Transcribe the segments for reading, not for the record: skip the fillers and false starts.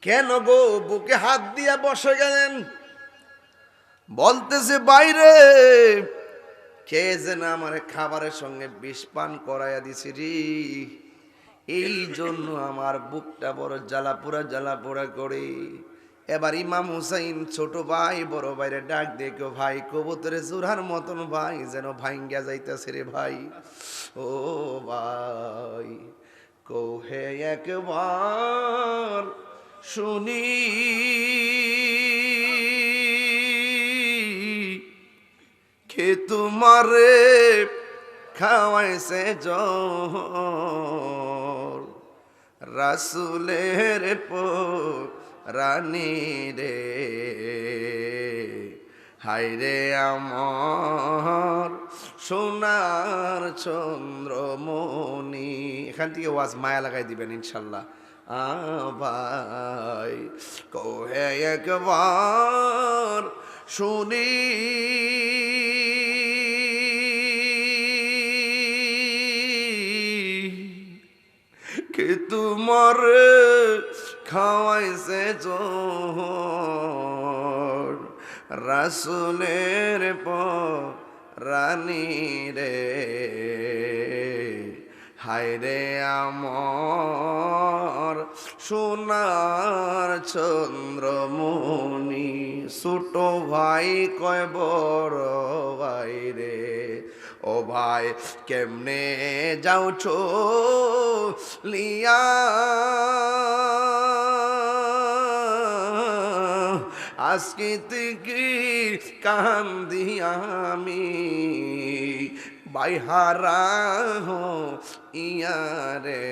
কেন গো বুকে হাত দিয়া বসে গেলেন? বলতেছে বাইরে কে যেন আমার খাবারের সঙ্গে বিষ পান করাইয়া দিছে রে, এই জন্য আমার বুকটা বড় জ্বালা পোড়া করে। এবার ইমাম হুসাইন ছোট ভাই বড় ভাইরে ডাক দেখো, ভাই কবুতরে জোড়ার মতন ভাই যেন ভাঙ্গা যাইতেছে রে ভাই। ও ভাই কোহে একবার শুনি কে তোমারে খাওয়াইছে জল, রাসুলের রানী রে, হাইরে আমার সোনার চন্দ্রমণি। এখান থেকে ওয়াজ মায়া লাগাই দিবেন ইনশাল্লাহ। ভাই কোহে একবার শুনি কে তোমার খাওয়াইছে জোর, রাসুলের রানী রে, হায়রে আমার সোনার চন্দ্রমণি। ছোট ভাই কয় বড় ভাই রে, ও ভাই কেমনে যাও লিয়া, আজকে থেকে কান্দি আমি বাইহারা ইয়ারে,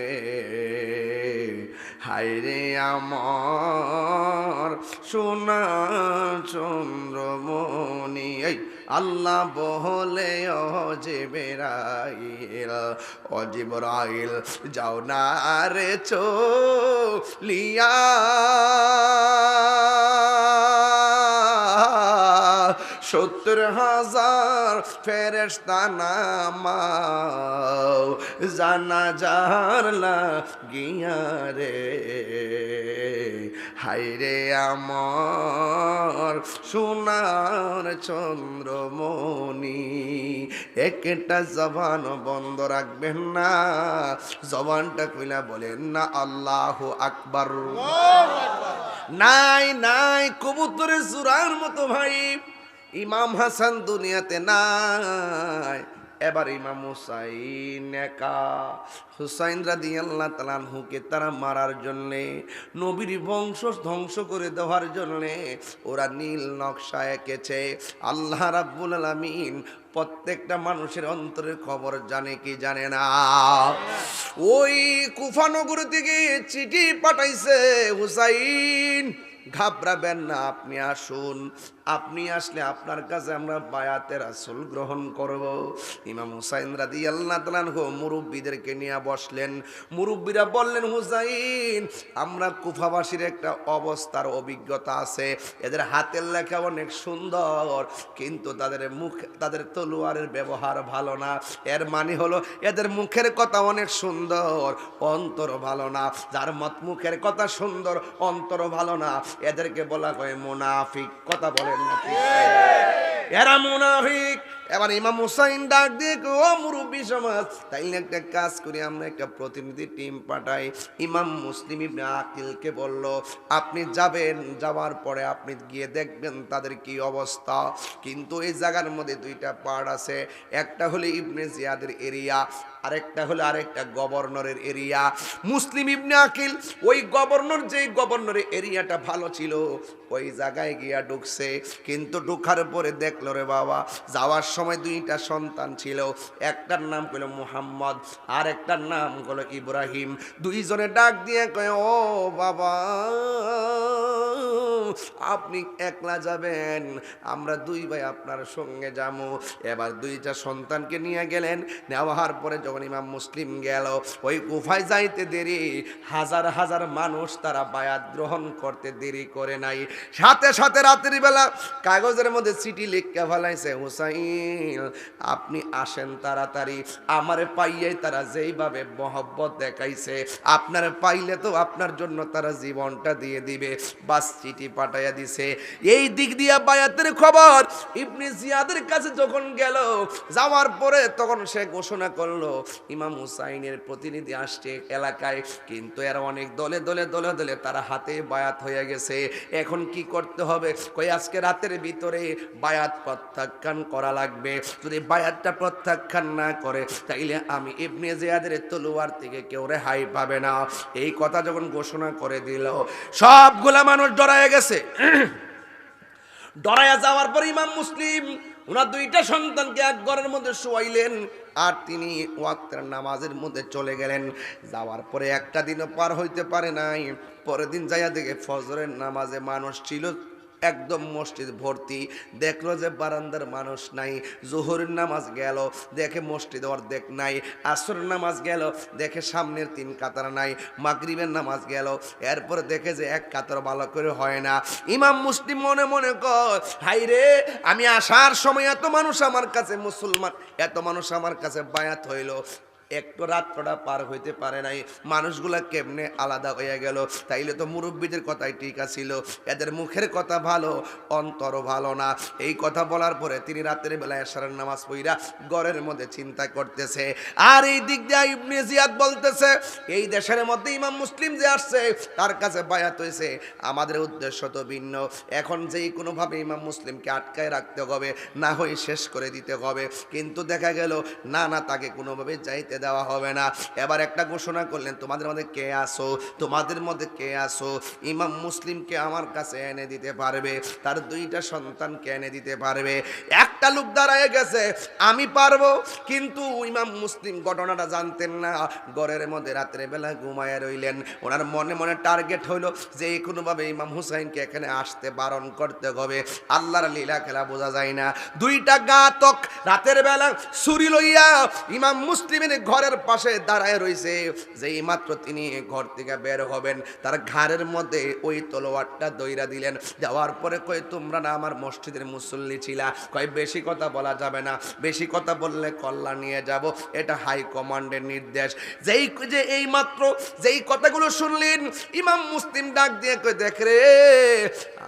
হায়রে আমার সোনার চন্দ্রমণি। এই আল্লাহ বলে ও জিবরাইল যাও না রে লিয়া, 70,000 ফেরেশতা নামাও জানাজার লাগিয়া রে, হায়রে আমার সোনার চন্দ্রমণি। একটা জবান বন্ধ রাখবেন না, জবানটা কইলা বলেন না আল্লাহু আকবার। নাই নাই কবুতরের জোড়ার মতো ভাই ইমাম হাসান দুনিয়াতে নাই। এবার ইমাম হুসাইন একা, হুসাইন রাদিয়াল্লাহু তাআলা আনহুকে তারা মারার জন্যে, নবীর বংশ ধ্বংস করে দেওয়ার জন্যে ওরা নীল নকশা এঁকেছে। আল্লাহ রাব্বুল আলামিন প্রত্যেকটা মানুষের অন্তরের খবর জানে কি জানে না। ওই কুফা নগর থেকে চিঠি পাঠাইছে, হুসাইন ঘাবড়াবেন না, আপনি আসুন, আপনি আসলে আপনার কাছে আমরা বায়াতে রাসূল গ্রহণ করব। ইমাম হুসাইন রাদিয়াল্লাহু তাআলা আনহু মুরব্বীদেরকে নিয়ে বসলেন। মুরব্বীরা বললেন, হুসাইন আমরা কুফাবাসীর একটা অবস্থার অভিজ্ঞতা আছে, এদের হাতের লেখা অনেক সুন্দর, কিন্তু তাদের তলোয়ারের ব্যবহার ভালো না। এর মানে হলো এদের মুখের কথা অনেক সুন্দর, অন্তর ভালো না। যার মুখের কথা সুন্দর, অন্তর ভালো না, এদেরকে বলা হয় মুনাফিক। কথা বলেন না ঠিক? এরা মুনাফিক। এবার ইমাম হুসাইন ডাক দিয়ে ও মুরব্বী সমাজ, তাইলে একটা কাজ করি, আমরা একটা প্রতিনিধি টিম পাঠাই। ইমাম মুসলিম ইবনে আকিলকে বলল, আপনি যাবেন, যাওয়ার পরে আপনি গিয়ে দেখবেন তাদের কি অবস্থা। কিন্তু এই জায়গার মধ্যে দুইটা পার্ট আছে, একটা হলো ইবনে জিয়াদের এরিয়া, আরেকটা হলো আরেকটা গভর্নরের এরিয়া। মুসলিম ইবনে আকিল ওই গভর্নর, যেই গভর্নরের এরিয়াটা ভালো ছিল ওই জায়গায় গিয়া ঢুকছে, কিন্তু ঢুকার পরে দেখলো রে বাবা, যাওয়ার সময় দুইটা সন্তান ছিল, একটার নাম হলো মুহাম্মদ আর একটার নাম হলো ইব্রাহিম। দুইজনে ডাক দিয়ে কয়, ও বাবা আপনি একলা যাবেন, আমরা দুই ভাই আপনার সঙ্গে যাবো। এবার দুইটা সন্তানকে নিয়ে গেলেন, নেওয়ার পরে যখন যখন ইমাম মুসলিম গেল, ওই কুফায় যাইতে দেরি, হাজার হাজার মানুষ তারা বায়াত গ্রহণ করতে দেরি করে নাই। সাথে সাথে রাত্রি বেলা কাগজের মধ্যে চিঠি লিখে ফেলাইছে, হুসাইন আপনি আসেন তাড়াতাড়ি, আমারে পাইয়াই তারা যেইভাবে মহব্বত দেখাইছে, আপনারে পাইলে তো আপনার জন্য তারা জীবনটা দিয়ে দিবে। বাস চিঠি পাঠাইয়া দিছে। এই দিক দিয়া বায়াতের খবর ইবনে জিয়াদের কাছে যখন গেল, যাওয়ার পরে তখন সে ঘোষণা করলো ইমাম হুসাইনের প্রতিনিধি আসছে এলাকায়, কিন্তু এরা অনেক দলে দলে দলে দলে তারা হাতে বায়াত হয়ে গেছে। এখন কি করতে হবে? কই আজকে রাতের ভিতরে বায়াত প্রত্যাখ্যান করা লাগবে। যদি বায়াতটা প্রত্যাখ্যান না করে তাইলে আমি ইবনে জিয়াদের তলোয়ার থেকে কেউ রেহাই পাবে না। এই কথা যখন ঘোষণা করে দিল, সবগুলা মানুষ ডরায় গেছে। ডরায়া যাওয়ার পর ইমাম মুসলিম ওনার দুইটা সন্তানকে এক ঘরের মধ্যে শোয়াইলেন, আর তিনি ওয়াক্তের নামাজের মধ্যে চলে গেলেন। যাওয়ার পরে একটা দিনও পার হইতে পারে নাই, পরের দিন যাইয়া দেখে ফজরের নামাজে মানুষ ছিল একদম, মসজিদ ভর্তি। দেখলো যে বারান্দার মানুষ নাই। জোহরের নামাজ গেল, দেখে মসজিদ অর্ধেক নাই। আসরের নামাজ গেল, দেখে সামনের 3 কাতার নাই। মাগরিবের নামাজ গেল, এরপর দেখে যে 1 কাতার ভালো করে হয় না। ইমাম মুসলিম মনে মনে কয়, হাই রে, আমি আসার সময় এত মানুষ আমার কাছে মুসলমান, এত মানুষ আমার কাছে বায়াত হইল, একটু রাত্রটা পার হইতে পারে নাই, মানুষগুলা কেমনে আলাদা হয়ে গেল? তাইলে তো মুরব্বীদের কথাই ঠিক আছিল, এদের মুখের কথা ভালো, অন্তর ভালো না। এই কথা বলার পরে তিনি রাতের বেলায় এশারের নামাজ পড়া ঘরের মধ্যে চিন্তা করতেছে। আর এই দিক দিয়ে ইবনে জিয়াদ বলতেছে, এই দেশের মধ্যে ইমাম মুসলিম যে আসছে তার কাছে বায়াত হয়েছে, আমাদের উদ্দেশ্য তো ভিন্ন। এখন যেই কোনোভাবে ইমাম মুসলিমকে আটকায় রাখতে হবে, না হয় শেষ করে দিতে হবে। কিন্তু দেখা গেল না না, তাকে কোনোভাবে যাইতে দেওয়া হবে না। এবার একটা ঘোষণা করলেন, তোমাদের মধ্যে কে আসো, তোমাদের মধ্যে কে আসো ইমাম মুসলিমকে আমার কাছে এনে দিতে পারবে, তার 2টা সন্তানকে এনে দিতে পারবে? একটা লোক দাঁড়ায় গেছে, আমি পারবো। কিন্তু ইমাম মুসলিম ঘটনাটা জানতেন না। ঘরের মধ্যে রাত্রে বেলা ঘুমায় রইলেন। ওনার মনে মনে টার্গেট হইলো যে কোনোভাবে ইমাম হুসাইনকে এখানে আসতে বারণ করতে হবে। আল্লাহর লীলা খেলা বোঝা যায় না। 2টা ঘাতক রাতের বেলা ছুরি লইয়া ইমাম মুসলিমের ঘরের পাশে দাঁড়ায় রইছে। যেই মাত্র তিনি ঘর থেকে বের হবেন, তার ঘাড়ের মধ্যে ওই তলোয়ারটা দইরা দিলেন। দেওয়ার পরে কই, তোমরা না আমার মসজিদের মুসল্লি ছিলা, কয় বেশি কথা বলা যাবে না, বেশি কথা বললে কল্লা নিয়ে যাব, এটা হাই কমান্ডের নির্দেশ। যেই যে এই মাত্র যেই কথাগুলো শুনলেন, ইমাম মুসলিম ডাক দিয়ে কই, দেখ রে,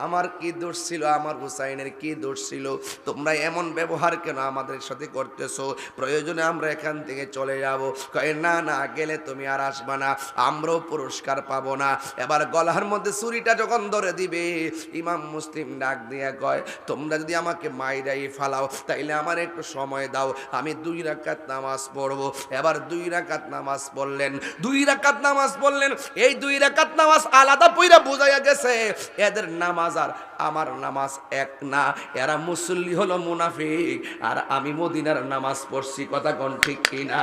আমার কি দোষ ছিল, আমার হুসাইনের কি দোষ ছিল? তোমরা এমন ব্যবহার কেন আমাদের সাথে করতেছো? প্রয়োজনে আমরা এখান থেকে চলে যাব। কয় না না, গেলে তুমি আর আসবা না, আমরাও পুরস্কার পাবো না। এবার গলার মধ্যে ছুরিটা যখন ধরে দিবে, ইমাম মুসলিম ডাক দিয়ে কয়, তোমরা যদি আমাকে মাইরাই ফালাও তাইলে আমার একটু সময় দাও, আমি 2 রাকাত নামাজ পড়বো। এবার 2 রাকাত নামাজ পড়লেন। 2 রাকাত নামাজ পড়লেন। এই 2 রাকাত নামাজ আলাদা পইরা বোঝাইয়া গেছে এদের নামাজ আর আমার নামাজ এক না। এরা মুসল্লি হলো মুনাফিক, আর আমি মদিনার নামাজ পড়ছি। কথা কোন ঠিক কিনা?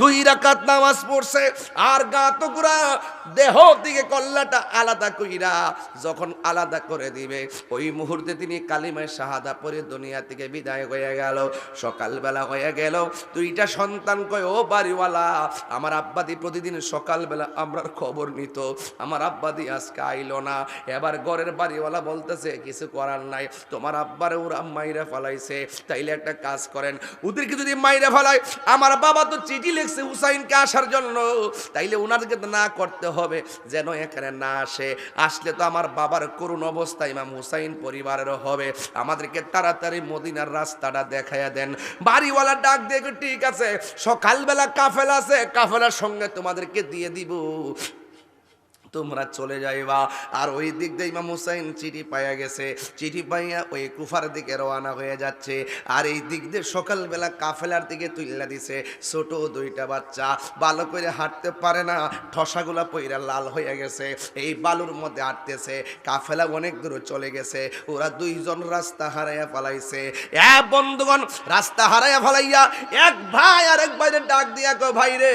2 রাকাত নামাজ পড়ছে, আর ঘাতকরা দেহ থেকে কল্লাটা আলাদা কইরা যখন আলাদা করে দিবে, ওই মুহূর্তে তিনি কালিমায়ে শাহাদা পড়ে দুনিয়া থেকে বিদায় হয়ে গেল। সকালবেলা হয়ে গেল, 2টা সন্তান কয়, ও বাড়িওয়ালা, আমার আব্বাদি প্রতিদিন সকালবেলা আমরার খবর নিত, আমার আব্বাদি আজকে আইলো না। এবার ঘরের বাড়িওয়ালা বলতেছে, কিছু করার নাই, তোমার আব্বারে ওরা মাইরা ফেলাইছে, তাইলে একটা কাজ করেন, ওদেরকে যদি মাইরা ফেলায়, আমার বাবা তো চিঠি লিখছে হুসাইনকে আসার জন্য, তাইলে ওনাদেরকে তো না করতে হবে, যেন এখানে না আসে। আসলে তো আমার বাবার করুণ অবস্থা ইমাম হুসাইন পরিবারের হবে, আমাদেরকে তাড়াতাড়ি মদিনার রাস্তাটা দেখাইয়া দেন। বাড়িওয়ালা ডাক দিয়ে, ঠিক আছে, সকালবেলা কাফেলা আছে, কাফেলার সঙ্গে তোমাদেরকে দিয়ে দিব, তোমরা চলে যাইবা। আর ওই দিক দিয়ে ইমাম হুসাইন চিঠি পাইয়া গেছে, চিঠি পাইয়া ওই কুফার দিকে রওনা হয়ে যাচ্ছে। আর এই দিক দিয়ে সকালবেলা কাফেলার দিকে তুইলা দিছে ছোট 2টা বাচ্চা, ভালো করে হাঁটতে পারে না, ঠসাগুলা পইরা লাল হয়ে গেছে, এই বালুর মধ্যে হাঁটতেছে। কাফেলা অনেক দূর চলে গেছে, ওরা 2 জন রাস্তা হারাইয়া ফেলাইছে। বন্ধুগণ, রাস্তা হারাইয়া ফেলাইয়া এক ভাই আর এক ভাইয়ের ডাক দিয়া কয়, ভাই রে,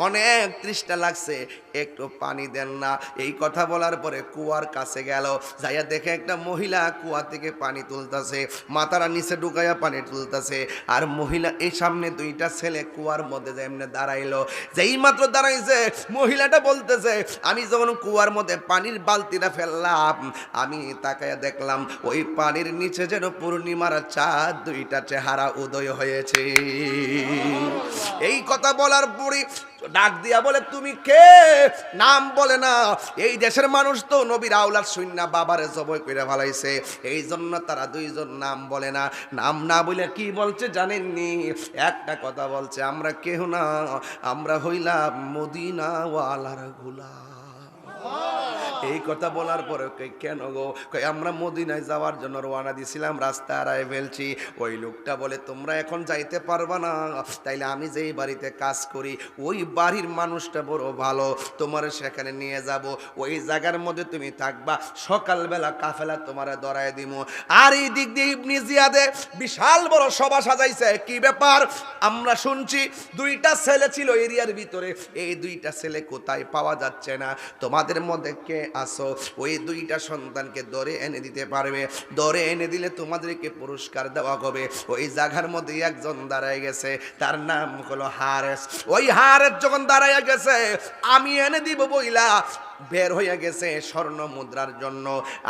অনেক তৃষ্ণা লাগছে, একটু পানি দেন না। এই কথা বলার পরে কুয়ার কাছে গেল, যাইয়া দেখে একটা মহিলা কুয়া থেকে পানি তুলতেছে, মাথারা নিচে ঢুকাইয়া পানি তুলতেছে। আর মহিলা এই সামনে দুইটা ছেলে কুয়ার মধ্যে যেমনে দাঁড়াইলো, যেই মাত্র দাঁড়াইছে মহিলাটা বলতেছে, আমি যখন কুয়ার মধ্যে পানির বালতিটা ফেললাম, আমি তাকাইয়া দেখলাম ওই পানির নিচে যেন পূর্ণিমার চাঁদ দুইটা চেহারা উদয় হয়েছে। এই কথা বলার পরে ডাক দিয়া বলে, তুমি কে? নাম বলে না। এই দেশের মানুষ তো নবীর আওলাদ শূন্য বাবারে জবাই করে ফেলাইছে, এই জন্য তারা দুইজন নাম বলে না। নাম না বলে কি বলছে জানেননি? একটা কথা বলছে, আমরা কেহ না, আমরা হইলাম মদিনা ওয়ালার গোলাম। এই কথা বলার পরে কেন গো? আমরা মদিনায় যাওয়ার জন্য রওনা দিছিলাম, রাস্তা হারায় ফেলছি। ওই লোকটা বলে, তোমরা এখন যাইতে পারবা না, তাইলে আমি যেই বাড়িতে কাজ করি ওই বাড়ির মানুষটা বড় ভালো, তোমার সেখানে নিয়ে যাব, ওই জায়গার মধ্যে তুমি থাকবা, সকালবেলা কাফেলা তোমার ধরায় দিব। আর এই দিক দিয়ে ইবনে জিয়াদে বিশাল বড় সভা সাজাইছে। কি ব্যাপার? আমরা শুনছি দুইটা ছেলে ছিল এরিয়ার ভিতরে, এই দুইটা ছেলে কোথায় পাওয়া যাচ্ছে না, তোমাদের মধ্যে কে আসো ওই দুইটা সন্তানকে ধরে এনে দিতে পারবে, ধরে এনে দিলে তোমাদেরকে পুরস্কার দেওয়া হবে। ওই জায়গার মধ্যে একজন দাঁড়ায় গেছে, তার নাম হলো হারেস। ওই হারেস যখন দাঁড়ায় গেছে, আমি এনে দিব বইলা বের হইয়া গেছে স্বর্ণ মুদ্রার জন্য।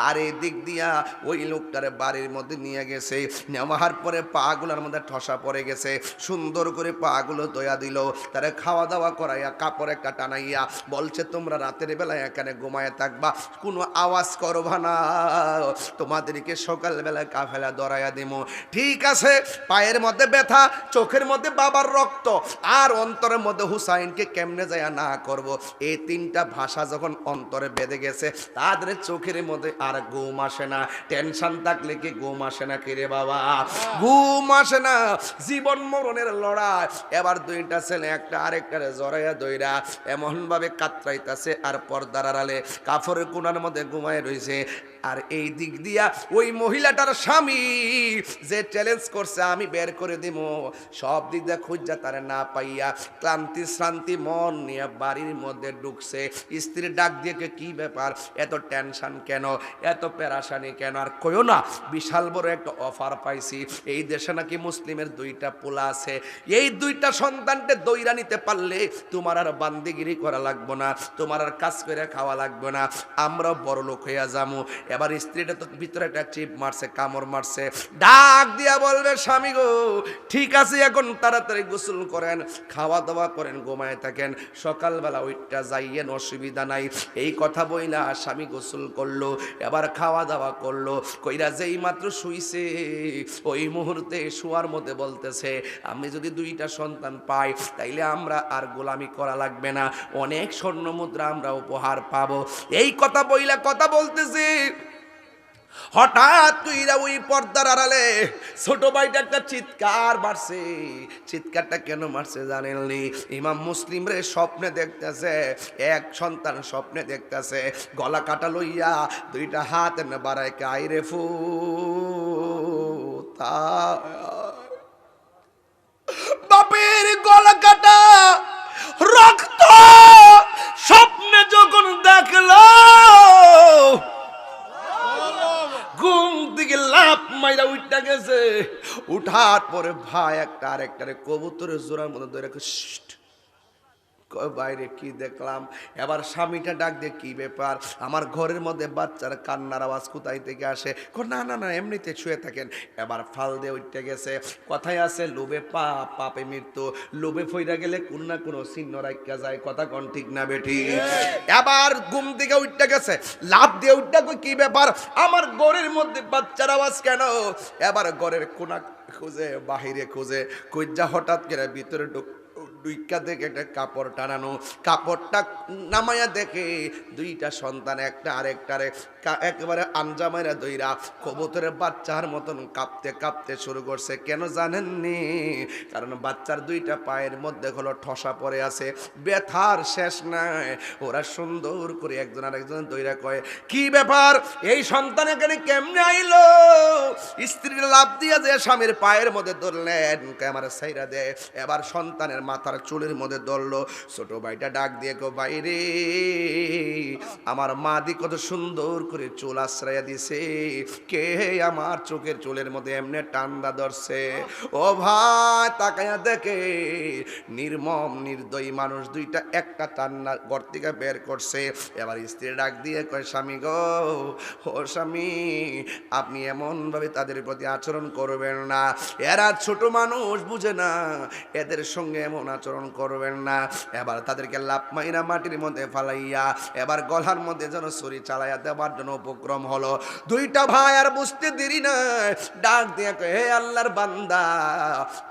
আর এই দিক দিয়া ওই লোকটারে বাড়ির মধ্যে নিয়ে গেছে, নেওয়ার পরে পাগুলোর মধ্যে ঠসা পড়ে গেছে, সুন্দর করে পাগুলো দয়া দিল, তারে খাওয়া দাওয়া করাইয়া কাপড় একটা টানাইয়া বলছে, তোমরা রাতের বেলায় এখানে ঘুমায় থাকবা, কোনো আওয়াজ করবা না, তোমাদেরকে সকালবেলায় কাফেলা ধরাইয়া দিব। ঠিক আছে। পায়ের মধ্যে ব্যথা, চোখের মধ্যে বাবার রক্ত, আর অন্তরের মধ্যে হুসাইনকে কেমনে যায় না করব, এই তিনটা ভাষা যখন অন্তরে বেঁধে গেছে, তাদের চোখের মধ্যে আর ঘুম আসে না। টেনশন থাকলে কি ঘুম আসে না? কিরে বাবা, ঘুম আসে না। জীবন মরণের লড়াই। এবার দুইটা ছেলে একটা আরেকটারে জড়াইয়া দইরা এমন ভাবে কাতরাইতাছে, আর পর্দার আড়ালে কাফরের কোণার মধ্যে ঘুমায় রইছে। আর এই দিক দিয়া ওই মহিলাটার স্বামী যে চ্যালেঞ্জ করছে আমি বের করে দিব, সব দিক দিয়ে খুঁজা তারে না পাইয়া ক্লান্তি শ্রান্তি মন নিয়ে বাড়ির মধ্যে ঢুকছে। স্ত্রীর ডাক দিয়ে, কি ব্যাপার, এত টেনশন কেন, এত পেরাশানি কেন? আর কইও না, বিশাল বড় একটা অফার পাইছি, এই দেশে নাকি মুসলিমের দুইটা পোলা আছে, এই দুইটা সন্তানকে দইরা নিতে পারলে তোমার আর বান্দিগিরি করা লাগবে না, তোমার আর কাজ করে খাওয়া লাগবে না, আমরা বড় লোক হইয়া যাবো। এবার স্ত্রীটা তো ভিতরে একটা চিপ মারছে, কামড় মারছে, ডাক দিয়া বলবে, স্বামী গো ঠিক আছে, এখন তাড়াতাড়ি গোসল করেন, খাওয়া দাওয়া করেন, ঘুমায় থাকেন, সকালবেলা ওইটা যাইয়েন, অসুবিধা নাই। এই কথা বইলা স্বামী গোসল করলো, এবার খাওয়া দাওয়া করলো, কইরা যেই মাত্র শুইছে ওই মুহূর্তে শোয়ার মধ্যে বলতেছে, আমি যদি দুইটা সন্তান পাই তাইলে আমরা আর গোলামি করা লাগবে না, অনেক স্বর্ণ মুদ্রা আমরা উপহার পাবো। এই কথা বইলা কথা বলতেছে, হঠাৎ কইরা ওই পর্দার আড়ালে ছোট ভাইটা একটা চিৎকার মারছে। চিৎকারটা কেন মারছে জানেননি? ইমাম মুসলিম রে স্বপ্নে দেখতেছে, এক সন্তান স্বপ্নে দেখতেছে, গলা কাটা লইয়া দুইটা হাত এনে বাড়ায়, আইরে ফু বাপের গলা কাটা, রক্ত স্বপ্নে যখন দেখলো, ঘুম থেকে লাফ মাইরা উঠা গেছে। উঠার পরে ভাই একটা আরেকটারে কবুতরের জোড়ার মধ্যে ধরে বাইরে কি দেখলাম। এবার স্বামীটা ডাক দিয়ে, কি ব্যাপার, আমার ঘরের মধ্যে বাচ্চার কান্নার আওয়াজ কোথায় থেকে আসে? না না না, এমনিতে শুয়ে থাকেন। এবার ফাল দিয়ে উঠতে গেছে। কথায় আছে, লোভে পাপ, পাপে মৃত্যু, লোভে ফইরা গেলে কোন না কোনো চিহ্ন রাখা যায়, কথা কোন ঠিক না বেটি? এবার ঘুম থেকে উঠতে গেছে, লাভ দিয়ে উঠতে, কি ব্যাপার, আমার ঘরের মধ্যে বাচ্চার আওয়াজ কেন? এবার ঘরের কোনা খুঁজে, বাহিরে খুঁজে, কইজা হঠাৎ করে ভিতরে দুইটা দেখে একটা কাপড় টানানো, কাপড়টা নামাইয়া দেখে দুইটা সন্তান একটা আরেকটারে একেবারে আঞ্জামাইরা দইরা কবুতরের বাচ্চার মতন কাঁপতে কাঁপতে শুরু করছে। কেন জানেননি? কারণ বাচ্চার দুইটা পায়ের মধ্যে হলো ঠসা পড়ে আছে, ব্যথার শেষ নাই। ওরা সুন্দর করে একজন আরেকজন দইরা কয়, কি ব্যাপার, এই সন্তান এখানে কেমনে আইলো? স্ত্রীর লাভ দিয়া যে স্বামীর পায়ের মধ্যে ধরলেন, আমার সাইরা দেয়। এবার সন্তানের মাথার চুলের মধ্যে ধরলো। ছোট ভাইটা ডাক দিয়ে গো বাইরে, আমার মা দি কত সুন্দর করে চুল আশ্রয়া দিছে, কে আমার চোখের চুলের মধ্যে এমনি টান্দা ধরছে। ও ভাই তাকায়া দেখে নির্মম নির্দয়ী মানুষ দুইটা একটা টান্না ঘর থেকে বের করছে। এবার স্ত্রী ডাক দিয়ে কয় স্বামী গো, ও স্বামী আপনি এমন ভাবে তাদের প্রতি আচরণ করবেন না, এরা ছোট মানুষ বুঝে না, এদের সঙ্গে এমন আচরণ করবেন না। এবার তাদেরকে লাফ মাইরা মাটির মধ্যে ফালাইয়া এবার গলার মধ্যে যেন ছুরি চালাইয়া দেওয়ার জন্য উপক্রম হলো। দুইটা ভাই আর বুঝতে দেরি না, ডাক দিয়ে কয় হে আল্লাহর বান্দা,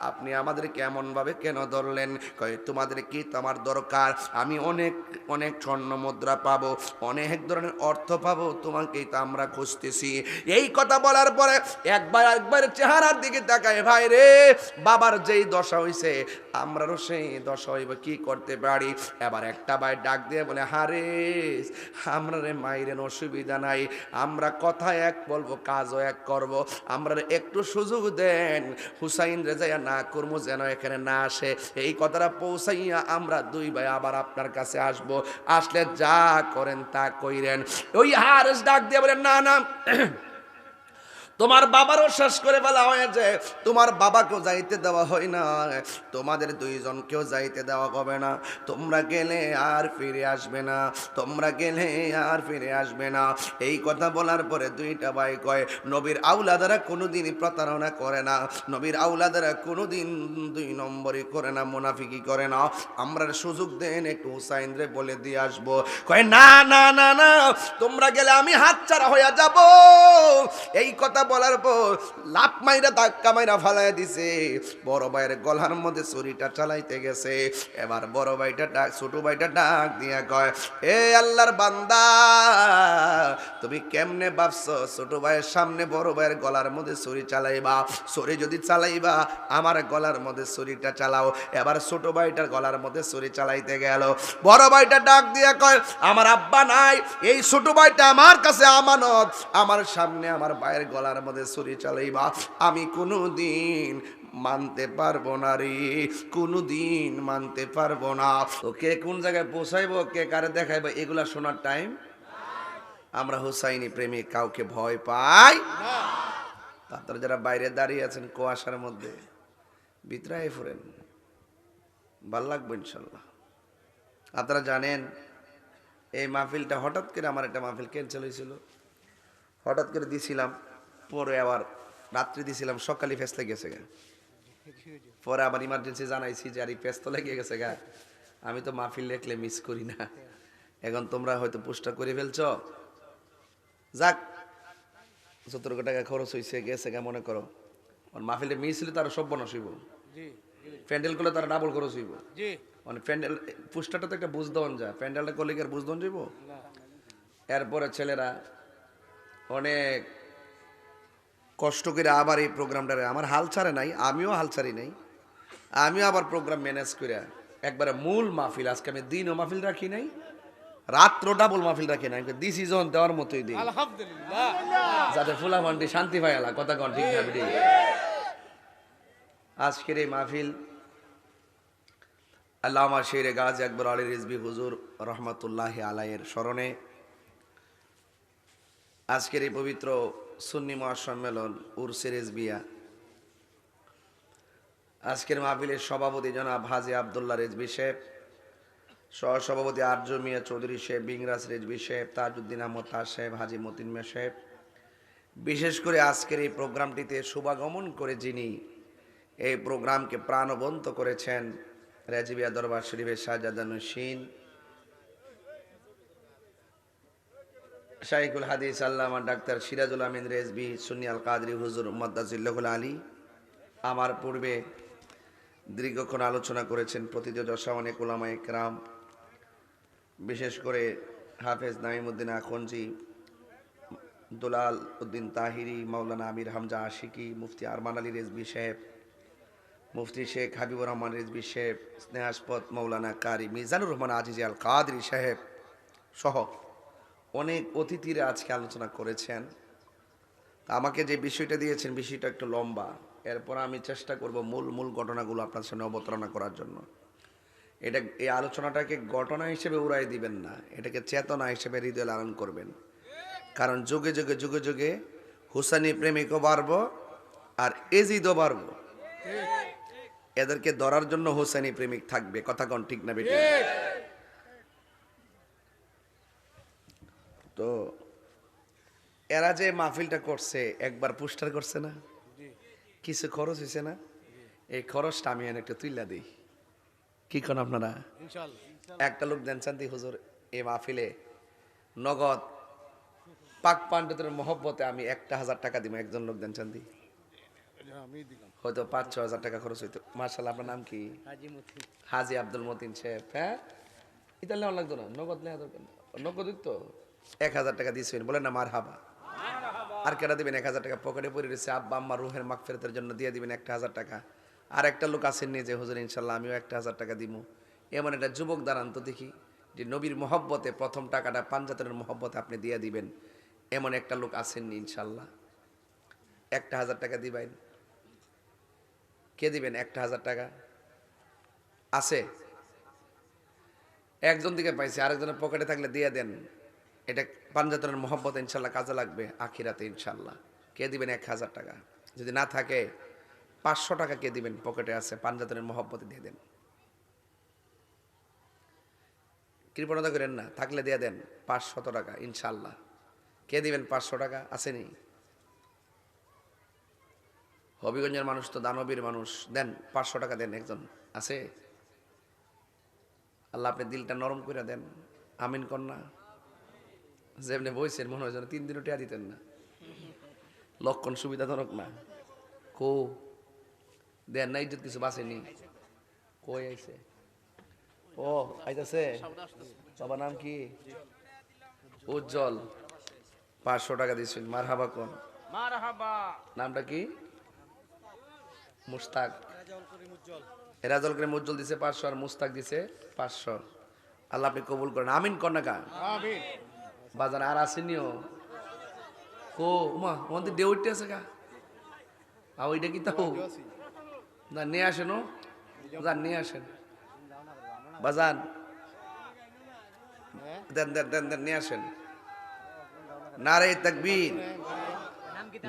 আপনি আমাদেরকে এমন ভাবে কেন ধরলেন? কয় তোমাদের কি তোমার দরকার? আমি অনেক অনেক স্বর্ণ মুদ্রা পাবো, অনেক ধরনের অর্থ পাবো, তোমাকেই তো আমরা খুঁজতেছি। এই কথা বলার পরে একবার চেহারার দিকে তাকায়, ভাই রে বাবার যেই দশা হইছে আমরারও সেই দশা হইব, কি করতে পারি? এবার একটা ভাই ডাক দিয়ে বলে, হারে আমরা রে মাইরেন অসুবিধা নাই, আমরা কথা এক বলবো কাজও এক করব, আমরা একটু সুযোগ দেন, হুসাইন রেজাইয়া না করবো যেন এখানে না আসে। এই কথাটা পৌঁছাইয়া আমরা দুই ভাই আবার আপনার কাছে আসব, আসলে যা করেন তা কইরেন। ওই হারেস ডাক দিয়ে বলেন, না না তোমার বাবারও শেষ করে ফেলা হয়েছে, তোমার বাবাকেও যাইতে দেওয়া হয় না, তোমাদের দুইজনকেও যাইতে দেওয়া হবে না, তোমরা গেলে আর ফিরে আসবে না, তোমরা গেলে আর ফিরে আসবে না। এই কথা বলার পরে দুইটা ভাই কয়, নবীর আউলাদারা কোনোদিনই প্রতারণা করে না, নবীর আউলাদারা কোনোদিন দুই নম্বরই করে না, মুনাফিকি করে না, আমরা সুযোগ দেন একটু হুসাইন রে বলে দিয়ে আসবো। কয় না না না না, তোমরা গেলে আমি হাতছাড়া হইয়া যাব। এই কথা বলার পর লাফ মাইরা ধাক্কা মাইরা ফালাই দিছে, বড় ভাইয়ের গলার মধ্যে ছুরিটা চালাইতে গেছে। এবার বড় ভাইটা ডাক, ছোট ভাইটা ডাক দিয়া কয়, এ আল্লাহর বান্দা তুমি কেমনে ভাবছো ছোট ভাইয়ের সামনে বড় ভাইয়ের গলার মধ্যে ছুরি চালাইবা? ছুরি যদি চালাইবা আমার গলার মধ্যে ছুরিটা চালাও। এবার ছোট ভাইটার গলার মধ্যে ছুরি চালাইতে গেল। বড় ভাইটা ডাক দিয়া কয়, আমার আব্বা নাই, এই ছোট ভাইটা আমার কাছে আমানত, আমার সামনে আমার ভাইয়ের গলার মধ্যে ছুরি চালাইবা আমি কোনোদিন মানতে পারবো না রে, কোনোদিন মানতে পারবো না। তো কে কোন জায়গায় পৌঁছাইবো, কে কারে দেখাইবো, এগুলা শোনার টাইম। আমরা হুসাইনি প্রেমিক কাউকে ভয় পাই না। তারপরে যারা বাইরে দাঁড়িয়ে আছেন কুয়াশার মধ্যে, বিতরায় ফুরেন, ভাল লাগবে ইনশাল্লাহ। আপনারা জানেন এই মাহফিলটা হঠাৎ করে, আমার একটা মাহফিল ক্যান্সেল হয়েছিল, হঠাৎ করে দিছিলাম, পরে আবার রাত্রি দিছিলাম, সকালে ফেসতে গেছে গা, পরে আবার ইমার্জেন্সি জানাইছি যে আর এই ফেস তো লেগে গেছে গা, আমি তো মাহফিল লেখলে মিস করি না। এখন তোমরা হয়তো পোস্টটা করে ফেলছ, যাক 17 টাকা খরচ হয়েছে গেছে গা, মনে করো মাহফিলে মিস হলে তারা সব বনস হইব, প্যান্ডেল করলে তারা ডাবল খরচ হইব। মানে প্যান্ডেল পোস্টারটা তো একটা বুঝ দেওয়ান যায়, প্যান্ডেলটা করলে কি আর বুঝ দেওয়ান যাইব? এরপরে ছেলেরা অনেক কষ্ট করে আবার এই প্রোগ্রামটারে, আমার হাল ছাড়ে নাই, আমিও হাল ছাড়ি নাই, আমিও আবার প্রোগ্রাম ম্যানেজ করে একবারে মূল মাহফিল, আজকে আমি দিনও মাহফিল রাখি নাই, রাত্র ডাবল মাহফিল রাখি নাই, দিস ইজ অন দেওয়ার মতোই দিই, আলহামদুলিল্লাহ, যাতে ফুলা ফান্ডি শান্তি পায় আলা কথা কন ঠিক ভাবে। আজকের এই মাহফিল আল্লামা শেরে গাজী আকবর আলী রিজভী হুজুর রহমতুল্লাহি আলাইহির স্মরণে আজকের এই পবিত্র সুন্নি মহাসম্মেলন উরসে রেজবিয়া, আজকের মাহফিলের সভাপতি জনাব হাজী আব্দুল্লাহ রেজভী সাহেব, সহসভাপতি আরজু মিয়া চৌধুরী সাহেব, বিংরাজ রেজভী সাহেব, তাজউদ্দিন আহমদ তাজ সাহেব, হাজী মতিন মিয়া সাহেব, বিশেষ করে আজকের এই প্রোগ্রামটিতে শুভাগমন করে যিনি এই প্রোগ্রামকে প্রাণবন্ত করেছেন, রেজবিয়া দরবার শরীফের শাহজাদানুশীন শাইখুল হাদিস আল্লামা ডাক্তার সিরাজুল আমিন রেজভী সুন্নি আল কাদরি হুজুর মুদাজ্জিল্লাহুল আলী, আমার পূর্বে দীর্ঘক্ষণ আলোচনা করেছেন প্রতিটি দশা অনেক উলামা ইকরাম, বিশেষ করে হাফেজ নাঈমউদ্দিন আখন্জি, দুলাল উদ্দিন তাহিরি, মাওলানা আমির হামজা আশিকি, মুফতি আরমান আলী রেজভী সাহেব, মুফতি শেখ হাবিবুর রহমান রেজভী সাহেব, স্নেহাস্পদ মাওলানা কারি মিজানুর রহমান আজিজি আল কাদরি সাহেব সহ অনেক অতিথিরা আজকে আলোচনা করেছেন। আমাকে যে বিষয়টা দিয়েছেন বিষয়টা একটু লম্বা, এরপর আমি চেষ্টা করব মূল ঘটনাগুলো আপনার সামনে অবতারণা করার জন্য। এটা এই আলোচনাটাকে ঘটনা হিসেবে উড়াই দিবেন না, এটাকে চেতনা হিসেবে হৃদয়ে লালন করবেন। কারণ যুগে যুগে যুগে যুগে হুসাইনি প্রেমিকও বাড়বো আর এজিদও বাড়বো। এদেরকে ধরার জন্য হুসাইনি প্রেমিক থাকবে। কথা কোন ঠিক না বেটি? তো এরা যে মাহফিলটা করছে একবার পোস্টার করছে না, কিছু খরচ হয়েছে না? এই খরচটা আমি একটু তুইলা দিই, কি কোন আপনারা? একটা লোক দেন চান্দি হুজুর এই মাহফিলে নগদ পাক পাণ্ডতের মহব্বতে আমি 1,000 টাকা দিব, একজন লোক দেন চান্দি। হয়তো 5-6 হাজার টাকা খরচ হইতো। মার্শাল্লাহ, আপনার নাম কি? হাজি আব্দুল মতিন সাহেব। হ্যাঁ, এটা নেওয়া লাগতো না, নগদ নেওয়া দরকার। নগদ তো 1,000 টাকা দিয়েছেন, বলেন না মার হাবা। আর কেটা দিবেন 1,000 টাকা পকেটে পড়ে রয়েছে, আব্বা আম্মা রুহের মাগফিরাতের জন্য দিয়ে দিবেন 1,000 টাকা। আর একটা লোক আসেননি যে হুজুর ইনশাল্লাহ আমিও 1,000 টাকা দিব, এমন একটা যুবক দাঁড়ান তো দেখি, যে নবীর মহব্বতে প্রথম টাকাটা পাঞ্জাতনের মহব্বতে আপনি দিয়ে দিবেন, এমন একটা লোক আসেননি ইনশাল্লাহ। 1,000 টাকা দিবেন, কে দিবেন 1,000 টাকা? আছে একজন দিকে পাইছে, আরেকজনের পকেটে থাকলে দিয়ে দেন। এটা পাঞ্জাতনের মহব্বত ইনশাল্লাহ কাজে লাগবে আখিরাতে ইনশাল্লাহ। কে দিবেন 1,000 টাকা? যদি না থাকে 500 টাকা কে দিবেন, পকেটে আছে, পাঞ্জাতনের মহব্বতে দিয়ে দেন। কৃপণতা করেন না, থাকলে দিয়ে দেন 500 টাকা ইনশাল্লাহ। কে দিবেন 500 টাকা? আসেনি? হবিগঞ্জের মানুষ তো দানবীর মানুষ, দেন 500 টাকা দেন। একজন আছে? আল্লাহ আপনি দিলটা নরম করে দেন, আমিন কন্যা। যেমনি বইছেন মনে হয় যেন 3 দিনও টিয়া দিতেন না, লক্ষণ সুবিধাজনক না। কো দেন না, ইজ্জত কিছু বাঁচেনি। কই আইছে? ও আইতাছে। বাবার নাম কি? উজ্জ্বল। 500 টাকা দিয়েছেন, মার হাবা। কোন নামটা কি? মুস্তাক। এরাজল করিম উজ্জ্বল দিছে 500, আর মুস্তাক দিছে 500। আল্লাহ আপনি কবুল করেন, আমিন কন্যা কা বাজান। আর আসেনিও কো উমা মন্দির দেউটে আছে গা, আর ওইটা কি তাও না নিয়ে আসেন, ও বাজান নিয়ে আসেন বাজান, দেন দেন দেন দেন নিয়ে আসেন। নারে তাকবীর,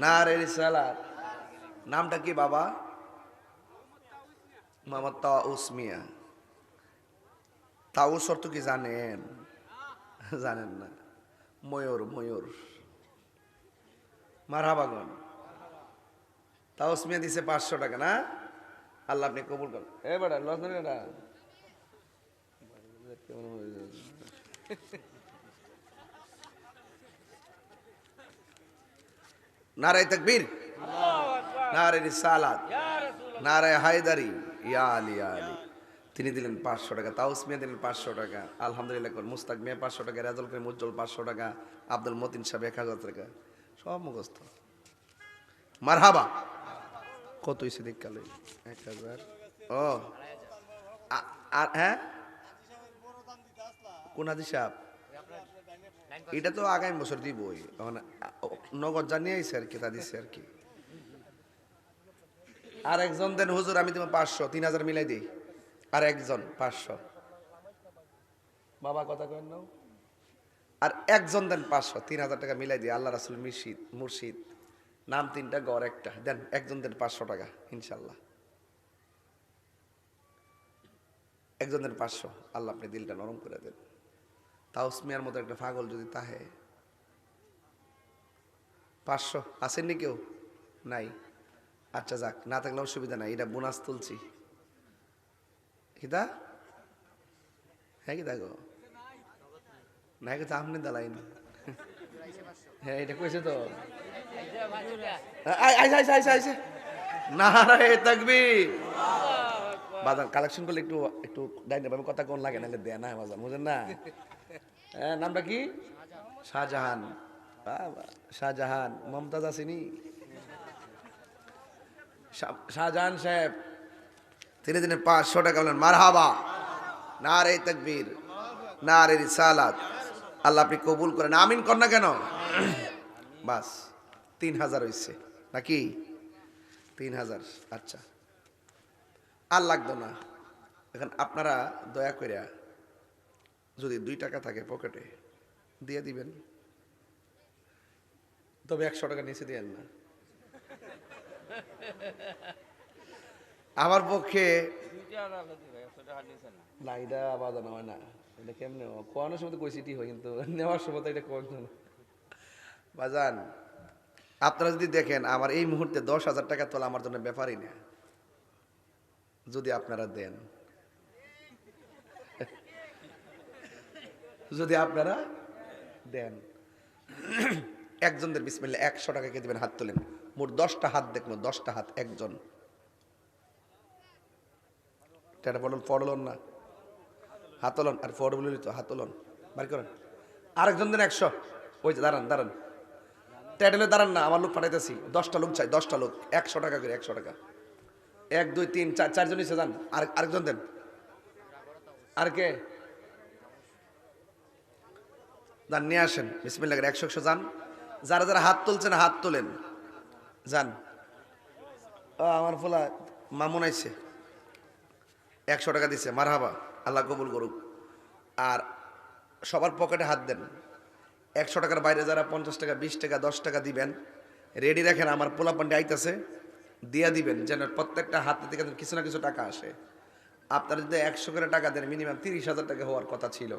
নারে রিসালাত। নামটা কি বাবা? মোহাম্মদ তাউস মিয়া। তাউস অর্থ কি জানেন? জানেন না? ময়ূর, ময়ূর। মারহাবাগন। তাউস মিয়া দিছে 500 টাকা না? আল্লাহ আপনি কবুল করেন। এ বেটা লজনে এটা নারে তাকবীর, নারে রিসালাত, নারে হায়দারি, ইয়া আলী ইয়া আলী। তিনি দিলেন 500 টাকা, তাউস মিয়া দিলেন 500 টাকা। আলহামদুলিল্লাহ। মুস্তাক মিয়া 500 টাকা, রেজাল করিম উজ্জ্বল 500 টাকা, আব্দুল মতিন সাহেব 1,000 টাকা, সব মুখস্থ। মারহাবা। কত হয়েছে দেখকালে? 1,000। ও আর হ্যাঁ, কোন হাদিস সাহেব? এটা তো আগামী বছর দিবই, নগদ জানিয়ে আইছে আর কি, তা দিচ্ছে আর কি। আর একজন দেন হুজুর আমি তোমার 500, 3,000 মিলাই দিই। আর একজন 500। বাবা কথা কেন নাও? আর একজন দেন 500, 3,000 টাকা মিলাই দিই। আল্লাহ রাসূল মুর্শিদ, মুর্শিদ নাম 3টা, গড় 1টা। দেন একজন দেন 500 টাকা ইনশাল্লাহ। একজন দেন 500। আল্লাহ আপনি দিলটা নরম করে দেন। তাউস মিয়ার মতো একটা পাগল যদি তাহে 500 আসেননি কেউ? নাই? আচ্ছা যাক, না থাকলে অসুবিধা নাই, এটা বোনাস তুলছি। কিতা? হ্যাঁ কি দেখো না, কিন্তু আপনি দালাইন। হ্যাঁ এটা কইছে তো। নারে তাকবীর। বাজার কালেকশন করলে একটু একটু ডাইনে ভাবে কথা কোন লাগে, নাহলে দেয় না বাজার, বুঝেন না? হ্যাঁ, নামটা কি? শাহজাহান। বাবা শাহজাহান। মমতাজ আসেনি? শাহজাহান সাহেব তিনি দিনে 500 টাকা বলেন। মারহাবা, নারে তাকবীর, নারে রিসালাত। আল্লাহ আপনি কবুল করেন, আমিন কর না কেন? বাস 3,000 হয়েছে নাকি? 3,000। আচ্ছা আর লাগতো না, এখন আপনারা দয়া কইরা যদি 2 টাকা থাকে পকেটে দিয়ে দিবেন, তবে 100 টাকা নিচে দিয়েন না। আমার পক্ষে না, এটা বাজানো হয় না। এটা কেমনে কোয়ানোর সময় তো কইসিটি হয়, কিন্তু নেওয়ার সময় তো এটা কোন বাজান। আপনারা যদি দেখেন আমার এই মুহূর্তে 10,000 টাকা তোলা আমার জন্য ব্যাপারই না, যদি আপনারা দেন, যদি আপনারা দেন। একজনদের বিসমিল্লাহ 100 টাকা কে দিবেন? হাত তোলেন। মোট 10টা হাত দেখলো, 10টা হাত একজন। এটা পড়লন না, হাত তোলন। আর ফড় বলি তো, হাত তোলন, বার করেন। আরেকজন দেন 100। ওই যে দাঁড়ান দাঁড়ান, ট্যাডেলে দাঁড়ান না, আমার লোক পাঠাইতেছি। 10টা লোক চাই, 10টা লোক 100 টাকা করে, 100 টাকা। 1 2 3 4, 4 জন এসে যান। আরেকজন দেন। আর কে যান, নিয়ে আসেন। বিসমিল্লাহ 100 যান। যারা যারা হাত তুলছেন হাত তোলেন, যান। আমার ফোলা মামুন আইছে, 100 টাকা দিছে, মারহাবা, আল্লাহ কবুল করুক। আর সবার পকেটে হাত দেন। 100 টাকার বাইরে যারা 50 টাকা 20 টাকা 10 টাকা দিবেন, রেডি রাখেন। আমার পোলা পান্ডে আইতেছে, দিয়া দিবেন, যেন প্রত্যেকটা হাত থেকে কিছু না কিছু টাকা আসে। আপনারা যদি 100 করে টাকা দেন, মিনিমাম 30,000 টাকা হওয়ার কথা ছিল,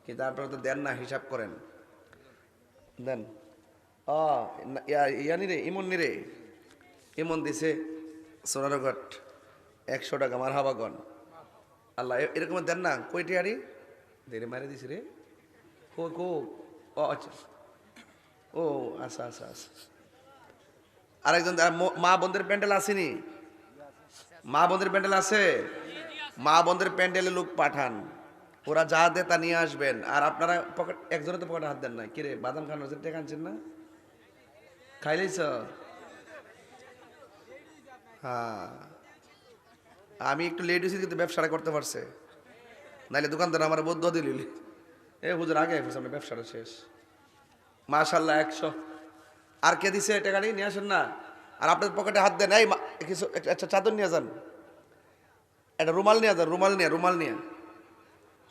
কিন্তু আপনারা তো দেন না। হিসাব করেন, দেন। ইয়ানি রে, ইমন নি রে, ইমন দিছে সোনারঘাট 100 টাকা, মারহাবাগন। আল্লাহ এরকম দেন না। কয়টি আরি দেরে মারে দিছি রে। কো ও আচ্ছা, ও আচ্ছা আচ্ছা আচ্ছা। আরেকজন মা বোনদের প্যান্ডেল আসেনি? মা বোনদের প্যান্ডেল আছে? মা বোনদের প্যান্ডেলে লোক পাঠান, ওরা যা দেয় তা নিয়ে আসবেন। আর আপনারা পকেট, একজনের তো পকেটে হাত দেন না। কিরে বাদাম খান হচ্ছে, টেকা আনছেন না? খাইলেইছ? হ্যাঁ, আমি একটু লেট হয়েছি, কিন্তু ব্যবসাটা করতে পারছে, নাইলে দোকানদার আমার বদ্ধ দিলি। হুজুর আগে আমি ব্যবসাটা শেষ। মাশাল্লাহ 100। আর কে দিছে টাকা? নিয়ে আসেন না। আর আপনার পকেটে হাত দেন। এই কিছু একটা চাদর নিয়ে যান, একটা রুমাল নিয়ে যান, রুমাল নিয়ে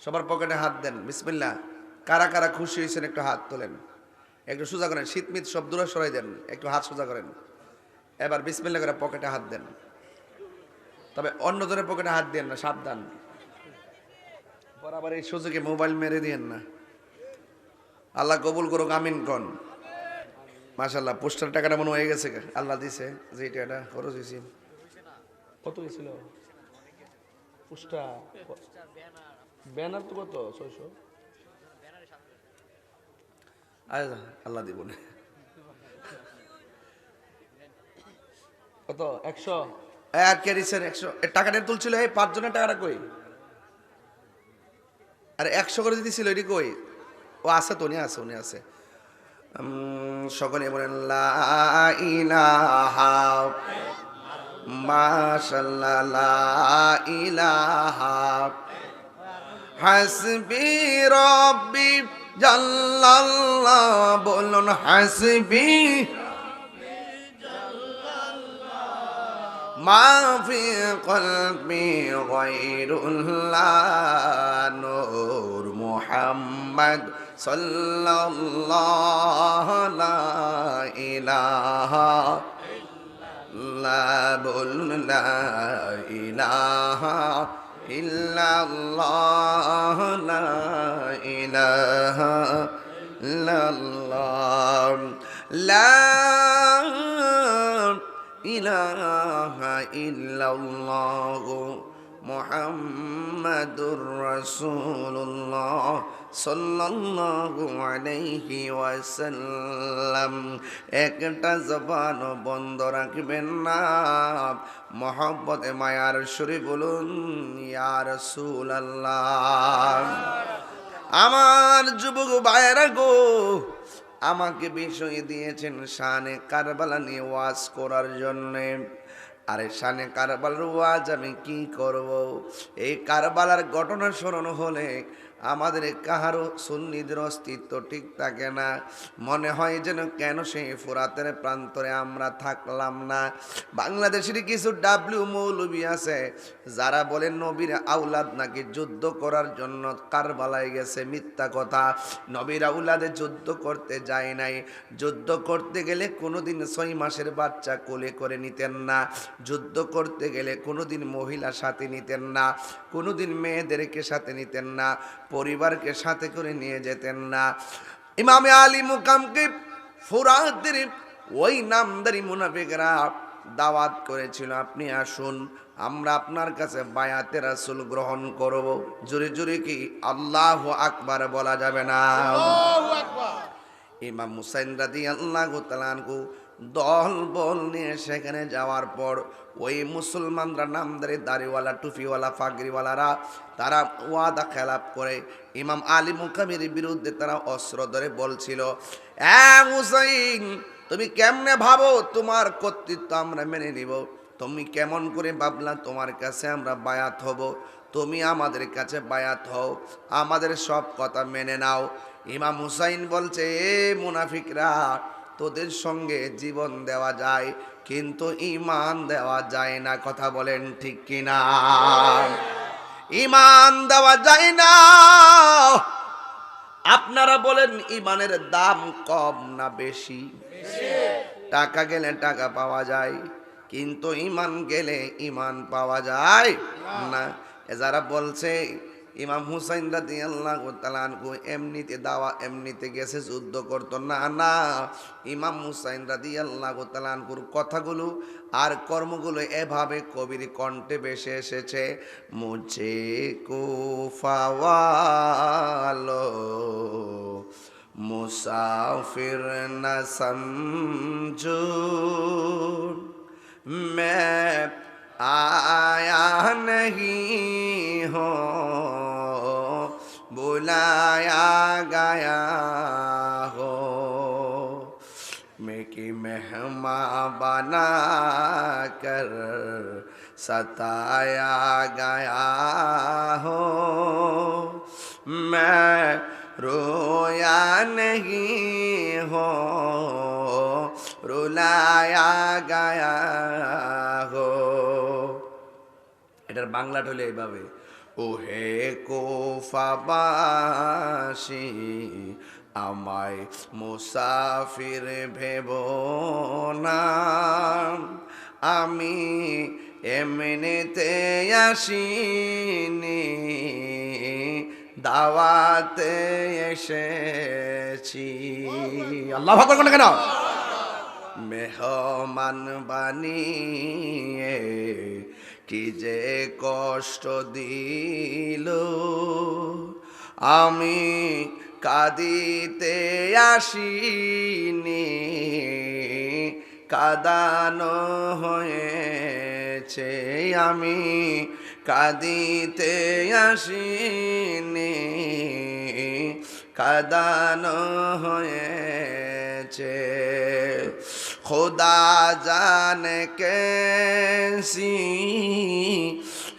সবার পকেটে হাত দেন। বিসমিল্লাহ। কারা কারা খুশি হয়েছেন একটু হাত তোলেন, একটু সোজা করেন। শীতমিত সব দূরে সরাই দেন, একটু হাত সোজা করেন। এবার বিসমিল্লাহ করে পকেটে হাত দেন, তবে অন্যজনের পকেটে হাত দেন না, সাবধান। বরাবর এই সুযোগে মোবাইল মেরে দিয়েন না। আল্লাহ কবুল করুক, আমিন কন। মাশাল্লাহ, পোস্টার টাকাটা মনে হয়ে গেছে, আল্লাহ দিছে। যে এটা খরচ হয়েছে, কত হয়েছিল পোস্টার? ব্যানার তো কত? 600। আল্লাহ দিব না। কত? 100। আর কে দিচ্ছেন 100? টাকাটা তুলছিল এই 5 জনের টাকাটা কই? আর 100 করে দিছিল, এটি কই? ও আছে তো, উনি আছে, উনি আছে। সকলে বলেন লা ইলাহা, মাশাআল্লাহ, লা ইলাহা, হাসবি রব্বি জাল্লাল্লাহ। বলুন হাসবি মা ফি কলবি গায়রুল্লাহ, নূর মুহাম্মদ সাল্লাল্লাহু লা ইলাহা ইল্লাল্লাহ। বলুন লা ইলাহা ইল্লাল্লাহ, লা ইলাহা ইল্লাল্লাহ, লা ইলাহা ইল্লাল্লাহ, মুহাম্মাদুর রাসূলুল্লাহ সাল্লাল্লাহু আলাইহি ওয়াসাল্লাম। একটা জবান বন্ধ রাখবেন না, মহব্বতে মায়ার সুরে বলুন ইয়া রাসূলুল্লাহ। আমার যুবক ভাইয়েরা গো, আমাকে বিষয় দিয়েছেন শানে কারবালা নিয়ে ওয়াজ করার জন্যে। আরে শানে কারবালার ওয়াজ আমি কি করব? এই কারবালার ঘটনা স্মরণ হলে আমাদের কাহারও সুন্নিদের অস্তিত্ব ঠিক থাকে না। মনে হয় যেন কেন সেই ফোরাতের প্রান্তরে আমরা থাকলাম না। বাংলাদেশের কিছু ডাব্লিউ মৌলবী আছে যারা বলেন নবীর আউলাদ নাকি যুদ্ধ করার জন্য কারবালায় গেছে। মিথ্যা কথা। নবীর আউলাদে যুদ্ধ করতে যায় নাই। যুদ্ধ করতে গেলে কোনোদিন 6 মাসের বাচ্চা কোলে করে নিতেন না। যুদ্ধ করতে গেলে কোনোদিন মহিলা সাথে নিতেন না, কোনোদিন মেয়েদেরকে সাথে নিতেন না, পরিবারকে সাথে করে নিয়ে যেতেন না। ইমামে আলী মুকামকে ফুরাতের ওই নামদারি মুনাফিকরা দাওয়াত করেছিল, আপনি আসুন, আমরা আপনার কাছে বায়াতে রাসূল গ্রহণ করব। জোরে জোরে কি আল্লাহু আকবার বলা যাবে না? আল্লাহু আকবার। ইমাম হুসাইন রাদিয়াল্লাহু তাআলা আনহু দল বল নিয়ে সেখানে যাওয়ার পর ওই মুসলমানরা নামদারি দাড়িওয়ালা টুপিওয়ালা ফাগরিওয়ালারা তারা ওয়াদা খেলাপ করে ইমাম আলী মুকামের বিরুদ্ধে তারা অস্ত্র ধরে বলছিল, হুসাইন তুমি কেমনে ভাবো তোমার কর্তৃত্ব আমরা মেনে নিব? তুমি কেমন করে ভাবলা তোমার কাছে আমরা বায়াত হব? তুমি আমাদের কাছে বায়াত হও, আমাদের সব কথা মেনে নাও। ইমাম হুসাইন বলছে, এ মুনাফিকরা, তোদের সঙ্গে জীবন দেওয়া যায় কিন্তু ঈমান দেওয়া যায় না। কথা বলেন ঠিক কিনা? ঈমান দেওয়া যায় না। আপনারা বলেন ঈমানের দাম কম না বেশি? টাকা গেলে টাকা পাওয়া যায় কিন্তু ঈমান গেলে ঈমান পাওয়া যায় না। যারা বলছে ইমাম হুসাইন রাদিয়াল্লাহু তাআলা আনহু এমনিতে এমনিতে গেছে, যুদ্ধ করতো না, না, ইমাম হুসাইন রাদিয়াল্লাহু তাআলা আনহুর কথাগুলো আর কর্মগুলো এভাবে কবির কণ্ঠে ভেসে এসেছে, মুঝে কুফাওয়ালো মুসাফির না সমঝো मैं आया नहीं हो बुलाया गया हो, मैं कि मेहमान बना कर सताया गया हो, मैं रोया नहीं हो रुलाया गया हो। এটার বাংলাটা হলো এইভাবে, ওহে কোফাবাসী আমায় মুসাফির ভেবো না, আমি এমনিতে আসিনি, দাওয়াতে এসেছি। আল্লাহু আকবার কোন কেন? মেহমান বানিয়ে কি যে কষ্ট দিল, আমি কাঁদিতে আসিনি, কাঁদানো হয়েছে, আমি কাঁদিতে আসিনি, কাঁদানো হয়েছে। खुदा जाने कैसी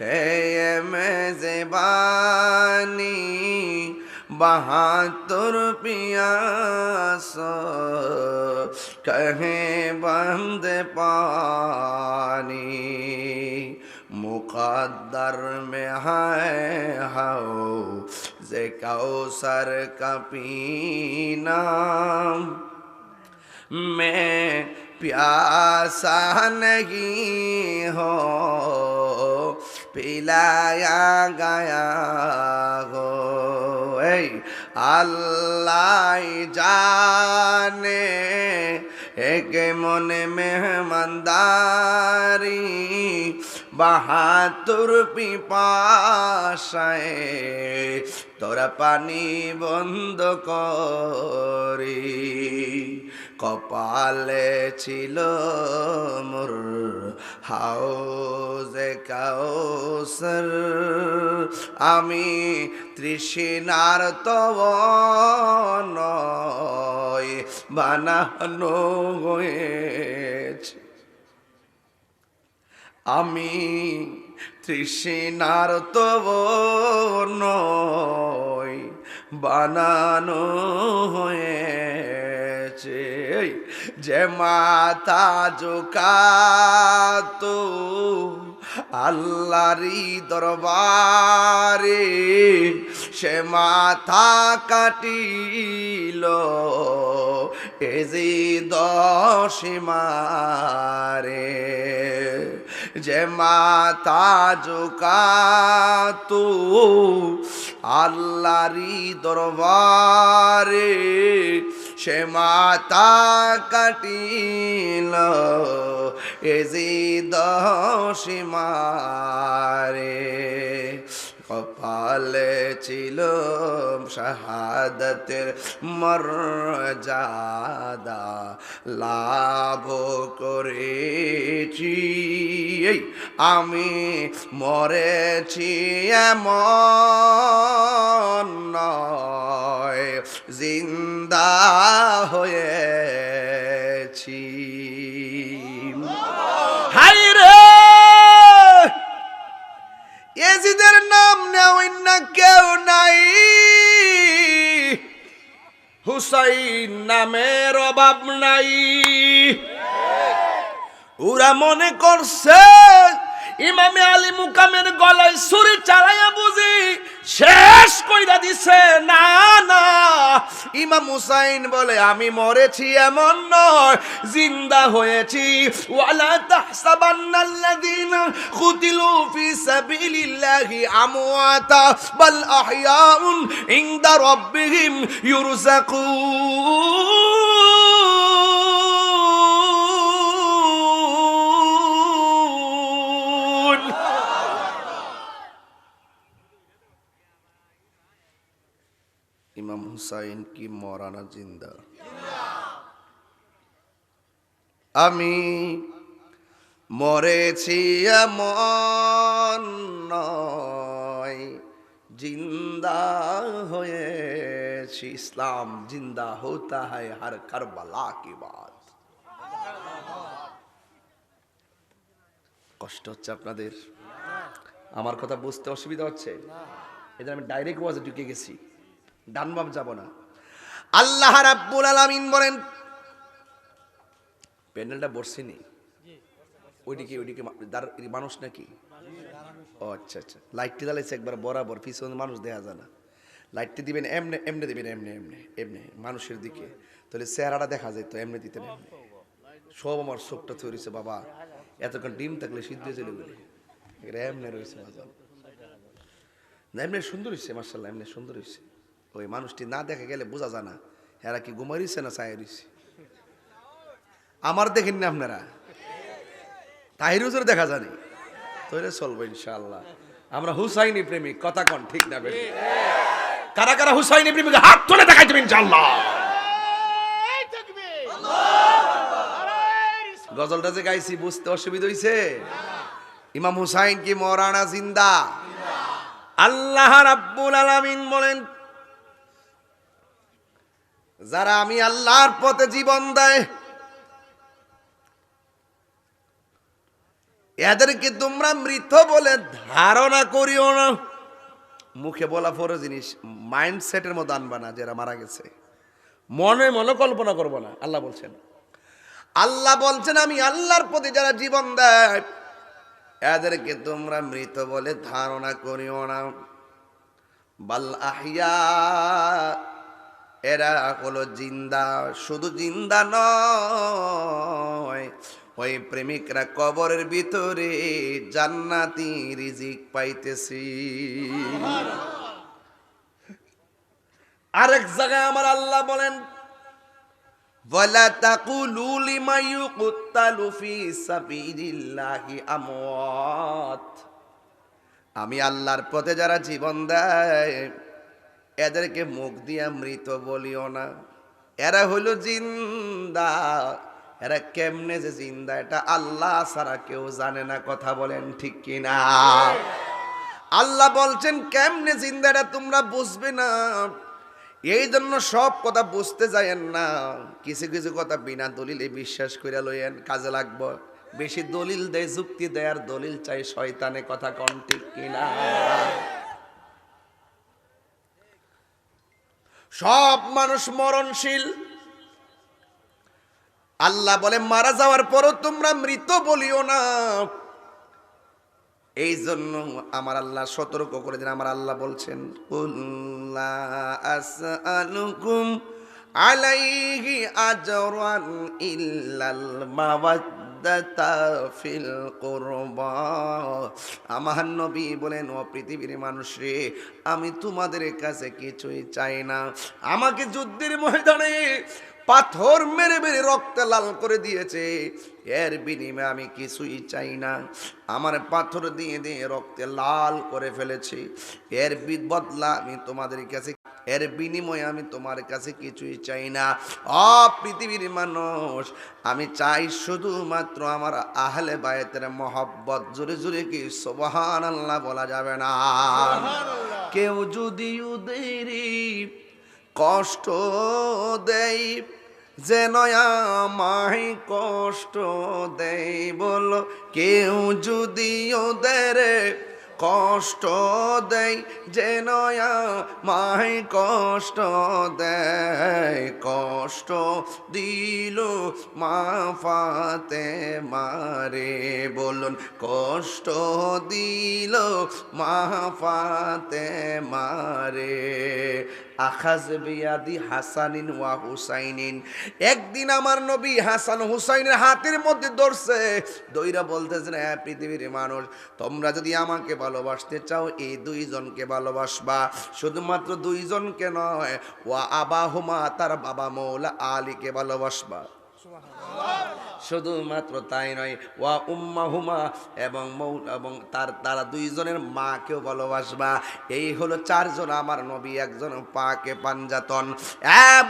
है ये मेज़बानी, 72 पियास कहें बंद पानी, मुक़द्दर में है हौज़ कौसर का पीना, मैं प्यासा नहीं हो पिलाया गया हो। अल्लाह जाने एक मन मेहमानदारी, 72 পিপাসায় তোরা পানি বন্ধ করি, কপালে ছিল মোর হাউজে কাউসার, আমি তৃষ্ণার তব নয় বানানো হয়েছে, আমি তৃষ্ণার তো নয় বানানো হয়েছে, যে মাথা ঝুঁকাতো আল্লাহরই দরবারে, সে মাথা কাটিল এজি দশমারে, যে মাথা ঝুঁকাতো আল্লাহরই দরবারে, সে মাথা কাটিল এজি দশমারে, কপালে ছিল শাহাদাতের মর্যাদা, লাভ করেছি আমি মরেছি এমন নয়, জিন্দা হয়েছি। হাই রে এজিদের নাম নেওয়া না কেউ নাই, হুসাইন নামের অভাব নাই। ওরা মনে করছে ইমামে আলী মুকামের গলায় ছুরি চালাইয়া বুঝি শেষ কইরা দিছে। না না, ইমাম হুসাইন বলে আমি মরেছি এমন নয়, জিন্দা হয়েছি। ওয়ালা তাহসাবান্নাল্লাযীনা কুতিলু ফি সাবিলিল্লাহি আমওয়াতা বাল আহইয়াউন ইনদা রাব্বিহিম ইউরযাকুন। ইমাম হুসাইন কি মরানা জিন্দা? আমি মরেছি এমন নয়, জিন্দা হয়েছি। ইসলাম জিন্দা হোতা হয় হর কারবালা কি বাত। কষ্ট হচ্ছে আপনাদের? আমার কথা বুঝতে অসুবিধা হচ্ছে? এদের আমি ডাইরেক্ট ওয়াজে ঢুকে গেছি, ডান বাম যাব না। আল্লাহ রাব্বুল আলামিন বলেন, প্যান্ডেলটা বসছেনি ওইদিকে মানুষ নাকি? ও আচ্ছা আচ্ছা, লাইটটি জ্বালাইছে একবার বরাবর, পিছনে মানুষ দেখা যায় না। লাইটটি দিবেন এমনে এমনে দিবেন, এমনে এমনে এমনে মানুষের দিকে, তাহলে চেহারাটা দেখা যায়। তো এমনি দিতেন এমনি। সব আমার চোখটা তৈরিছে বাবা, এতক্ষণ ডিম থাকলে সিদ্ধ চলে গেলে এমনি রয়েছে বাজার। না এমনি সুন্দর হয়েছে মার্শাল্লাহ, এমনি সুন্দর হয়েছে। ওই মানুষটি না দেখা গেলে বোঝা যায় না এরা কি ঘুমাইছে না চায় রয়েছে। আমার দেখেন না আপনারা, তাহির হুজুর দেখা জানি তৈরি চলবো ইনশাআল্লাহ। আমরা হুসাইনি প্রেমিক, কথা কন ঠিক না বেশি? কারা কারা হুসাইনি প্রেমিক হাত তুলে দেখাই দেবেন ইনশাআল্লাহ। গজলটা যে গাইছি বুঝতে অসুবিধা হইছে? ইমাম হুসাইন কি মরানা জিন্দা? আল্লাহ রাব্বুল আলামিন বলেন, যারা আমি আল্লাহর পথে জীবন দেয় এদেরকে তোমরা মৃত বলে ধারণা করিও না। মুখে বলা ফরজ জিনিস মাইন্ডসেটের মধ্যে আনবা না, যারা মারা গেছে মনে মনে কল্পনা করবো না। আল্লাহ বলছেন আমি আল্লাহর প্রতি যারা জীবন দেয় এদেরকে তোমরা মৃত বলে ধারণা করিও না। বাল আহইয়া, এরা হলো জিন্দা। শুধু জিন্দা নয়, ওই প্রেমিকরা কবরের ভিতরে জান্নাতি রিজিক পাইতেছি। আরেক জায়গায় আমার আল্লাহ বলেন, ওয়ালা তাকুলু লিমা ইউকতালু ফি সাবিলিল্লাহি আমওয়াত। আমি আল্লাহর পথে যারা জীবন দেয় এদেরকে মুখ দিয়া মৃত বলিও না, এরা হলো জিন্দা। এরা কেমনে যে জিন্দা এটা আল্লাহ ছাড়া কেউ জানে না। কথা বলেন ঠিক কিনা? আল্লাহ বলছেন কেমনে জিন্দা এটা তোমরা বুঝবে না, এই জন্য সব কথা বুঝতে যায়েন না। কিছু কিছু কথা বিনা দলিলে বিশ্বাস করে লইয়েন, কাজে লাগবো। বেশি দলিল দেয়, যুক্তি দেয়, আর দলিল চাই শয়তানে, কথা কোন ঠিক কিনা? সব মানুষ মরণশীল। আল্লাহ বলে মারা যাওয়ার পরও তোমরা মৃত বলিও না। এই জন্য আমার আল্লাহ সতর্ক করে দিন। আমার আল্লাহ বলছেন, কুল্লা আসআলুকুম আলাইহি আজরান ইল্লাল মাওয়াদ্দাতা ফিল কুরবা। আমার নবী বলেন, ও পৃথিবীর মানুষ রে, আমি তোমাদের কাছে কিছুই চাই না। আমাকে যুদ্ধের ময়দানে পাথর মেরে মেরে রক্তে লাল করে দিয়েছে, এর বিনিময়ে আমি কিছুই চাই না। আমার পাথর দিয়ে দিয়ে রক্তে লাল করে ফেলেছি, এর বদলা আমি তোমাদের কাছে, এর বিনিময়ে আমি তোমার কাছে কিছুই চাই না। পৃথিবীর মানুষ, আমি চাই শুধুমাত্র আমার আহলে বায়তের মহব্বত। জোরে জোরে কি সুবহানাল্লাহ বলা যাবে না? কেউ যদি উদেরি কষ্ট দেয়, যেন আমায় কষ্ট দেয়। বলো, কেউ যদি ওদের কষ্ট দেয়, যেন আমায় কষ্ট দেয়। কষ্ট দিল মা ফাতেমারে, বলুন, কষ্ট দিল মা ফাতেমারে। আখাজ বিয়াদি হাসানিন ওয়া হুসাইনিন। একদিন আমার নবী হাসান হুসাইনের হাতের মধ্যে ধরছে, দইরা বলতেছেন, হ্যাঁ পৃথিবীর মানুষ, তোমরা যদি আমাকে ভালোবাসতে চাও, এই দুইজনকে ভালোবাসবা। শুধুমাত্র দুইজনকে নয়, ওয়া আবাহুমা, তার বাবা মৌলা আলীকে ভালোবাসবা। শুধুমাত্র তাই নয়, ওয়া উম্মাহুমা, এবং এবং তারা দুইজনের মাকেও ভালোবাসবা। এই হলো চারজন আমার নবী, একজন পাকে পাঞ্জাতন।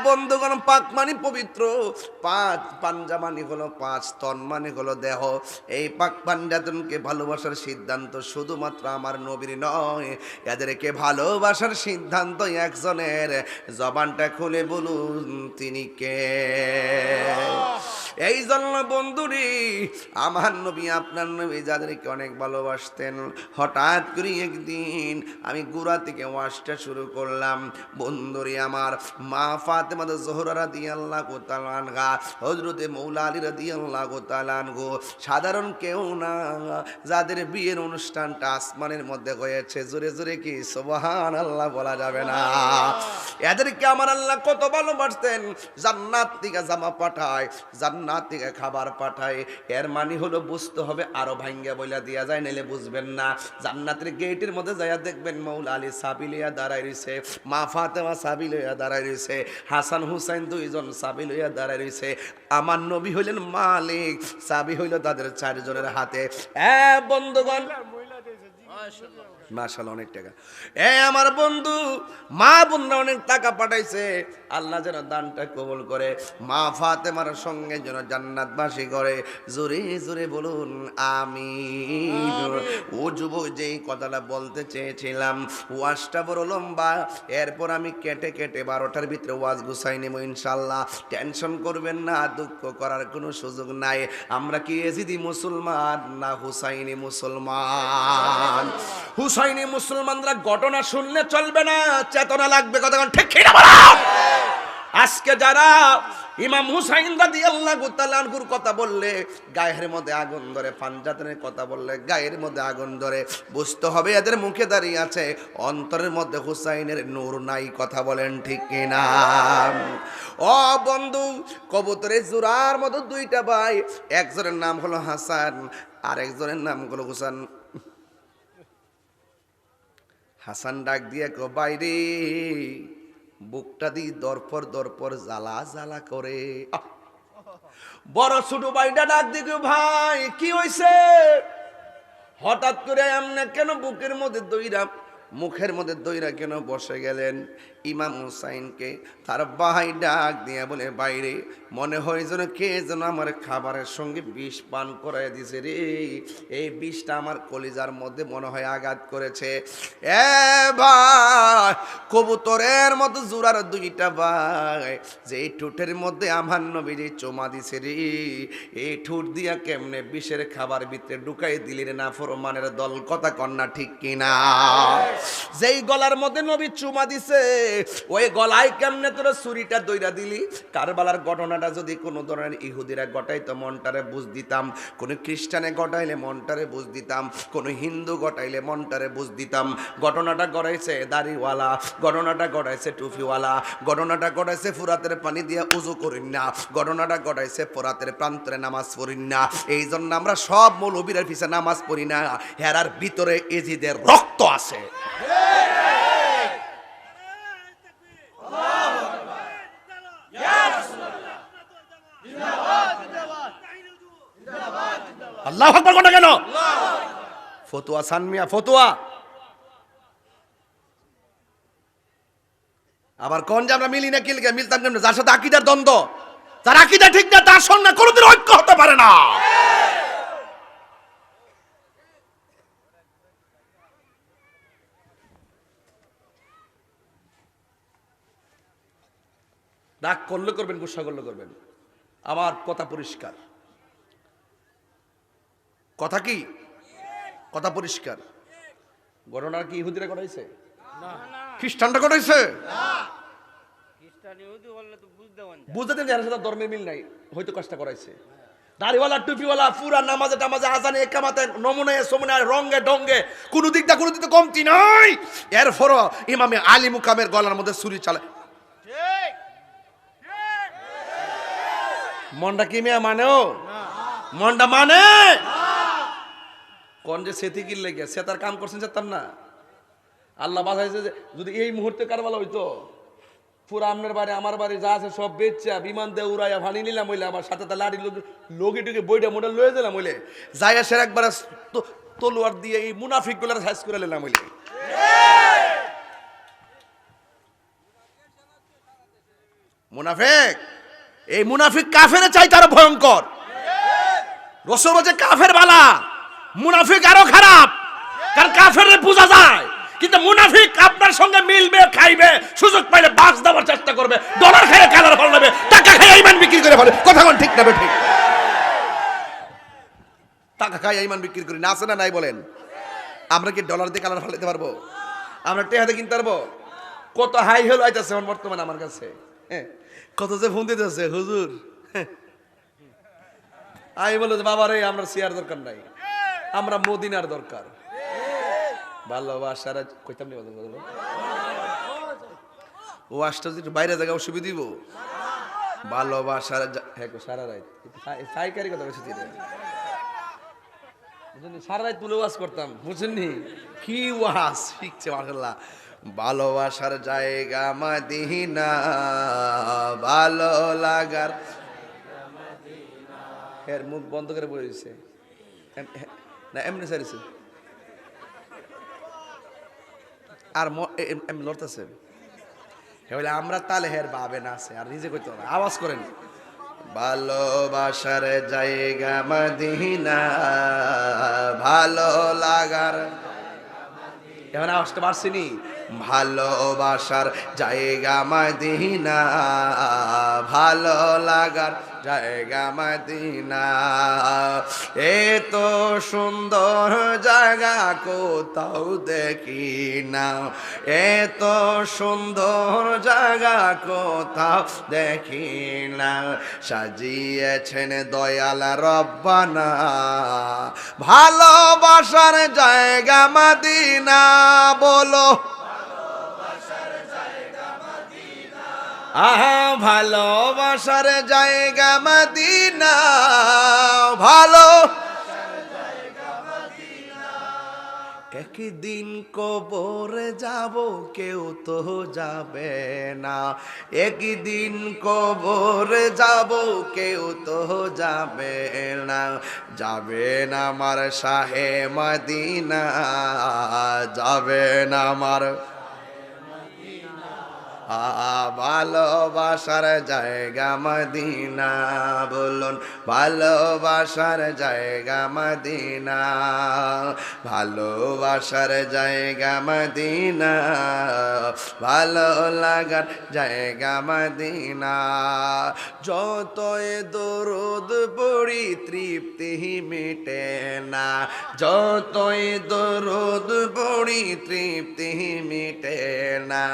বন্ধুগণ, পাক মানে পবিত্র, পাঞ্জা মানে হলো পাঁচ, তন মানে হলো দেহ। এই পাক পাঞ্জাতনকে ভালোবাসার সিদ্ধান্ত শুধুমাত্র আমার নবীর নয়, এদেরকে ভালোবাসার সিদ্ধান্ত একজনের। জবানটা খুলে বলুন, তিনি কে? এই জন্য বন্ধুরি, আমার নবী, আপনার নবী যাদেরকে অনেক ভালোবাসতেন, হঠাৎ করে একদিন আমি গোড়া থেকে ওয়াজটা শুরু করলাম। বন্ধুরি আমার, মা ফাতেমা জোহরা রাদিয়াল্লাহু তাআলা আনহা, হযরতে মৌলা আলী রাদিয়াল্লাহু তাআলা আনহু, সাধারণ কেউ না, যাদের বিয়ের অনুষ্ঠানটা আসমানের মধ্যে হয়েছে। জোরে জোরে কি সুবহানাল্লাহ বলা যাবে না? এদেরকে আমার আল্লাহ কত ভালোবাসতেন। জান্নাত থেকে জামা পাঠায়, জান্নাত থেকে খাবার পাঠায়। এর মানে হলো বুঝতে হবে, আরো ভাঙ্গা বইলা দিয়া যায়, নাইলে বুঝবেন না। জান্নাতের গেটের মধ্যে যাইয়া দেখবেন মৌলা আলী সাবি লইয়া দাঁড়ায় রইছে, মা ফাতেমা সাবি লইয়া দাঁড়ায় রইছে, হাসান হুসাইন দুইজন সাবি লইয়া দাঁড়ায় রইছে। আমার নবী হইলেন মালিক, সাবি হইল তাদের চারজনের হাতে। বন্ধুগণ, মাশাআল্লাহ, অনেক টাকা। আমার বন্ধু, মা বোনরা অনেক টাকা পাঠাইছে। আল্লাহ যেন দানটা কবুল করে, মা ফাতেমার সঙ্গে যেন জান্নাতবাসী করে। জোরে জোরে বলুন আমিন। ও যুবক, যেই কথাটা বলতে চেয়েছিলাম, ওয়াজটা বড় লম্বা, এরপর আমি কেটে কেটে 12টার ভিতরে ওয়াজ গুছাই নেব ইনশাল্লাহ। টেনশন করবেন না, দুঃখ করার কোনো সুযোগ নাই। আমরা কি এজিদি মুসলমান না হুসাইনি মুসলমান? হুসাইনি মুসলমানরা ঘটনা শুনলে চলবে না, চেতনা লাগবে। কথা ঠিক কি না বলো? আজকে যারা ইমাম হুসাইন রাদিয়াল্লাহু তাআলা আনহুর কথা বললে গায়ের মধ্যে আগুন ধরে, পাঞ্জাতনের কথা বললে গায়ের মধ্যে আগুন ধরে, বুঝতে হবে এদের মুখে দাঁড়িয়ে আছে, অন্তরের মধ্যে হুসাইনের নূর নাই। কথা বলেন ঠিক কিনা? ও বন্ধু, কবুতরের জোড়ার মতো দুইটা ভাই, একজনের নাম হলো হাসান আর একজনের নাম হলো হুসান। হাসান ডাক দিয়ে কো, বাইরে বুকটা দি দরপর দরপর জ্বালা জ্বালা করে। বড় ছোট ভাইটা ডাক দিয়ে, ভাই কি হইছে? হঠাৎ করে এমনি কেন বুকের মধ্যে দইরা, মুখের মধ্যে দইরা কেন বসে গেলেন? ইমাম হুসাইনকে তার ভাই ডাক দিয়ে বলে, বাইরে মনে হয় যেন কে যেন আমার খাবারের সঙ্গে বিষ পান করাই দিছে রে, এই বিষটা আমার কলিজার মধ্যে মনে হয় আঘাত করেছে। এ ভাই, কবুতরের মতো জোড়ার দুইটা ভাই, যে এই ঠোঁটের মধ্যে আমার নবীজি চুমা দিছে রে, এই ঠোঁট দিয়া কেমনে বিষের খাবার ভিতরে ঢুকাই দিলি রে নাফরমানের দল, কথা কন্যা ঠিক কিনা? যেই গলার মধ্যে নবী চুমা দিছে ওই গলায় কেমনে তোরা ছুরিটা দইরা দিলি? কারবালার ঘটনাটা যদি কোনো ধরনের ইহুদিরা ঘটাইতো মনটারে বুঝ দিতাম, কোনো খ্রিস্টানে ঘটাইলে মনটারে বুঝ দিতাম, কোনো হিন্দু ঘটাইলে মনটারে বুঝ দিতাম। ঘটনাটা গড়াইছে দাড়িওয়ালা, ঘটনাটা গড়াইছে টুপিওয়ালা, ঘটনাটা গড়াইছে ফুরাতের পানি দিয়ে উজু করিন না, ঘটনাটা গড়াইছে ফোরাতের প্রান্তরে নামাজ পড়িন না। এই জন্য আমরা সব মৌলবীর পিছে নামাজ পড়ি না, হেরার ভিতরে এজিদের রক্ত আছে। আল্লাহু আকবার কোনটা কেন? ফতুয়া সানমিয়া ফতুয়া। আবার কোন যে আমরা মিলি না কিলকে মিলতাম কেন? যার সাথে আকীদার দ্বন্দ্ব, তার আকীদা ঠিক না, তার সঙ্গে কোনোদিন ঐক্য হতে পারে না। রাগ করলে করবেন, গুসা করলে করবেন, আমার কথা পরিষ্কার। কথা কি? কথা পরিষ্কার। ঘটনা কি ইহুদিরা করাইছে? খ্রিস্টানরা করাইছে? বুঝতে দেন যারা সাথে ধর্মের মিল নাই, হয়তো কষ্ট করাইছে। দাড়িওয়ালা টুপিওয়ালা পুরা নামাজে টামাজে আজানে একামাতে নমুনায় সমুনায় রঙ্গে ডঙ্গে কোনো দিক দিয়ে কমতি নাই। এরপরও ইমামে আলী মুকামের গলার মধ্যে ছুরি চালায়। মনটা কি মেয়া মানেও? মনটা মানে কোন যে সেতি কিনলে গিয়ে সে তার কাম করছেন যেতাম না। আল্লাহ বাঁচাইছে যে যদি এই মুহূর্তে কারবালা হইতো, পুরা আপনার বাড়ি আমার বাড়ি যা আছে সব বেচা বিমান দিয়ে উড়াইয়া ভানি নিলাম হইলে, আমার সাথে তার লাড়ি লোকে টুকে বইটা মোটা লয়ে দিলাম হইলে, যাই আসে একবার তলোয়ার দিয়ে এই মুনাফিক গুলার সাইজ করে নিলাম হইলে। মুনাফিক, এই মুনাফিক কাফের চাইতে আরো ভয়ঙ্কর। রসুল বলছে কাফের বালা, মুনাফিক আরো খারাপ। কারণ কাফের বোঝা যায়, কিন্তু মুনাফিক আপনার সঙ্গে মিলবে, খাইবে, সুযোগ পাইলে বাস দেওয়ার চেষ্টা করবে, ডলার খাইয়ে কালার ফল নেবে, টাকা খাইয়ে ইমান বিক্রি করে ফেলে। কথা কোন ঠিক না? ঠিক। টাকা খাইয়ে ইমান বিক্রি করি না, আছে না নাই বলেন? আমরা কি ডলার দিয়ে কালার ফলাইতে পারবো? আমরা টেহাতে কিনতে পারবো? কত হাই হেল আইতাছে বর্তমানে আমার কাছে, কত যে ফোন দিতেছে, হুজুর আমি বলো যে বাবা রে আমরা সিয়ার দরকার নাই, আমরা মদিনার দরকার। ভালোবাসার কইতাম নি ও আসটা যদি বাইরে জায়গা অসুবিধা দিব। ভালোবাসার হ্যাঁ সারা রাত সাইকারি কথা বলছি, সারা রাত তুলে ওয়াজ করতাম, বুঝছেননি কি ওয়াজ শিখছে মাশাআল্লাহ। ভালোবাসার জায়গা মদিনা, ভালো লাগার এর মুখ বন্ধ করে বলেছে না এমনি সারিছে আর এমনি লড়তেছে। আমরা তালে হের ভাবে না আছে আর নিজে কইতে না, আওয়াজ করেন। ভালোবাসার জায়গা মদিনা, ভালো লাগার, এখন আওয়াজটা পারছিনি? ভালোবাসার জায়গা মদিনা, ভালো লাগার জায়গা মদিনা, এত সুন্দর জায়গা কোথাও দেখি না, এত সুন্দর জায়গা কোথাও দেখি না, সাজিয়েছেন দয়াল রব্বানা, ভালোবাসার জায়গা মদিনা। বলো আহা ভালোবাসার জায়গা মদিনা, ভালো একদিন কবরে যাব কেউ তো যাবে না, একদিন কবরে যাব কেউ তো যাবে না, যাবেন আমার শাহে মদিনা, যাবেন আমার ভালোবাসার জায়গা মদিনা, বলুন ভালোবাসার জায়গা মদিনা, ভালোবাসার জায়গা মদিনা, ভালো লাগার জায়গা মদিনা। যতই দরুদ পড়ি তৃপ্তি মিটে না, যতই দরুদ পড়ি তৃপ্তি মিটে না,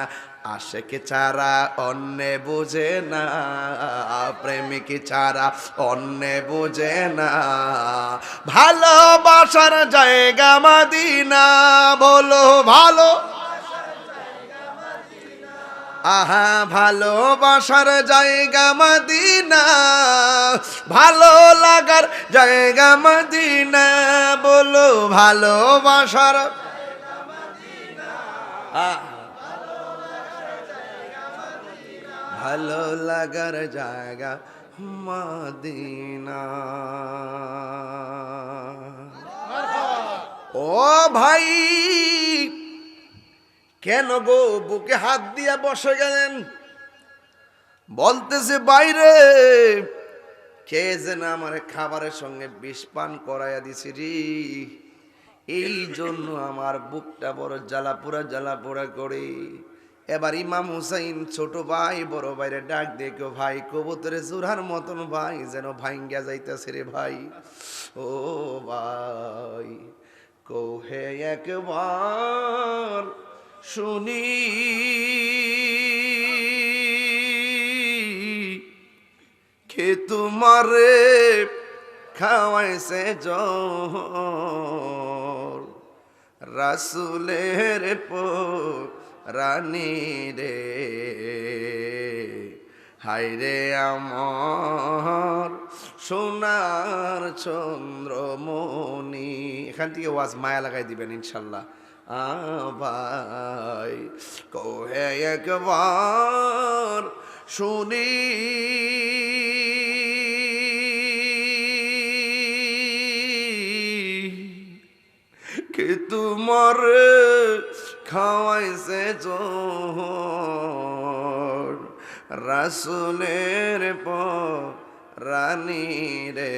আশিক ছাড়া অন্য বুঝে না, প্রেমিক ছাড়া অন্য বুঝে না। ভালোবাসার জায়গা মদিনা, বলো ভালো, আহা ভালোবাসার জায়গা মদিনা, ভালো লাগার জায়গা মদিনা, বলো ভালোবাসার, ভালো লাগার জায়গা মদিনা। ও ভাই কেন গো বুকে হাত দিয়া বসে গেলেন? বলতেছে বাইরে কে যেন আমার খাবারের সঙ্গে বিষ পান করাইয়া দিছে রে, এই জন্য আমার বুকটা বড় জ্বালা পোড়া করে। এবার ইমাম হুসাইন ছোট ভাই বড় ভাইরে ডাক দেখো, ভাই কবুতরে জোড়ার মতন ভাই যেন ভাঙ্গা যাইতেছে রে ভাই। ও ভাই কোহে একবার শুনি কে তোমারে খাওয়াইছে জোর, রাসূলের রানী রে, হায়রে আমার সোনার চন্দ্রমণি। এখান থেকে ওয়াজ মায়া লাগাই দিবেন ইনশাল্লাহ। ভাই কোহে একবার শুনি কে তোমার খাওয়াইছে জোর, রাসূলের রানী রে,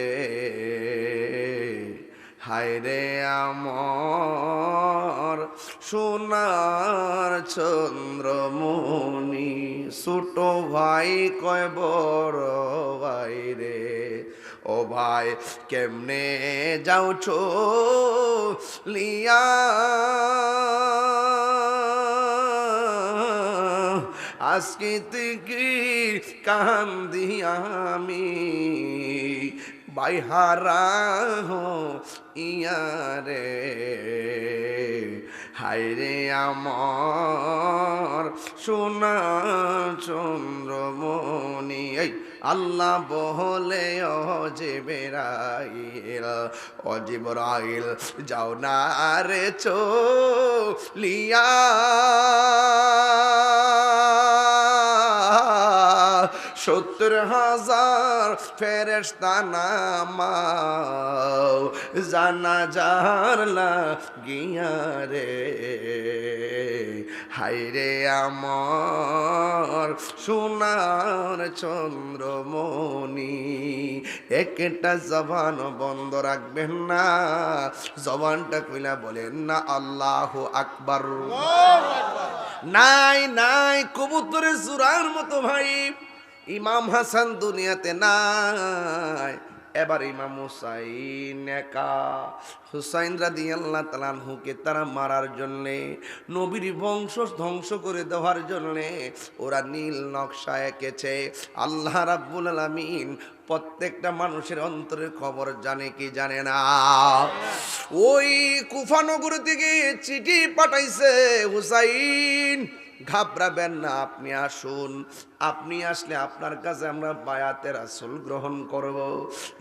হায়রে আমার সোনার চন্দ্রমণি। ছোট ভাই কয় বড় ভাই রে, ও ভাই কেমনে যাওছো লিয়া, আজকে থেকে কান্দি আমি বাইহারা ইয়ারে, হায়রে আমার সোনার চন্দ্রমণি। এই আল্লাহ বলে ও জিবরাইল, ও জিবরাইল যাও না রে চলিয়া, 70,000 ফেরেশতা নামাও জানাজার লাগিয়া রে, হায়রে আমার সোনার চন্দ্রমণি। একটা জবান বন্ধ রাখবেন না, জবানটা কইলা বলেন না আল্লাহু আকবার। নাই নাই কবুতরের জোড়ার মতো ভাই ইমাম হাসান দুনিয়াতে নাই। এবার ইমাম হুসাইন একা, হুসাইন রাদিয়াল্লাহু তাআলা আনহুকে তারা মারার জন্যে, নবীর বংশ ধ্বংস করে দেওয়ার জন্যে ওরা নীল নকশা এঁকেছে। আল্লাহ রাব্বুল আলামিন প্রত্যেকটা মানুষের অন্তরের খবর জানে কি জানে না। ওই কুফা নগর থেকে চিঠি পাঠাইছে, হুসাইন ঘাবড়াবেন না, আপনি আসুন, আপনি আসলে আপনার কাছে আমরা বায়াতে রাসূল গ্রহণ করব।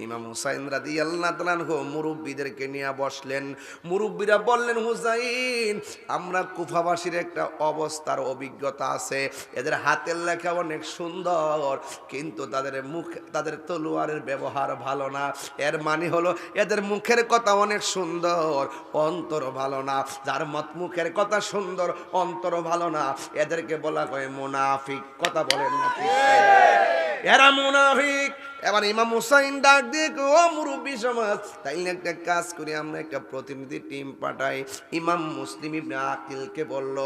ইমাম হুসাইন রাদিয়াল্লাহু তাআলা মুরব্বীদেরকে নিয়ে বসলেন। মুরব্বীরা বললেন, হুসাইন, আমরা কুফাবাসীর একটা অবস্থার অভিজ্ঞতা আছে। এদের হাতের লেখা অনেক সুন্দর, কিন্তু তাদের তলোয়ারের ব্যবহার ভালো না। এর মানে হলো এদের মুখের কথা অনেক সুন্দর, অন্তর ভালো না। যার মুখের কথা সুন্দর, অন্তর ভালো না, এদেরকে বলা হয় মুনাফিক। কথা বলেন না ঠিক? এরা মুনাফিক। এবার ইমাম হুসাইন ডাক দিয়ে, ও মুরব্বী সমাজ, তাইলে একটা কাজ করি, আমরা একটা প্রতিনিধি টিম পাঠাই। ইমাম মুসলিম ইবনে আকিলকে বলল,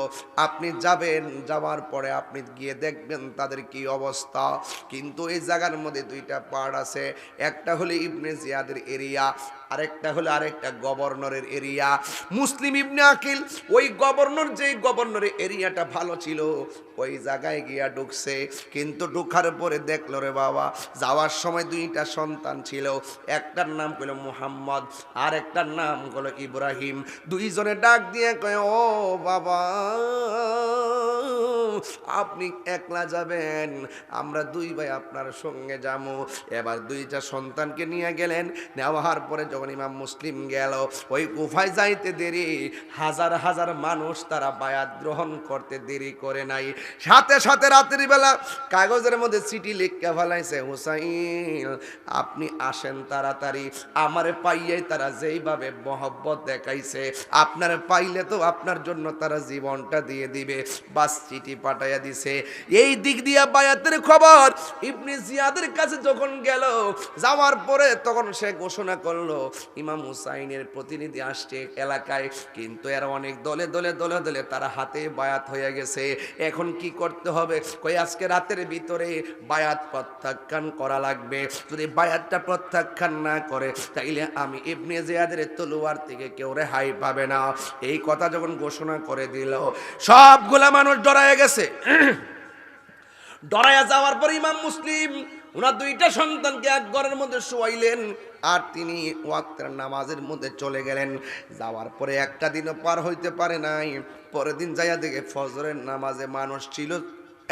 আপনি যাবেন, যাওয়ার পরে আপনি গিয়ে দেখবেন তাদের কি অবস্থা। কিন্তু এই জায়গার মধ্যে দুইটা পার্ট আছে, একটা হলো ইবনে জিয়াদের এরিয়া, আরেকটা হলো আরেকটা গভর্নরের এরিয়া। মুসলিম ইবনে আকিল ওই গভর্নরের এরিয়াটা ভালো ছিল, ওই জায়গায় গিয়া ঢুকছে। কিন্তু ঢুকার পরে দেখলো রে বাবা, যাওয়ার সময় দুইটা সন্তান ছিল, একটার নাম হলো মুহাম্মদ আর একটার নাম হলো ইব্রাহিম। দুইজনে ডাক দিয়ে কয়, ও বাবা, আপনি একলা যাবেন, আমরা দুই ভাই আপনার সঙ্গে যাবো। এবার দুইটা সন্তানকে নিয়ে গেলেন। নেওয়ার পরে যখন ইমাম মুসলিম গেল, ওই কুফায় যাইতে দেরি, হাজার হাজার মানুষ তারা বায়াত গ্রহণ করতে দেরি করে নাই। সাথে সাথে রাত্রি বেলা কাগজের মধ্যে চিঠি লিখে ফেলাইছে, হুসাইন আপনি আসেন তাড়াতাড়ি, আমারে পাইয়াই তারা যেইভাবে মহব্বত দেখাইছে, আপনারে পাইলে তো আপনার জন্য তারা জীবনটা দিয়ে দিবে। বাস চিঠি পাঠাইয়া দিছে। এই দিক দিয়া বায়াতের খবর ইবনে জিয়াদের কাছে যখন গেল, যাওয়ার পরে তখন সে ঘোষণা করলো, ইমাম হুসাইনের প্রতিনিধি আসছে এলাকায়, কিন্তু এর অনেক দলে দলে দলে দলে তারা হাতে বায়াত হয়ে গেছে। এখন কি করতে হবে? কই আজকে রাতের ভিতরে বায়াত প্রত্যাখ্যান করা লাগবে। যদি বায়াতটা প্রত্যাখ্যান না করে, তাইলে আমি ইবনে জিয়াদের তলোয়ার থেকে কেউ রেহাই পাবে না। এই কথা যখন ঘোষণা করে দিল, সবগুলা মানুষ ডরায় গেছে। ডরায়া যাওয়ার পর ইমাম মুসলিম ওনার দুইটা সন্তানকে এক ঘরের মধ্যে শোয়াইলেন, আর তিনি ওয়াক্তের নামাজের মধ্যে চলে গেলেন। যাওয়ার পরে একটা দিনও পার হইতে পারে নাই, পরের দিন যাইয়া দেখে ফজরের নামাজে মানুষ ছিল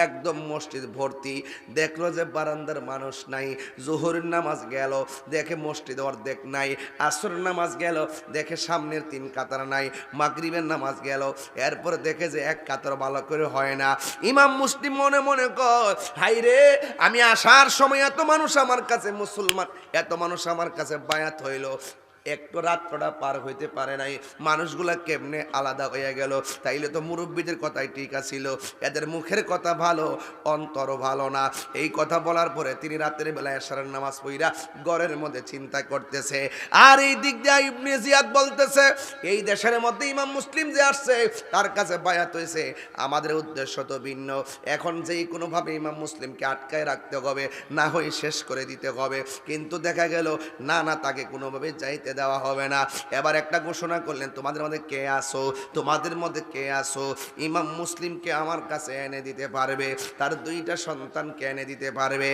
একদম, মসজিদ ভর্তি। দেখলো যে বারান্দার মানুষ নাই। জোহরের নামাজ গেল, দেখে মসজিদ অর্ধেক নাই। আসরের নামাজ গেল, দেখে সামনের 3 কাতার নাই। মাগরিবের নামাজ গেল, এরপর দেখে যে 1 কাতার ভালো করে হয় না। ইমাম মুসলিম মনে মনে কয়, হাই রে, আমি আসার সময় এত মানুষ আমার কাছে মুসলমান, এত মানুষ আমার কাছে বায়াত হইল, একটু রাত্রটা পার হইতে পারে নাই, মানুষগুলা কেমনে আলাদা হয়ে গেল? তাইলে তো মুরব্বীদের কথাই ঠিক আছিল, এদের মুখের কথা ভালো, অন্তর ভালো না। এই কথা বলার পরে তিনি রাতের বেলা এশারের নামাজ পড়া ঘরের মধ্যে চিন্তা করতেছে। আর এই দিক দিয়ে ইবনে জিয়াদ বলতেছে, এই দেশের মধ্যে ইমাম মুসলিম যে আসছে, তার কাছে বায়াত হয়েছে, আমাদের উদ্দেশ্য তো ভিন্ন। এখন যেই কোনোভাবে ইমাম মুসলিমকে আটকায় রাখতে হবে, না হয় শেষ করে দিতে হবে। কিন্তু দেখা গেল না, তাকে কোনোভাবে যাইতে দেওয়া হবে না। এবার একটা ঘোষণা করলেন, তোমাদের মধ্যে কে আসো ইমাম মুসলিমকে আমার কাছে এনে দিতে পারবে, তার 2টা সন্তানকে এনে দিতে পারবে।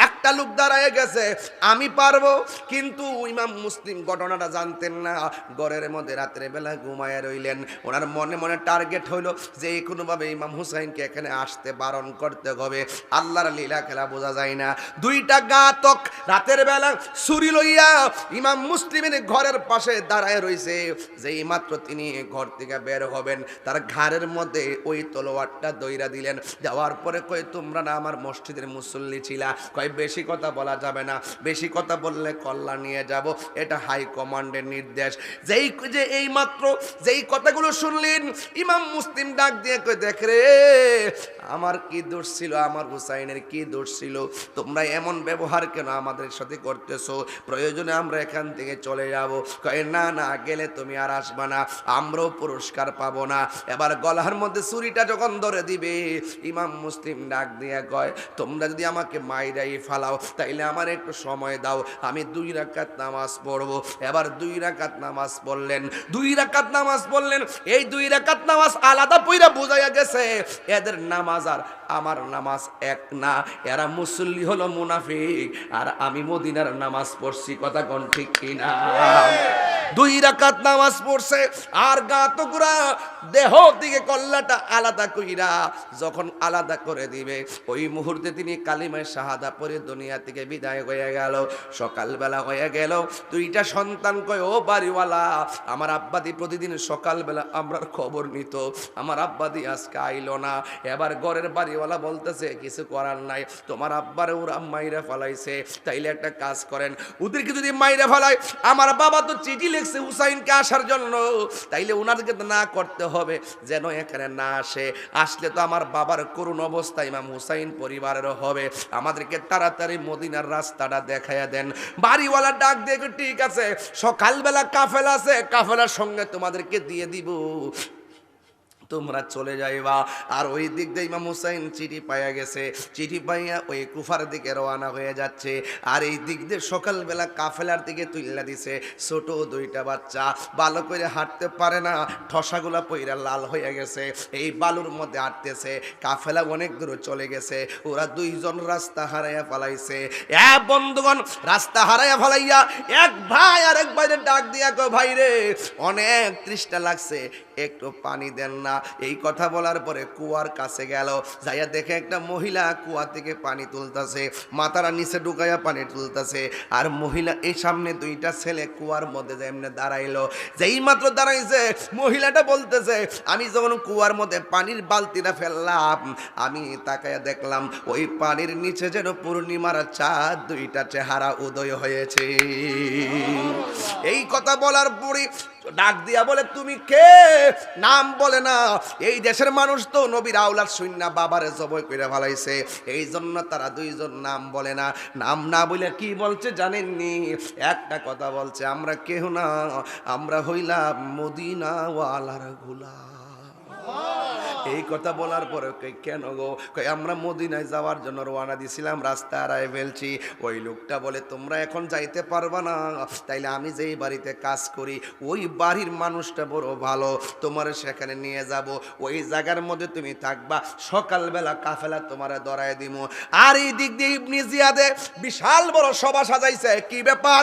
একটা লোক দাঁড়ায় গেছে, আমি পারবো। কিন্তু ইমাম মুসলিম ঘটনাটা জানতেন না। ঘরের মধ্যে রাত্রে বেলা ঘুমায় রইলেন। ওনার মনে মনে টার্গেট হইল যে কোনোভাবে ইমাম হুসাইনকে এখানে আসতে বারণ করতে হবে। আল্লাহর লীলা খেলা বোঝা যায় না। 2টা ঘাতক রাতের বেলা ছুরি লইয়া ইমাম মুসলিমের ঘরের পাশে দাঁড়ায় রইছে। যেই মাত্র তিনি ঘর থেকে বের হবেন, তার ঘাড়ের মধ্যে ওই তলোয়ারটা দইরা দিলেন। যাওয়ার পরে কই, তোমরা না আমার মসজিদের মুসল্লি ছিলা, কই বেশি কথা বলা যাবে না, বেশি কথা বললে কল্লা নিয়ে যাব, এটা হাই কমান্ডের নির্দেশ। এই মাত্র যেই কথাগুলো শুনলেন, ইমাম মুসলিম ডাক দিয়ে কই, দেখ রে, আমার কি দোষ ছিল, আমার হুসাইনের কি দোষ ছিল? তোমরা এমন ব্যবহার কেন আমাদের সাথে করতেছো? প্রয়োজনে আমরা এখান থেকে চলে যাব। কয়, না, গেলে তুমি আর আসবা না, আমরাও পুরস্কার পাবো না। এবার গলার মধ্যে ছুরিটা যখন ধরে দিবে, ইমাম মুসলিম ডাক দিয়ে কয়, তোমরা যদি আমাকে মাইরাই ফালাও, তাইলে আমার একটু সময় দাও, আমি 2 রাকাত নামাজ পড়বো। এবার 2 রাকাত নামাজ পড়লেন। এই 2 রাকাত নামাজ আলাদা পইরা বোঝাইয়া গেছে, এদের নামাজ আর আমার নামাজ এক না। এরা মুসল্লি হলো মুনাফিক, আর আমি মদিনার নামাজ পড়ছি। কথা কোন ঠিক কিনা? 2 রাকাত নামাজ পড়ছে আর গা তো গুড়া দেহ থেকে কল্লাটা আলাদা কইরা যখন আলাদা করে দিবে ওই মুহূর্তে তিনি কালিমায়ে শাহাদা পড়ে দুনিয়া থেকে বিদায় হয়ে গেল। সকালবেলা হয়ে গেল, 2টা সন্তান কয়, ও বাড়িওয়ালা, আমার আব্বাদি প্রতিদিন সকালবেলা আমরার খবর নিত, আমার আব্বাদি আজকে আইলো না। এবার ঘরের বাড়িওয়ালা বলতেছে কিছু করার নাই, তোমার আব্বারে ওরা মাইরা ফেলাইছে, তাইলে একটা কাজ করেন, ওদেরকে যদি মাইরা ফেলায়, আমার বাবা তো চিঠি লিখছে হুসাইনকে আসার জন্য, তাইলে ওনাদেরকে তো না করতে হবে, যেন এখানে না আসে, আসলে তো আমার বাবার করুণ অবস্থা ইমাম হুসাইন পরিবারের হবে, আমাদেরকে তাড়াতাড়ি মদিনার রাস্তাটা দেখাইয়া দেন। বাড়িওয়ালা ডাক দিয়ে, ঠিক আছে, সকালবেলা কাফেলা আছে, কাফেলার সঙ্গে তোমাদেরকে দিয়ে দিব, তোমরা চলে যাইবা। আর ওই দিক দিয়ে ইমাম হুসাইন চিঠি পাইয়া গেছে, চিঠি পাইয়া ওই কুফার দিকে রওনা হয়ে যাচ্ছে। আর এই দিক দিয়ে সকালবেলা কাফেলার দিকে তুইলা দিছে ছোট 2টা বাচ্চা, ভালো করে হাঁটতে পারে না, ঠসাগুলা পইরা লাল হয়ে গেছে, এই বালুর মধ্যে হাঁটতেছে। কাফেলা অনেক দূর চলে গেছে, ওরা 2জন রাস্তা হারাইয়া ফেলাইছে। বন্ধুগণ, রাস্তা হারাইয়া ফেলাইয়া এক ভাই আর এক ভাইরে ডাক দিয়া কয়, ভাই রে, অনেক তৃষ্ণা লাগছে, একটু পানি দেন না। এই কথা বলার পরে কুয়ার কাছে গেল, যাইয়া দেখে একটা মহিলা কুয়া থেকে পানি তুলতেছে, মাথারা নিচে ঢুকাইয়া পানি তুলতেছে। আর মহিলা এই সামনে 2টা ছেলে কুয়ার মধ্যে যেমনে দাঁড়াইলো, যেই মাত্র দাঁড়াইছে মহিলাটা বলতেছে, আমি যখন কুয়ার মধ্যে পানির বালতিটা ফেললাম, আমি তাকাইয়া দেখলাম ওই পানির নিচে যেন পূর্ণিমার চাঁদ 2টা চেহারা উদয় হয়েছে। এই কথা বলার পরে ডাক দিয়া বলে, তুমি কে? নাম বলে না। এই দেশের মানুষ তো নবীর আওলাদ শুননা বাবারে জবাই করে ফেলাইছে, এই জন্য তারা 2জন নাম বলে না। নাম না বলে কি বলছে জানেননি? একটা কথা বলছে, আমরা কেউ না, আমরা হইলাম মদিনাওয়ালার গোলাম। এই কথা বলার পরে কেন গো? আমরা মদিনায় যাওয়ার জন্য রওনা দিছিলাম, রাস্তা হারায় ফেলছি। ওই লোকটা বলে, তোমরা এখন যাইতে পারবা না, তাইলে আমি যেই বাড়িতে কাজ করি ওই বাড়ির মানুষটা বড় ভালো, তোমার সেখানে নিয়ে যাব, ওই জায়গার মধ্যে তুমি থাকবা, সকালবেলা কাফেলা তোমার ধরায় দিব। আর এই দিক দিয়ে ইবনে জিয়াদে বিশাল বড় সভা সাজাইছে। কি ব্যাপার?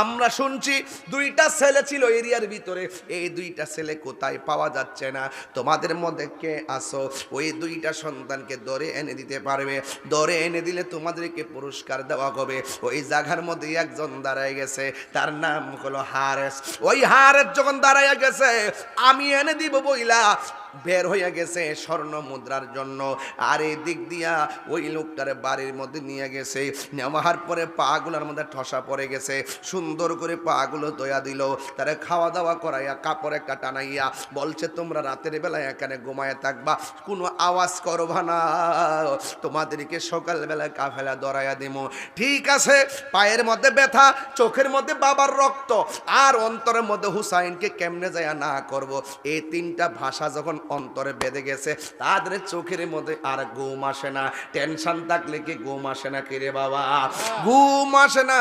আমরা শুনছি 2টা ছেলে ছিল এরিয়ার ভিতরে, এই 2টা ছেলে কোথায় পাওয়া যাচ্ছে না, তোমাদের মধ্যে কে আসো ওই 2টা সন্তানকে ধরে এনে দিতে পারবে, ধরে এনে দিলে তোমাদেরকে পুরস্কার দেওয়া হবে। ওই জায়গার মধ্যে একজন দাঁড়ায় গেছে, তার নাম হলো হারেস। ওই হারেস যখন দাঁড়ায় গেছে, আমি এনে দিব বইলা বের হয়ে গেছে স্বর্ণ মুদ্রার জন্য। আর এই দিক দিয়া ওই লোকটারে বাড়ির মধ্যে নিয়ে গেছে, নেওয়ার পরে পাগুলোর মধ্যে ঠসা পড়ে গেছে, সুন্দর করে পাগুলো দয়া দিল, তারে খাওয়া দাওয়া করাইয়া কাপড় একটা টানাইয়া বলছে, তোমরা রাতের বেলায় এখানে ঘুমায় থাকবা, কোনো আওয়াজ করবা না, তোমাদেরকে সকালবেলায় কাফেলা ধরাইয়া দিব। ঠিক আছে। পায়ের মধ্যে ব্যথা, চোখের মধ্যে বাবার রক্ত, আর অন্তরের মধ্যে হুসাইনকে কেমনে যায় না করব, এই 3টা ভাষা যখন অন্তরে বেঁধে গেছে, তাদের চোখের মধ্যে আর ঘুম আসে না। টেনশন থাকলে কি ঘুম আসে না? কিরে বাবা, ঘুম আসে না।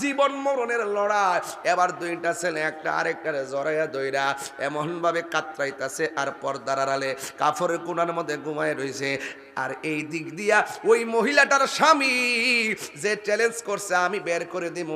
জীবন মরণের লড়াই। এবার 2টা ছেলে একটা আরেকটারে জড়াইয়া দইরা এমন ভাবে কাতরাইতাছে, আর পর্দার আড়ালে কাফরের কোণার মধ্যে ঘুমায় রইছে। আর এই দিক দিয়া ওই মহিলাটার স্বামী যে চ্যালেঞ্জ করছে আমি বের করে দিব,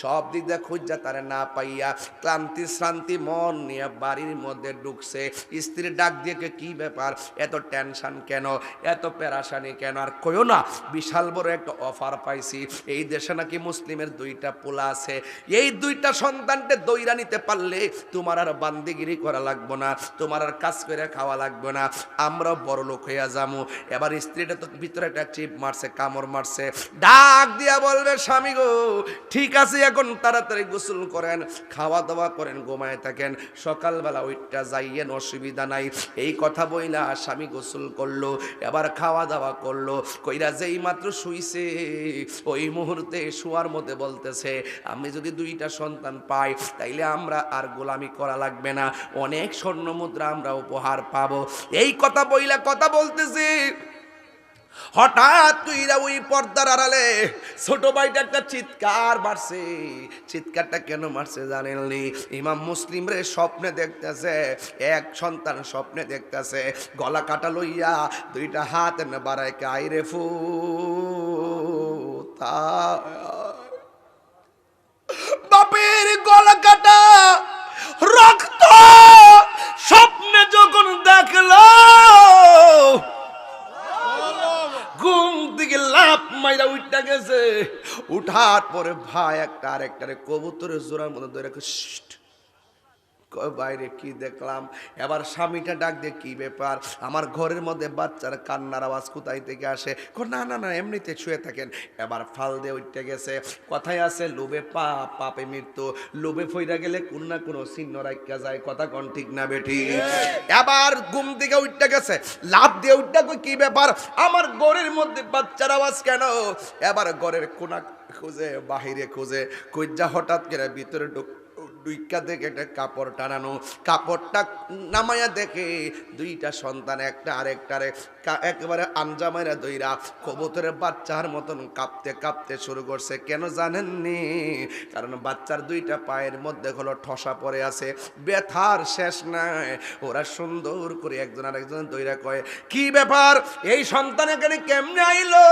সব দিক দিয়ে খুঁজা তারে না পাইয়া ক্লান্তি শ্রান্তি মন নিয়ে বাড়ির মধ্যে ঢুকছে। স্ত্রীর ডাক দিয়ে, কি ব্যাপার, এত টেনশন কেন, এত পেরাশানি কেন? আর কইও না, বিশাল বড় একটা অফার পাইছি, এই দেশে নাকি মুসলিমের 2টা পোলা আছে, এই 2টা সন্তানকে দইরা নিতে পারলে তোমার আর বান্দিগিরি করা লাগবো না, তোমার আর কাজ করে খাওয়া লাগবে না, আমরা বড় লোক হইয়া যাবো। এবার স্ত্রীটা তো ভিতরে একটা চিপ মারছে, কামড় মারছে, ডাক দিয়া বলবে, স্বামী গো, ঠিক আছে, এখন তাড়াতাড়ি গোসল করেন, খাওয়া দাওয়া করেন, ঘুমায় থাকেন, সকালবেলা ওইটা যাইয়েন, অসুবিধা নাই। এই কথা বইলা স্বামী গোসল করলো, এবার খাওয়া দাওয়া করলো, কইরা যেই মাত্র শুইছে ওই মুহূর্তে শোয়ার মধ্যে বলতেছে, আমি যদি 2টা সন্তান পাই তাইলে আমরা আর গোলামি করা লাগবে না, অনেক স্বর্ণ মুদ্রা আমরা উপহার পাবো। এই কথা বইলা কথা বলতেছি, হঠাৎ তুইরা ওই পর্দার আড়ালে ছোট ভাইটা একটা চিৎকার মারছে। চিৎকারটা কেন মারছে জানেননি? ইমাম মুসলিম রে স্বপ্নে দেখতেছে, এক সন্তান স্বপ্নে দেখতেছে, গলা কাটা লইয়া 2টা হাত এনে বাড়ায়, কাইরে ফু তা বাপের গলা কাটা মাইরা উঠটা গেছে। উঠার পরে ভাই একটা আরেকটারে কবুতরের জোড়ার মধ্যে ধরে বাইরে কি দেখলাম। এবার স্বামীটা ডাক দিয়ে, কি ব্যাপার, আমার ঘরের মধ্যে বাচ্চার কান্নার আওয়াজ কোথায় থেকে আসে? না না না, এমনিতে শুয়ে থাকেন। এবার ফাল দিয়ে উঠতে গেছে। কথায় আছে লোভে পাপ, পাপে মৃত্যু। লোভে ফইরা গেলে কোন না কোনো চিহ্ন রাখা যায়। কথা কোন ঠিক না বেটি? এবার ঘুম থেকে উঠতে গেছে, লাভ দিয়ে উঠতে, কি ব্যাপার, আমার ঘরের মধ্যে বাচ্চার আওয়াজ কেন? এবার ঘরের কোনা খুঁজে, বাহিরে খুঁজে, কইজা হঠাৎ করে ভিতরে দুইকা দেখে একটা কাপড় টানানো, কাপড়টা নামাইয়া দেখে দুইটা সন্তান একটা আরেকটারে একেবারে আঞ্জামাইরা দইরা কবুতরের বাচ্চার মতন কাঁপতে কাঁপতে শুরু করছে। কেন জানেননি? কারণ বাচ্চার দুইটা পায়ের মধ্যে হলো ঠসা পড়ে আছে, ব্যথার শেষ নাই। ওরা সুন্দর করে একজন আরেকজন দইরা কয়, কি ব্যাপার, এই সন্তান এখানে কেমনে আইলো?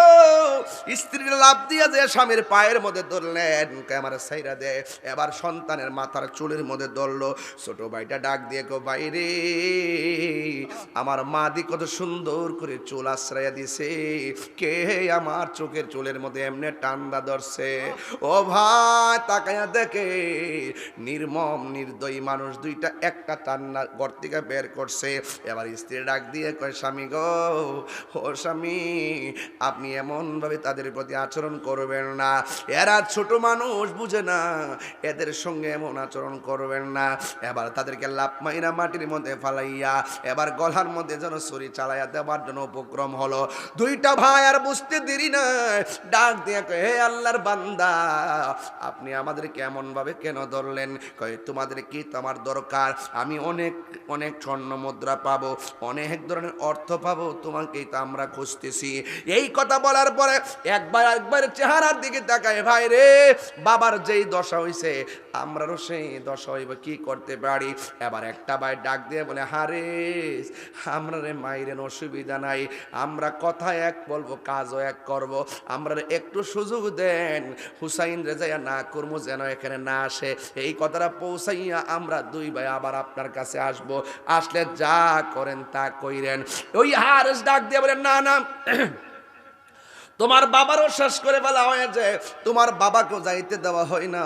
স্ত্রীর লাভ দিয়া যে স্বামীর পায়ের মধ্যে ধরলেন, আমার সাইরা দেয়। এবার সন্তানের মাথার চুলের মধ্যে ধরলো। ছোট ভাইটা ডাক দিয়ে গো, বাইরে আমার মা দি কত সুন্দর করে চুল আশ্রয়া দিছে, কে আমার চোখের চুলের মধ্যে এমনি টান্ডা ধরছে? ও ভাই তাকায়া দেখে নির্মম নির্দয়ী মানুষ দুইটা একটা টান্না ঘর থেকে বের করছে। এবার স্ত্রী ডাক দিয়ে কয়, স্বামী গো, ও স্বামী, আপনি এমন ভাবে তাদের প্রতি আচরণ করবেন না, এরা ছোট মানুষ, বুঝে না, এদের সঙ্গে এমন আচরণ করবেন না। এবার তাদেরকে লাফ মাইরা মাটির মধ্যে ফালাইয়া এবার গলার মধ্যে যেন ছুরি চালাইয়া দেওয়ার জন্য উপক্রম হলো। দুইটা ভাই আর বুঝতে দেরি না, ডাক দিয়ে কয়, হে আল্লাহর বান্দা, আপনি আমাদেরকে এমন ভাবে কেন ধরলেন? কয়, তোমাদের কি তো আমার দরকার? আমি অনেক অনেক স্বর্ণ মুদ্রা পাবো, অনেক ধরনের অর্থ পাবো, তোমাকেই তো আমরা খুঁজতেছি। এই কথা বলার পরে একবার চেহারার দিকে তাকায়, ভাই রে, বাবার যেই দশা হইছে আমরারও সেই দশা হইব, কি করতে পারি? এবার একটা ভাই ডাক দিয়ে বলে, হারে, আমরা রে মাইরেন অসুবিধা নাই, আমরা কথা এক বলবো, কাজও এক করব, আমরা একটু সুযোগ দেন, হুসাইন রেজাইয়া না করবো যেন এখানে না আসে। এই কথাটা পৌঁছাইয়া আমরা দুই ভাই আবার আপনার কাছে আসব, আসলে যা করেন তা কইরেন। ওই হারেস ডাক দিয়ে বলেন, না না, তোমার বাবারও শেষ করে ফেলা হয়েছে, তোমার বাবাকেও যাইতে দেওয়া হয় না,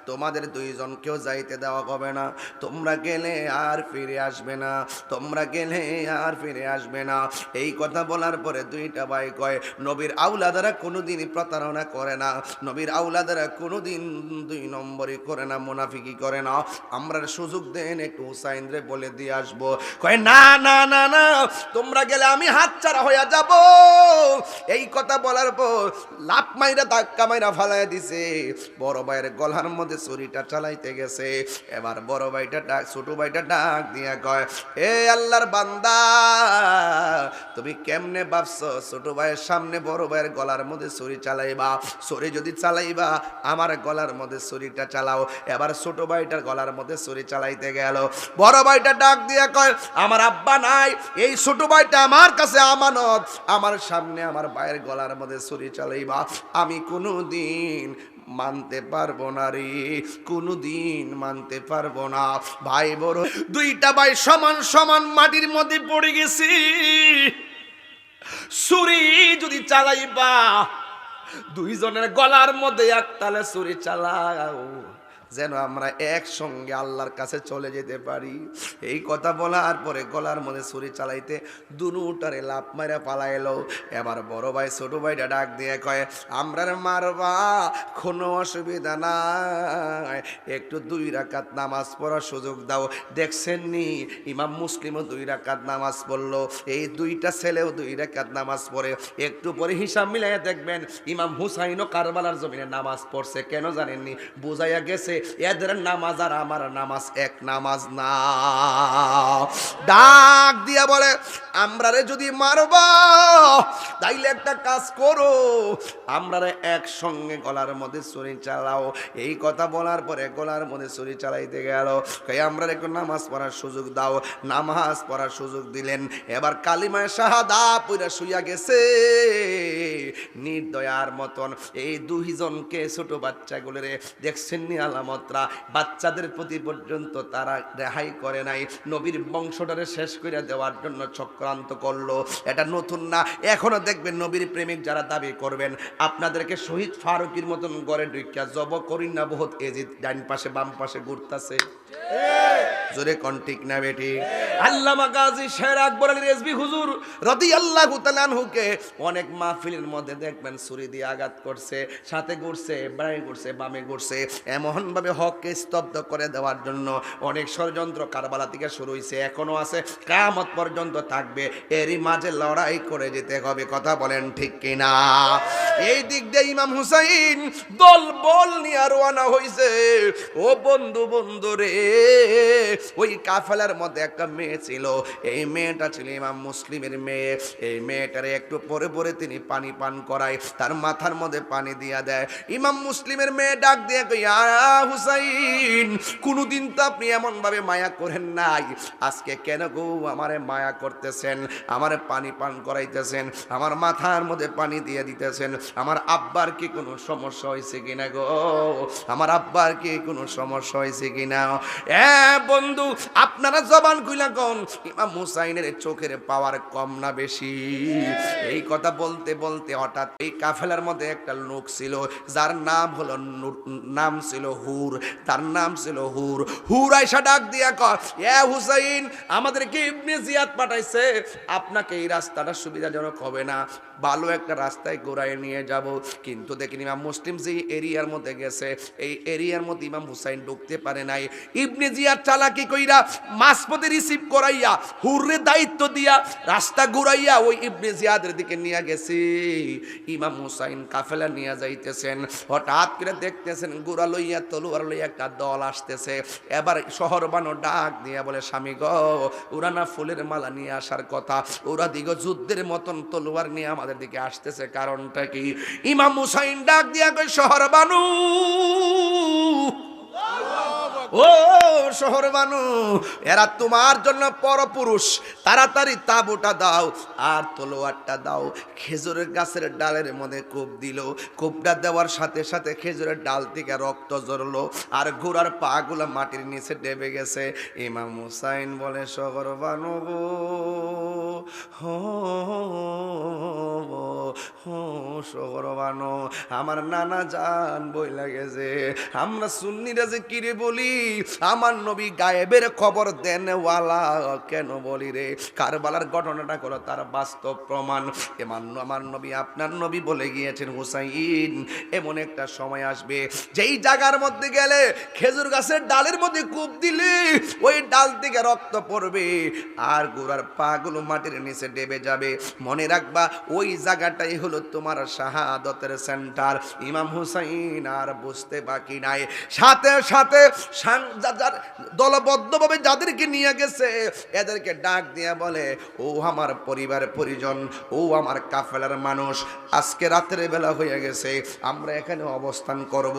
তোমাদের দুইজনকেও যাইতে দেওয়া হবে না, তোমরা গেলে আর ফিরে আসবে না, তোমরা গেলে আর ফিরে আসবে না। এই কথা বলার পরে দুইটা ভাই কয়, নবীর আউলাদারা কোনোদিনই প্রতারণা করে না, নবীর আউলাদারা কোনোদিন দুই নম্বরই করে না, মুনাফিকি করে না, আমরা সুযোগ দেন, একটু হুসাইন রে বলে দিয়ে আসবো। কয়, না না না না, তোমরা গেলে আমি হাতছাড়া হইয়া যাব। এই কথা বলার পর লাফ মাইরা ধাক্কা মাইরা ফালাই দিছে। বড় ভাইয়ের গলার মধ্যে ছুরিটা চালাইতে গেছে। এবার বড় ভাইটা ডাক, ছোট ভাইটা ডাক দিয়া কয়, এ আল্লাহর বান্দা, তুমি কেমনে ভাবছো ছোট ভাইয়ের সামনে বড় ভাইয়ের গলার মধ্যে ছুরি চালাইবা? ছুরি যদি চালাইবা, আমার গলার মধ্যে ছুরিটা চালাও। এবার ছোট ভাইটার গলার মধ্যে ছুরি চালাইতে গেল। বড় ভাইটা ডাক দিয়া কয়, আমার আব্বা নাই, এই ছোট ভাইটা আমার কাছে আমানত, আমার সামনে আমার ভাইয়ের গলার মধ্যে ছুরি চালাইবা, আমি কোনোদিন মানতে পারবো না রে, কোনোদিন মানতে পারবো না। ভাই বড় দুইটা ভাই সমান সমান মাটির মধ্যে পড়ে গেছি। ছুরি যদি চালাইবা, দুইজনের গলার মধ্যে একতালে ছুরি চালাও, যেন আমরা একসঙ্গে আল্লাহর কাছে চলে যেতে পারি। এই কথা বলার পরে গলার মধ্যে ছুরি চালাইতে দুনুটারে লাফ মারা পালাইলো। এবার বড় ভাই ছোট ভাইটা ডাক দিয়ে কয়, আমরা মারবা, কোনো অসুবিধা নাই, একটু 2 রাকাত নামাজ পড়ার সুযোগ দাও। দেখছেন নি, ইমাম মুসলিমও 2 রাকাত নামাজ পড়লো, এই দুইটা ছেলেও 2 রাকাত নামাজ পড়ে। একটু পরে হিসাব মিলাইয়া দেখবেন ইমাম হুসাইনও কারবালার জমিনে নামাজ পড়ছে। কেন জানেননি? বুঝাইয়া গেছে এদের নামাজ আর আমার নামাজ এক নামাজ না। ডাক দিয়া বলে, আমরা রে যদি মারবা, তাইলে একটা কাজ করো, আমরা রে একসঙ্গে গলার মধ্যে ছুরি চালাও। এই কথা বলার পরে গলার মধ্যে ছুরি চালাইতে গেল। আমরা একটু নামাজ পড়ার সুযোগ দাও। নামাজ পড়ার সুযোগ দিলেন। এবার কালিমায়ে শাহাদা পড়া শুইয়া গেছে নির্দয়ার মতন। এই দুইজনকে ছোট বাচ্চাগুলোরে দেখছেন নি, আলাম নিয়ামতরা বাচ্চাদের প্রতি পর্যন্ত তারা রেহাই করে নাই, নবীর বংশটারে শেষ করে দেওয়ার জন্য চক্রান্ত করলো। এটা নতুন না, এখনো দেখবেন নবীর প্রেমিক যারা দাবি করবেন আপনাদেরকে শহীদ ফারুকের মতন গড়ে ঢুকিয়া জব করিন না বহুত এজিদ ডাইন পাশে বাম পাশে ঘুরতাছে। জোরে কোন ঠিক না বেটি? আল্লামা গাজী শের আকবর আলী রেজভী হুজুর রাদিয়াল্লাহু তাআলা আনহুকে অনেক মাহফিলের মধ্যে দেখবেন ছুরি দিয়ে আঘাত করছে, সাথে ঘুরছে, বাঁয়ে ঘুরছে, বামে ঘুরছে, এমন ভাবে হককে স্তব্ধ করে দেওয়ার জন্য অনেক ষড়যন্ত্র কারবালা থেকে শুরু হয়েছে, এখনো আছে, কিয়ামত পর্যন্ত থাকবে। এরই মাঝে লড়াই করে যেতে হবে। কথা বলেন ঠিক কিনা? এই দিক দিয়ে ইমাম হুসাইন দল বল নিয়ে রওনা হইছে। ও বন্ধু বন্ধু রে, ওই কাফেলার মধ্যে একটা মেয়ে ছিল, এই মেয়েটা ছিল ইমাম মুসলিমের মেয়ে। এই মেয়েটারে একটু পরে পরে তিনি পানি পান করায়, তার মাথার মধ্যে পানি দিয়া দেয়। ইমাম মুসলিমের মেয়ে ডাক দিয়ে কই, হুসাইন, কোনদিন তো আপনি এমন ভাবে মায়া করেন নাই, আজকে কেন গো আমারে মায়া করতেছেন, আমারে পানি পান করাইতেছেন, আমার মাথার মধ্যে পানি দিয়ে দিতেছেন? আমার আব্বার কি কোনো সমস্যা হয়েছে কিনা গো? আমার আব্বার কি কোনো সমস্যা হয়েছে কিনা? বন্ধু, আপনারা জবান খুইলা কোন, ইমাম হুসাইনের চোখের পাওয়ার কম না বেশি? এই কথা বলতে বলতে হঠাৎ এই কাফেলার মধ্যে একটা লোক ছিল, যার নাম হলো নাম ছিল হুর, তার নাম ছিল হুর। হুর আয়সা ডাক দিয়া কয়, হুসাইন, আমাদেরকে ইবনে জিয়াদ পাঠাইছে, আপনাকে এই রাস্তাটা সুবিধাজনক হবে না, ভালো একটা রাস্তায় ঘোরায় নিয়ে যাব। কিন্তু দেখেন ইমাম মুসলিম যে এরিয়ার মধ্যে গেছে, এই এরিয়ার মধ্যে ইমাম হুসাইন ঢুকতে পারে নাই। ইবনে জিয়াদ চালাকি কইরা মাঝপথে রিসিভ করাইয়া হুররে দায়িত্ব দিয়া রাস্তা ঘুরাইয়া ওই ইবনে জিয়াদের দিকে নিয়ে গেছে। ইমাম হুসাইন কাফেলা নিয়ে যাইতেছেন, হঠাৎ করে দেখতেছেন গোড়া লইয়া তলোয়ার লইয়া একটা দল আসতেছে। এবার শহর বানো ডাক দিয়া বলে, স্বামী গো, ওরা না ফুলের মালা নিয়ে আসার কথা, ওরা দিগো যুদ্ধের মতন তলোয়ার নিয়ে আমাদের দিকে আসতেছে, কারণটা কি? ইমাম হুসাইন ডাক দিয়া কই, শহর বানু, ও শহর বানু, এরা তোমার জন্য পরপুরুষ, তাড়াতাড়ি তাবুটা দাও আর তলোয়ারটা দাও। খেজুরের গাছের ডালের মধ্যে কোপ দিল, কোপটা দেওয়ার সাথে সাথে খেজুরের ডাল থেকে রক্ত ঝরলো আর ঘোড়ার পা গুলো মাটির নিচে ডেবে গেছে। ইমাম হুসাইন বলে, শহর বানু গো, শহর বানু, আমার নানা জান বই লাগেছে, আমরা সুন্নিরা যে কিরে বলি, আমার নবী গায়েবের খবর দেন ওয়ালা কেন বলি রে? কারবালার ঘটনাটা হলো তার বাস্তব প্রমাণ। আমার নবী, আপনার নবী বলে গিয়েছেন, হুসাইন, এমন একটা সময় আসবে যেই জায়গার মধ্যে গেলে খেজুর গাছের ডালের মধ্যে কূপ দিলে ওই ডাল থেকে রক্ত পড়বে আর গোড়ার পা গুলো মাটির নিচে ডেবে যাবে। মনে রাখবা, ওই জায়গাটাই হলো তোমার শাহাদতের সেন্টার। ইমাম হুসাইন আর বুঝতে বাকি নাই, সাথে সাথে দলবদ্ধভাবে যাদেরকে নিয়ে গেছে এদেরকে ডাক দিয়া বলে, ও আমার পরিবার পরিজন, ও আমার কাফেলার মানুষ, আজকে রাতের বেলা হয়ে গেছে, আমরা এখানে অবস্থান করব,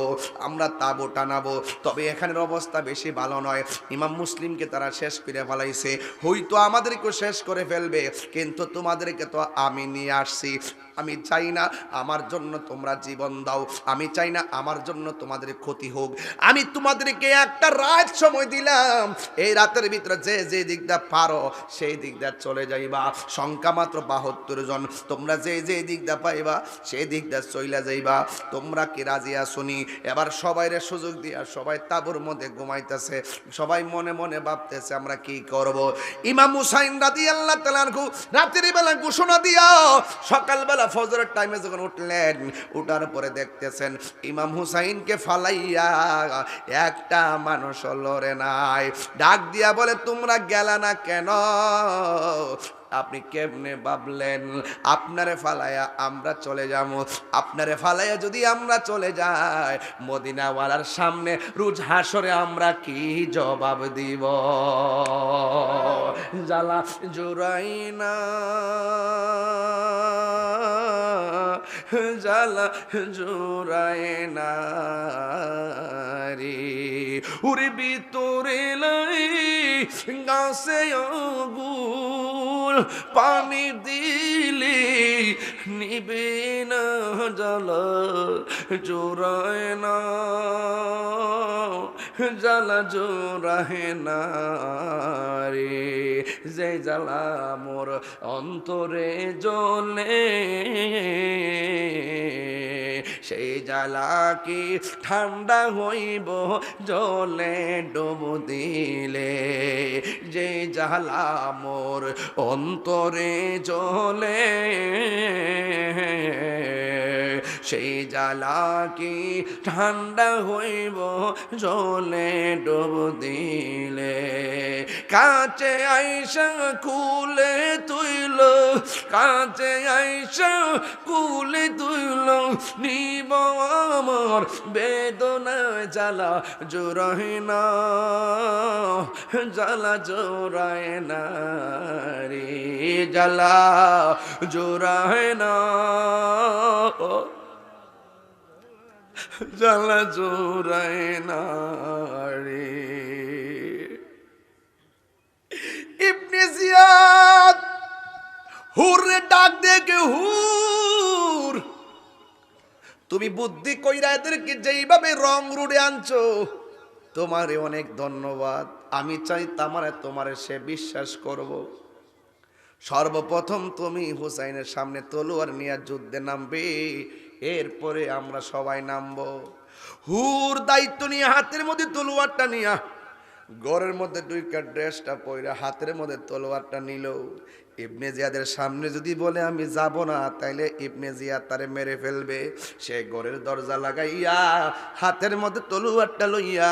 আমরা তাবু টানাবো, তবে এখানের অবস্থা বেশি ভালো নয়। ইমাম মুসলিমকে তারা শেষ করে ফেলাইছে, হয়তো আমাদেরকেও শেষ করে ফেলবে, কিন্তু তোমাদেরকে তো আমি নিয়ে আসছি, আমি চাই না আমার জন্য তোমরা জীবন দাও, আমি চাই না আমার জন্য তোমাদের ক্ষতি হোক, আমি তোমাদেরকে একটা রাত সময় দিলাম, এই রাতের ভিতরে যে যে দিকটা পারো সেই দিকটা চলে যাইবা, সংখ্যা মাত্র 72 জন, তোমরা যে যে দিকটা পাইবা সেই দিকটা চলে যাইবা। তোমরা কি রাজি আসুনি? এবার সবাইরে সুযোগ দিয়া সবাই তাবুর মধ্যে ঘুমাইতেছে, সবাই মনে মনে ভাবতেছে আমরা কি করব। ইমাম হুসাইন রাদিয়াল্লাহু তাআলা আনহু রাতের বেলা ঘোষণা দিয়া সকালবেলা ফজরের টাইমে যখন উঠলেন, উঠার পরে দেখতেছেন ইমাম হুসাইনকে ফালাইয়া একটা মানুষ লড়ে নাই। ডাক দিয়া বলে, তোমরা গেলা না কেন? আপনি কেমনে ভাবলেন আপনারে ফালাইয়া আমরা চলে যাব? আপনারে ফালাইয়া যদি আমরা চলে যাই, মদিনাওয়ালার সামনে রোজ হাসরে আমরা কি জবাব দিব? জ্বালা জুড়াই না, জ্বালা জুড়াই না রে, ওর ভিতরে লাই গাছে আগুন, পানি দিলে নিবে না, জ্বালা জোড়ায় না, জ্বালা জোড়ায় না রে, যে জ্বালা মোর অন্তরে জ্বলে, সেই জ্বালা কি ঠান্ডা হইব জলে ডুব দিলে, যে জ্বালা মোর অন্তরে জ্বলে, সেই জ্বালা কি ঠান্ডা হইব জলে ডুব দিলে, কাছে আইসা কুলে তুইল, কাছে আইসা কুলে তুইল, নিব আমার বেদনা জ্বালা জোড়ায় না, জ্বালা জোড়ায় না রে, জ্বালা জোড়ায় না, জ্বালা জোড়ায় না রে। ইবনে জিয়াদ হুরে ডাক দেখে, হুর তুমি বুদ্ধি কইরা এদেরকে যেইভাবে রং রুড়ে আনছো, তোমারে অনেক ধন্যবাদ। আমি চাই তোমারে সে বিশ্বাস করব। সর্বপ্রথম তুমি হুসাইনের সামনে তলোয়ার নিয়ে যুদ্ধে নামবে, এরপরে আমরা সবাই নামবো। হুর দায়িত্ব নিয়ে হাতের মধ্যে তলোয়ারটা নিয়া ঘরের মধ্যে দুইটা ড্রেসটা পরে হাতের মধ্যে তলোয়ারটা নিল। ইবনে জিয়াদের সামনে যদি বলে আমি যাব না, তাইলে ইবনে জিয়াদ তারে মেরে ফেলবে। সে ঘরের দরজা লাগাইয়া হাতের মধ্যে তলোয়ারটা লইয়া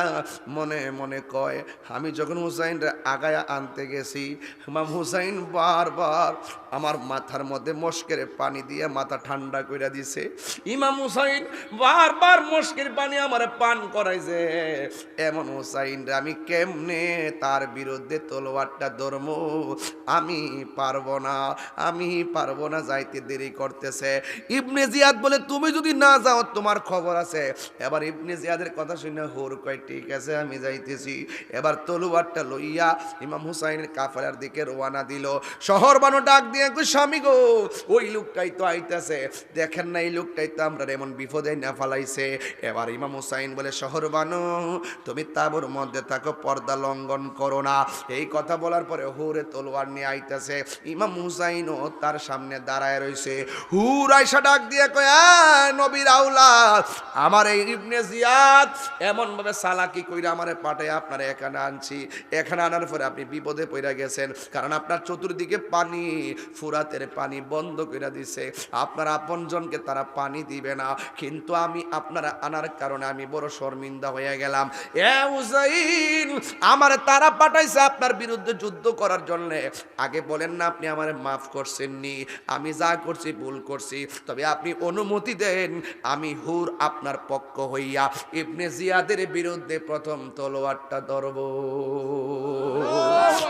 মনে মনে কয়, আমি যখন হুসাইনরে আগায়া আনতে গেছি, ইমাম হুসাইন বারবার আমার মাথার মধ্যে মস্কের পানি দিয়ে মাথা ঠান্ডা কইরা দিছে। ইমাম হুসাইন বারবার মস্কের পানি আমার পান করাইছে। এমন হুসাইনরে আমি কেমনে তার বিরুদ্ধে তলোয়ারটা ধরবো? আমি পারবো না, আমি পারবো না, যাইতে দেরি করতেছে। ইবনে জিয়াদ বলে, তুমি যদি না যাও তোমার খবর আছে। এবার ইবনে জিয়াদের কথা শুনে হুর কয়, ঠিক আছে আমি যাইতেছি। এবার তলোয়ারটা লইয়া ইমাম হুসাইনের কাফেলার দিকে রওনা দিল। শহর বানো ডাক দিয়ে কই, স্বামী গো, ওই লোকটাই তো আইতাছে, দেখেন না এই লোকটাই তো আমরা এমন বিপদে না ফালাইছে। এবার ইমাম হুসাইন বলে, শহর বানো তুমি তাঁবুর মধ্যে থাকো, পর্দা লঙ্ঘন করো না। এই কথা বলার পরে হুরে তলোয়ার নিয়ে আইতাছে। ইমাম হুসাইনও তার সামনে দাঁড়ায় রইছে। হুর আয়সা ডাক দিয়ে কয়, নবীর আওলাদ, আমার এই ইবনে জিয়াদ এমন ভাবে সালাকি কইরা আমারে পাঠায় আপনারা এখানে আনছি। এখানে আনার পরে আপনি বিপদে পড়ে গেছেন, কারণ আপনার চতুর্দিকে পানি, ফুরাতের পানি বন্ধ করে দিছে। আপনার আপনজনকে তারা পানি দিবে না, কিন্তু আমি আপনারা আনার কারণে আমি বড় শর্মিন্দা হয়ে গেলাম। এ হুসাইন, আমার তারা পাঠাইছে আপনার বিরুদ্ধে যুদ্ধ করার জন্য। আগে বলেন না আপনি আমারে মাফ করছেননি, আমি যা করছি ভুল করছি, তবে আপনি অনুমতি দেন আমি হুর আপনার পক্ষ হইয়া ইবনে জিয়াদের বিরুদ্ধে প্রথম তলোয়ারটা ধরব।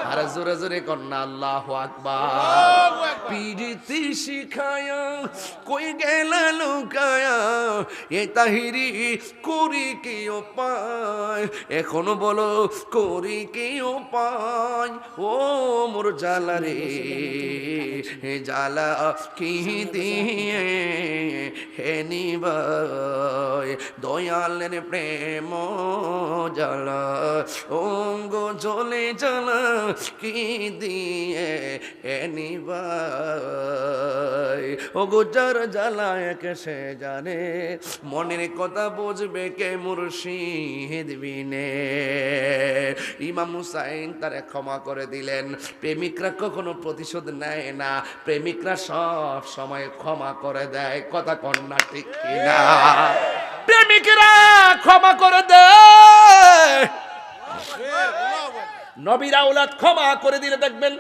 আর জোরে জোরে কন্যা আল্লাহু আকবার। পিরিতি শিখায়া কই গেলা লুকায়া, এ তাহিরি করি কি উপায়, এখনো বলো করি কি উপায়। ও মোর জ্বালা রে, জ্বালা কি দিয়ে হে নিবাই, দয়ালের প্রেম জ্বালা অঙ্গ জ্বলে জ্বালা কি দিয়ে হে নিবাই। ও গুজার জ্বালা একে সে জানে, মনের কথা বুঝবে কে মুর্শিদ বিনে। ইমাম হুসাইন তারে ক্ষমা করে দিলেন। প্রেমিকরা কখনো প্রতিশোধ নেয় না, প্রেমিকরা সব সময় ক্ষমা করে দেয়। কথা কন্যা ঠিক কিনা? প্রেমিকরা ক্ষমা করে দেয়। নবীর আওলাদ ক্ষমা করে দিলে দেখবেন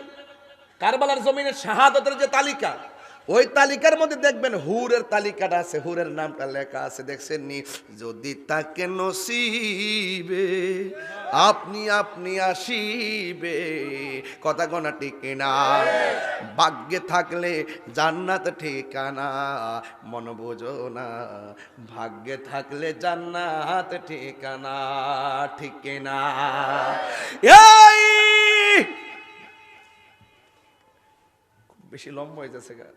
কারবালার জমিনের শাহাদাতের যে তালিকা, ওই তালিকার মধ্যে দেখবেন হুরের তালিকাটা আছে, হুরের নামটা লেখা আছে, দেখছেন নি? যদি তাকে নসিবে আপনি আপনি আসিবে। কথা গোনা ঠিক কিনা? ভাগ্যে থাকলে জান্নাত ঠিকানা, মন বোঝো না, ভাগ্যে থাকলে জান্নাত ঠিকানা, ঠিক কিনা? এই বেশি লম্বা হয়ে যাচ্ছে গা,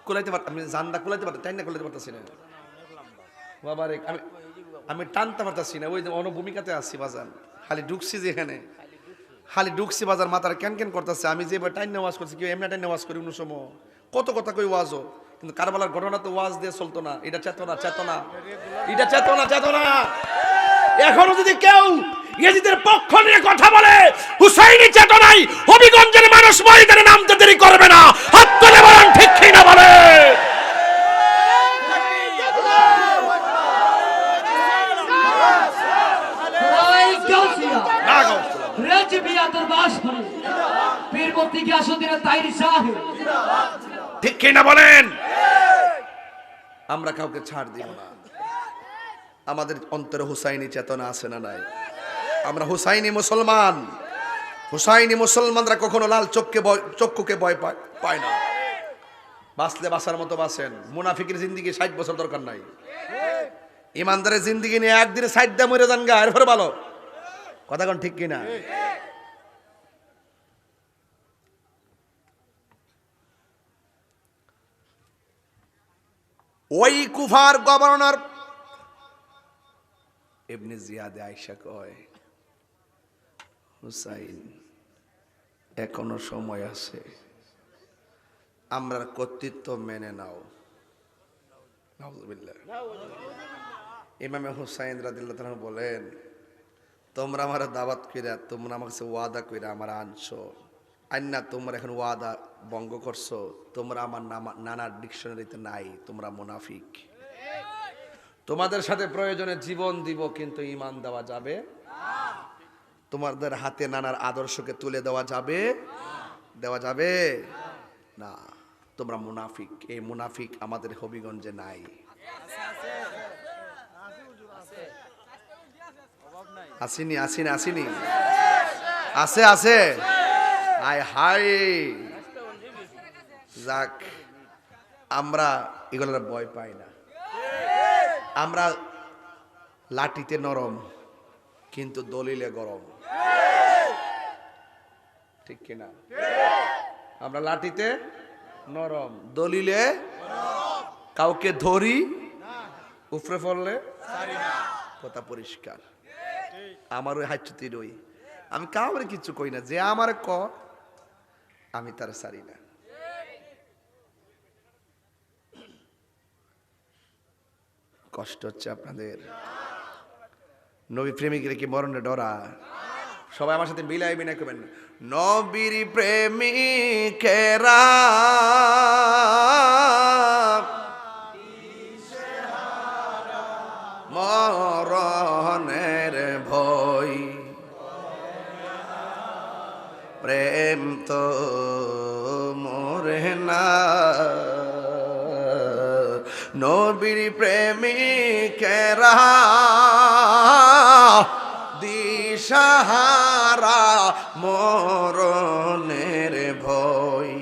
কুলাইতে পারতাম, আমি জানদা কুলাইতে পারতাম, টাইনা কুলাইতে পারতাছি না। বাবারে আমি আমি টানতে পারতাছি না, ওই যে ভূমিকাতে আসছি বাজান, খালি ঢুকছি যেখানে, খালি ঢুকছি বাজার, মাথার ক্যান ক্যান করতেছে। আমি যে এবার টাইম ওয়াজ করছি, কেউ এমনি টাইম ওয়াজ করি অন্য সময় কত কথা কই ওয়াজও, কিন্তু কারবালার ঘটনা তো ওয়াজ দিয়ে চলতো না। এটা চেতনা, চেতনা, এটা চেতনা, চেতনা। এখনো যদি কেউ ইয়াজিদের পক্ষ নিয়ে কথা বলে, হুসাইনি চেতনায় হবিগঞ্জের মানুষ ময়দানে নামতে দেরি করবে না। হাত তুলে বলেন ঠিক কি না বলে। ঠিক কি না বলেন। আমরা কাউকে ছাড় দিব না। আমাদের অন্তরে হুসাইনি চেতনা আছে না নাই? আমরা হুসাইনি মুসলমান। হুসাইনি মুসলমানরা কখনো লাল চক্ষুকে ভয় পায় না। বাঁচলে বাঁচার মতো বাঁচেন। মুনাফিকের জিন্দিগি 60 বছর দরকার নাই। ইমানদারের জিন্দিগি নিয়ে একদিনে 60 দা মরে যান গা, এরপরে ভালো কথা কোন ঠিক কিনা? ওই কুফার গভর্নর ইবনে জিয়াদে আয়েশা কয়, হুসাইন এখনো সময় আছে, আমরা কর্তৃত্ব মেনে নাও। নাউজুবিল্লাহ। ইমামে হুসাইন রাদিয়াল্লাহু তাআলা বলেন, তোমরা আমার দাওয়াত কইরা, তোমরা আমার কাছে ওয়াদা কইরা আমার আনছো, আইনা তোমরা এখন ওয়াদা ভঙ্গ করছো, তোমরা আমার নানার ডিকশনারিতে নাই, তোমরা মুনাফিক। তোমাদের সাথে প্রয়োজনে জীবন দিব, কিন্তু ঈমান দেওয়া যাবে না। তোমাদের হাতে নানার আদর্শকে তুলে দেওয়া যাবে না। তোমরা মুনাফিক। এই মুনাফিক আমাদের হবিগঞ্জে নাই। আসেনি আসেনি আসেনি আছে আছে। আয় হাই যাক, আমরা এগুলোর ভয় পাই না। আমরা লাঠিতে নরম, কিন্তু দলিলে গরম। ঠিক কিনা? আমরা লাঠিতে নরম, দলিলে কাউকে ধরি, উপরে পড়লে কথা পরিষ্কার। আমার ওই হাইচুতি রই, আমি কাউরে কিছু কই না, যে আমার ক আমি তার সারি না। কষ্ট হচ্ছে আপনাদের? নবী প্রেমিকের কি মরণে ডরা? সবাই আমার সাথে মিলাই বিনা করবেন। নবীর প্রেমিকেরা মরণের ভয়, প্রেম তো মরে না। নবীর প্রেমিকেরা দিশাহারা মরণের ভয়,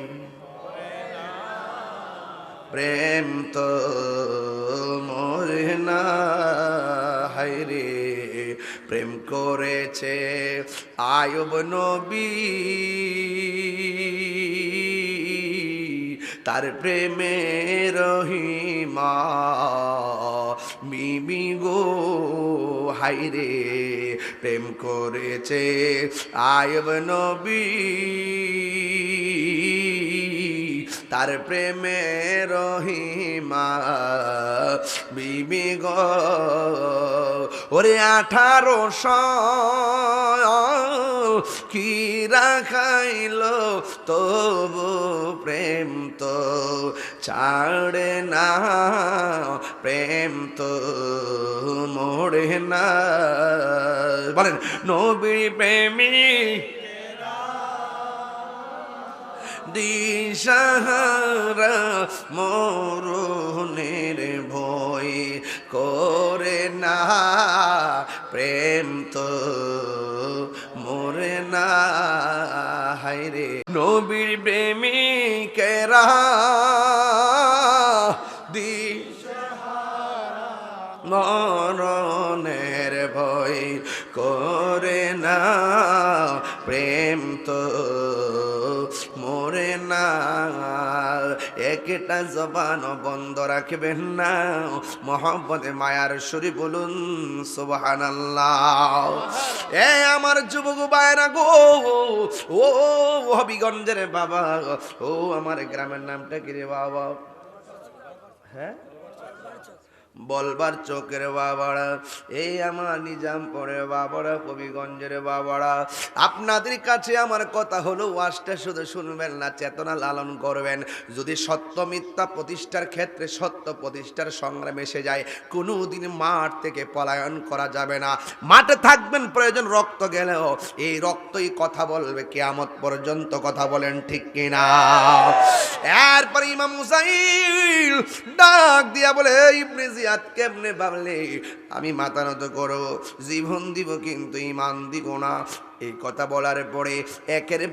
প্রেম তো মরে না। হায়রে প্রেম করেছে আয়ুব নবী, তার প্রেমে রহিমা বিবি গো। হায়রে প্রেম করেছে আয়ুব নবী, তার প্রেমে রহিমা বিবি গো। ওরে 1800 কি রাখাইল, তবু প্রেম তো ছাড়ে না, প্রেম তো মরে না। বলেন নবী প্রেমিক দিশাহারা মরণের ভয় করে না, প্রেম তো মরে না। হায়রে নবীর প্রেমিকেরা দিশাহারা মরণের ভয় করে না, প্রেম তো মরে না। একটা জবান বন্ধ রাখবেন না। মোহাম্মদে মায়ার শরীফ বলুন সুবহানাল্লাহ। এ আমার যুবক ভাইরা গো, ও হবিগঞ্জের বাবা, ও আমার গ্রামের নামটা কি রে বাবা? হ্যাঁ, বলবার চোখের বাবারা, এই আমার নিজামপুরের বাবারা, কবিগঞ্জের বাবারা, আপনাদের কাছে আমার কথা হলো, ওয়াজটা শুধু শুনবেন না, চেতনা লালন করবেন। যদি সত্য মিথ্যা প্রতিষ্ঠার ক্ষেত্রে সত্য প্রতিষ্ঠার সংগ্রামে এসে যায়, কোনোদিন মাঠ থেকে পলায়ন করা যাবে না। মাঠে থাকবেন, প্রয়োজন রক্ত গেলেও এই রক্তই কথা বলবে কিয়ামত পর্যন্ত। কথা বলেন ঠিক কিনা? এরপর ইমাম হুসাইন ডাক দিয়া বলে, ইবনে জিয়াদ কেমনে ভাবলে আমি মাথা নত করব, জীবন দিব কিন্তু ইমান দিব না। এই কথা বলার পরে একের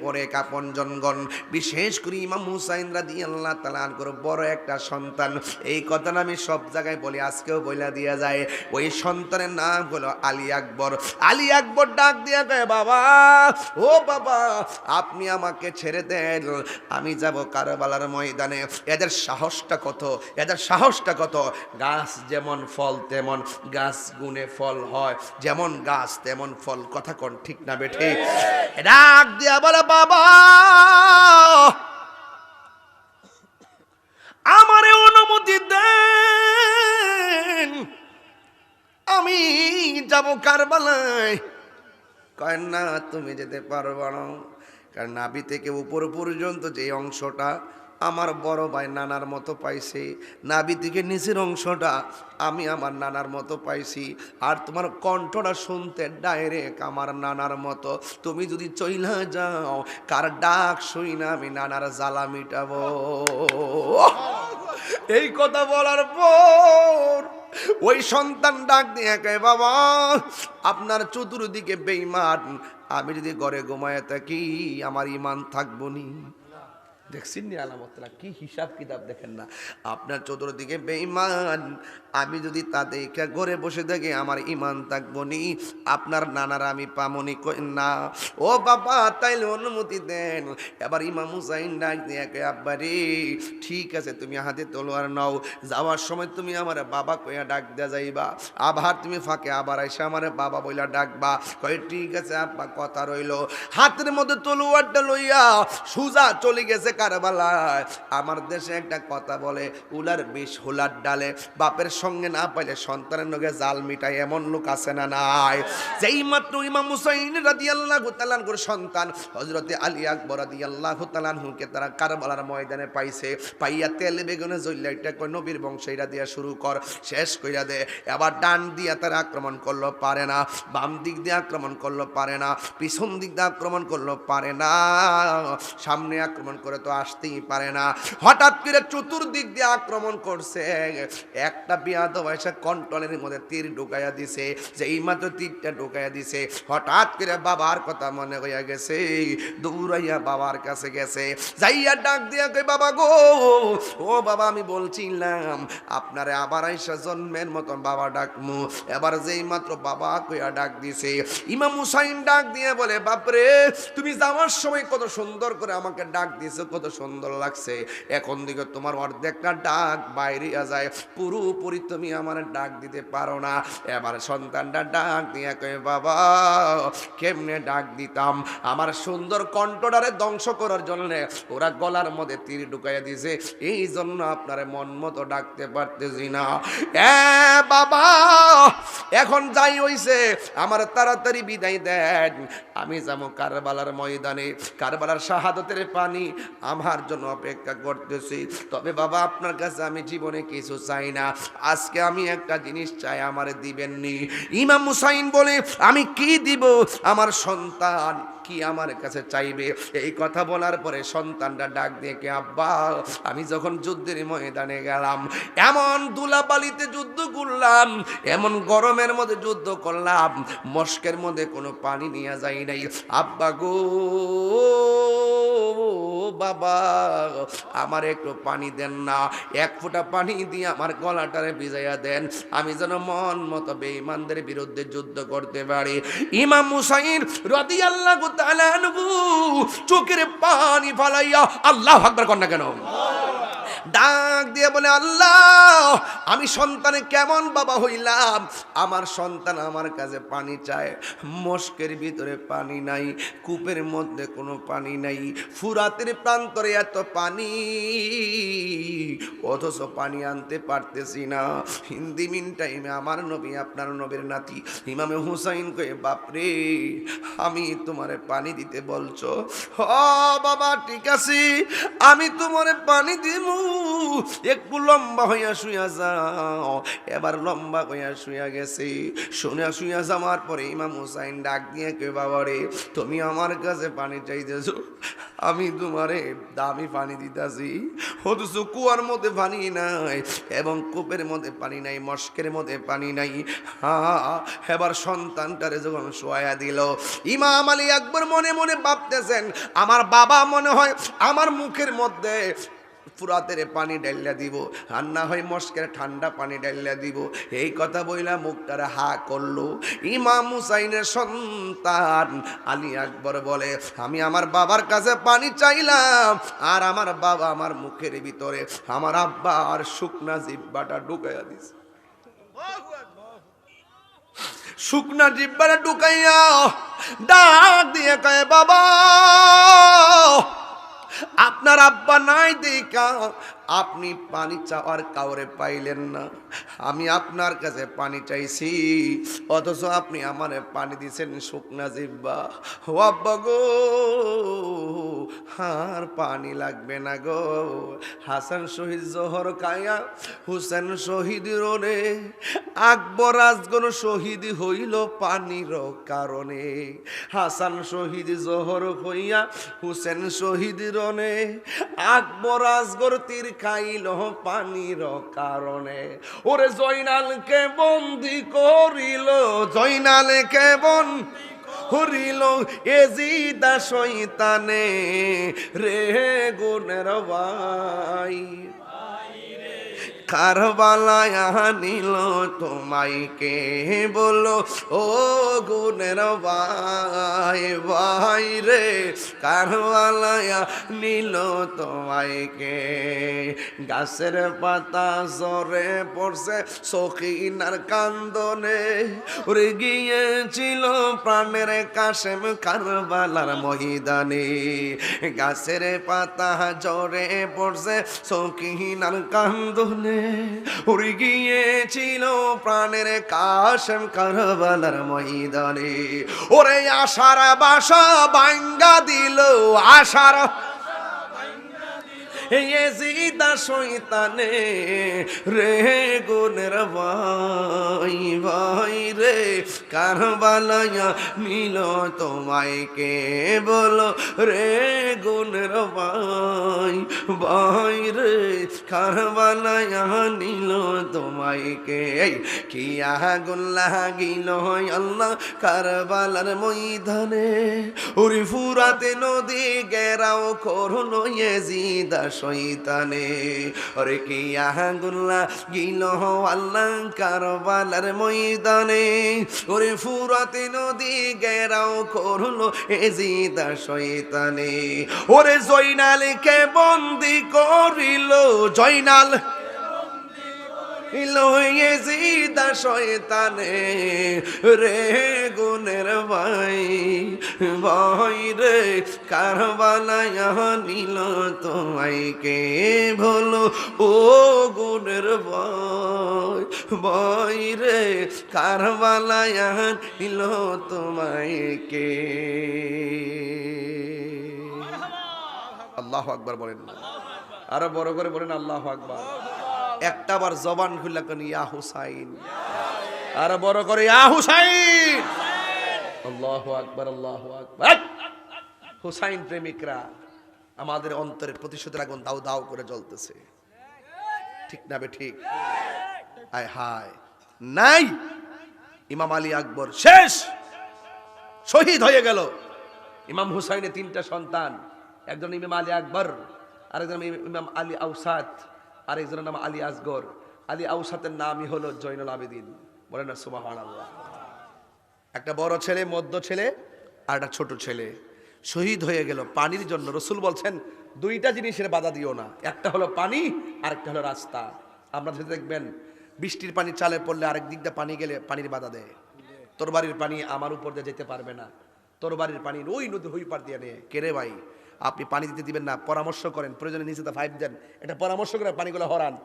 পরে এক আপন জনগণ, বিশেষ করে ইমাম হুসাইন রাদিয়াল্লাহু তাআলা আনহু বড় একটা সন্তান, এই কথাটা আমি সব জায়গায় বলি, আজকেও বইলা দিয়া যায়। ওই সন্তানের নাম হলো আলী আকবর। আলী আকবর ডাক দিয়া কয়, বাবা, ও বাবা, আপনি আমাকে ছেড়ে দেন, আমি যাব কারবালার ময়দানে। এদের সাহসটা কত, এদের সাহসটা কত! গাছ যেমন ফল তেমন, গাছ গুণে ফল হয়, যেমন গাছ তেমন ফল। কথা কোন ঠিক না বেঠে? ডাক দিয়া বলে, বাবা, আমারে অনুমতি দেন, আমি যাব কারবালায়। কয় না, তুমি যেতে পারবা না, কারণ নাভি থেকে উপর পর্যন্ত যে অংশটা আমার বড় ভাই নানার মতো পাইছি, নাভি থেকে নিচের অংশটা আমি আমার নানার মতো পাইছি, আর তোমার কণ্ঠটা শুনতে ডাইরেক্ট আমার নানার মতো। তুমি যদি চইলা যাও, কার ডাক শুই না আমি নানার জ্বালা মিটাবো। এই কথা বলার পর ওই সন্তান ডাক দিয়ে কয়, বাবা, আপনার চতুর্দিকে বেঈমান, আমি যদি ঘরে ঘুমায় থাকি আমার ইমান থাকবো নি? দেখছেন নি আলামতরা, কি হিসাব কিতাব দেখেন না। আপনার চতুর্দিকে বেঈমান, আমি যদি তাদেরকে ঘরে বসে থাকি আমার ইমান থাকবো নি, আপনার নানারা আমি পামনি। কই না, ও বাবা, তাইলে অনুমতি দেন। এবার ইমাম হুসাইন ডাক দিয়ে কয়, আব্বা রে, ঠিক আছে, তুমি হাতে তলোয়ার নাও, যাওয়ার সময় তুমি আমার বাবা কইয়া ডাক দিয়া যাইবা, আবার তুমি ফাঁকে আবার এসে আমার বাবা বইলা ডাকবা। কয় ঠিক আছে আব্বা, কথা রইল। হাতের মধ্যে তলোয়ারটা লইয়া সুজা চলে গেছে কারবালায়। আমার দেশে একটা কথা বলে, উলার বিষ হুলার ডালে, বাপের সঙ্গে না পাইলে সন্তানের নগে জাল মিটাই, এমন লোক আছে না নাই? যেই মাত্র ইমাম হুসাইন রাদিয়াল্লাহু তাআলা আনহুর সন্তান হযরতে আলী আকবর রাদিয়াল্লাহু তাআলা আনহুকে তারা কারবালার ময়দানে পাইছে, পাইয়া তেল বেগুনে জ্বললাইটা কই নবীর বংশীরা দিয়া শুরু কর, শেষ কইরা দে। এবার ডান দিয়া তারা আক্রমণ করলো, পারে না। বাম দিক দিয়ে আক্রমণ করলো, পারে না। পিছন দিক দিয়ে আক্রমণ করলো, পারে না। সামনে আক্রমণ করে তো আসতেই পারে না। হঠাৎ করে চতুর্দিক দিয়ে আক্রমণ করছে। একটা বিয়াদব এসে কন্ট্রোলের মধ্যে তীর ঢুকাইয়া দিছে, যে এই মাত্র তীরটা ঢুকাইয়া দিছে, হঠাৎ করে বাবার কথা মনে হইয়া গেছে, দৌড়াইয়া বাবার কাছে গেছে, যাইয়া ডাক দিয়া কই, বাবা গো, ও বাবা, আমি বলছিলাম আপনারে আবার আইসা জন্মের মতন বাবা ডাকমু। এবার যেই মাত্র বাবা কইয়া ডাক দিছে, ইমাম হুসাইন ডাক দিয়ে বলে, বাপরে, তুমি যাওয়ার সময় কত সুন্দর করে আমাকে ডাক দিয়েছো, কত সুন্দর লাগছে, এখন দিকে তোমার অর্ধেকটা ডাক বাইরে যায়, পুরোপুরি তুমি আমার ডাক দিতে পারো না। এবার সন্তানটা ডাক দিয়ে কয়, বাবা, কেমনে ডাক দিতাম, আমার সুন্দর কণ্ঠটারে ধ্বংস করার জন্য ওরা গলার মধ্যে তীর ঢুকাইয়া দিয়েছে, এই জন্য আপনার মন মতো ডাকতে পারতেছি না। বাবা, এখন যাই হইছে, আমার তাড়াতাড়ি বিদায় দেন, আমি যাবো কারবালার ময়দানে, কারবালার শাহাদতের পানি আমার জন্য অপেক্ষা করতেছি। তবে বাবা, আপনার কাছে আমি জীবনে কিছু চাই না, আজকে আমি একটা জিনিস চাই, আমারে দিবেননি? ইমাম হুসাইন বলে, আমি কি দিব? আমার সন্তান কি আমার কাছে চাইবে? এই কথা বলার পরে সন্তানটা ডাক দিয়ে কে, আব্বা, আমি যখন যুদ্ধের ময়দানে গেলাম, এমন ধুলাবালিতে যুদ্ধ করলাম, এমন গরমের মধ্যে যুদ্ধ করলাম, মস্কের মধ্যে কোনো পানি নিয়ে যাই নাই, আব্বা গো বাবা আমার একটু পানি দেন না, এক ফোঁটা পানি দিয়ে আমার গলাটারে ভিজাইয়া দেন, আমি যেন মন মতো বেঈমানদের বিরুদ্ধে যুদ্ধ করতে পারি। ইমাম হুসাইন রাদিয়াল্লাহু তাআলা আনহু চোখের পানি ফালাইয়া আল্লাহু আকবার কর না কেন, ডাক দিয়ে বলে, আল্লাহ আমি সন্তানে কেমন বাবা হইলাম, আমার সন্তান আমার কাছে পানি চায়, মস্কের ভিতরে পানি নাই, কূপের মধ্যে কোনো পানি নাই, ফুরাতের প্রান্তরে এত পানি, অথচ পানি আনতে পারতেছি না। হিন্দি মিন টাইমে আমার নবী আপনার নবীর নাতি ইমামে হুসাইন কয়ে, বাপরে আমি তোমারে পানি দিতে বলছো, হ বাবা ঠিক আছে আমি তোমারে পানি দিব, একটু লম্বা হইয়া শুয়া যাও। এবার লম্বা হইয়া শুয়া গেছে, শুয়া যাওয়ার পরে ইমাম হুসাইন ডাক দিয়ে কে, বাবা রে তুমি আমার কাছে পানি চাইতেছো, আমি তোমারে দামি পানি দিতেছি, অথচ কুয়ার মধ্যে পানি নাই এবং কূপের মধ্যে পানি নাই, মস্কের মধ্যে পানি নাই। এবার সন্তানটারে যখন শোয়া দিল, ইমাম আলী আকবর মনে মনে ভাবতেছেন, আমার বাবা মনে হয় আমার মুখের মধ্যে ফুরাতের পানি ডাইলা দিব, আর না হয় মস্কের ঠান্ডা পানি ডাইলা দিব। এই কথা বইলা মুখটারে হা করলো। ইমাম হুসাইনের সন্তান আলী আকবর বলে, আমি আমার বাবার কাছে পানি চাইলাম, আর আমার বাবা আমার মুখের ভিতরে আমার আব্বার শুকনা জিব্বাটা ঢুকাইয়া দিছে, শুকনা জিব্বাটা ঢুকাইয়া ডাক দিয়ে কয়, বাবা আপনার আব্বা নাই দেখা আপনি পানি চাওয়ার কাউরে পাইলেন না, আমি আপনার কাছে পানি চাইছি, অথচ আপনি আমারে পানি দিছেন শুকনা জিব্বা। ও আব্বা গো আর পানি লাগবে না গো, হাসান শহীদ জোহর কায়া হুসেন শহীদ রনে, আকবর আজগর শহীদ হইল পানির কারণে, হাসান শহীদ জোহর হইয়া হুসেন শহীদ রনে, আকবর আজগর তীর খাইল পানির কারণে। ওরে জয়নালকে বন্দি করিল, জয়নালকে বন্দি করিল এজিদা শয়তানে, রে গুণের ভাই কারবালায় আনিল তোমায় কে বলো, ও গুণের ভাই ভাই রে কারবালায় নিল তোমায় কে। গাছের পাতা ঝরে পড়ছে সখিনার কান্দনে, উড়ে গিয়েছিল প্রাণের কাশেম কারবালার ময়দানে, গাছের পাতা ঝরে পড়ছে সখিনার কান্দনে, উড়ে গিয়েছিল প্রাণের কাশেম কারবালার ময়দানে। ওরে আশার বাসা ভাঙ্গা দিল, আশার এজিদা শয়তানে, রে গুণের ভাই ভাই রে কারবালায় নিল তোমায় কে বলো, রে গুণের ভাই ভাই রে কারবালায় নিল তোমায় কে। কি আগুন লাগিল আল্লাহ কারবালার ময়দানে, ওরে ফুরাতে নদী গেরাও করলো এজিদা শয়তানে, ওরে কি আগুন লাগিল আল্লাহ কারবালার ময়দানে, ওরে ফুরাতে নদী গেরাও করলো এজিদা শয়তানে, ওরে জয়নালকে বন্দি করিল, জয়নাল এজিদা শয়তানে, রে গুণের ভাই ভাই রে কারবালায় নিল তোমায় কে বলো, ও গুণের ভাই ভাই রে কারবালায় নিল তোমায় কে। আল্লাহু আকবার বলেন না, আরো বড় করে বলেন আল্লাহু আকবার। একটা বার জবান খুললা কেন, ইয়া হুসাইন, আর বড় করে ইয়া হুসাইন। আল্লাহু আকবার আল্লাহু আকবার। হুসাইন প্রেমিকরা আমাদের অন্তরের প্রতিশোধের আগুন দাউ দাউ করে জ্বলতেছে, ঠিক না বে ঠিক? আয় হায় নাই, ইমাম আলী আকবর শেষ, শহীদ হয়ে গেল। ইমাম হুসাইনের তিনটা সন্তান, একজন ইমাম আলী আকবর, আরেকজন ইমাম আলী আউসাত, আরেকজনের নাম আলী আসগর। আলী আউসাতের নামই হলো জয়নুল আবেদিন। বলেন না সুবহানাল্লাহ। একটা বড় ছেলে, মধ্য ছেলে, আর একটা ছোট ছেলে শহীদ হয়ে গেল পানির জন্য। রসুল বলছেন দুইটা জিনিসের বাধা দিও না, একটা হলো পানি, আরেকটা হলো রাস্তা। আমরা যদি দেখবেন বৃষ্টির পানি চালে পড়লে আরেক দিক দিয়ে পানি গেলে পানির বাধা দেয়। তোর বাড়ির পানি আমার উপর দিয়ে যেতে পারবে না, তোর বাড়ির পানি ওই নদী হই পার দিয়ে নিয়ে। কেরে ভাই আপনি পানি দিতে দিবেন না, পরামর্শ করেন, প্রয়োজনে নিচে ফাইভ দেন, এটা পরামর্শ করে পানিগুলো হরান।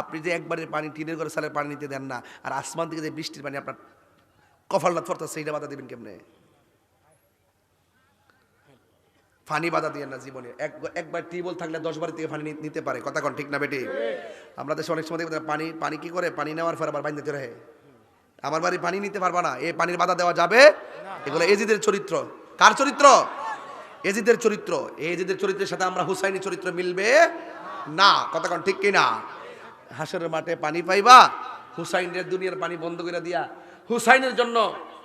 আপনি যে একবারের পানি টিনের করে সালের পানি নিতে দেন না, আর আসমান থেকে যে বৃষ্টির পানি আপনার কফালনাথ ফরতাছে, সেইটা বাধা দিবেন কেমনে? পানি বাধা দিয়ে না জীবনে। একবার টিউবওয়েল থাকলে 10 বাড়ি থেকে পানি নিতে পারে, কথা কোন ঠিক না বেটি? আমরা দেশে অনেক সময় দেখবেন পানি পানি কি করে, পানি নেওয়ার পর আবার বাইন্দে রহে, আমার বাড়ি পানি নিতে পারবা না, এই পানির বাধা দেওয়া যাবে? এগুলো এজিদের চরিত্র। কার চরিত্র? এজিদের চরিত্র। এজিদের চরিত্রের সাথে আমরা হুসাইনি চরিত্র মিলবে না, কথা কোন ঠিক কিনা? হাসরের মাঠে পানি পাইবা, হুসাইনের দুনিয়ার পানি বন্ধ করে দিয়া, হুসাইনের জন্য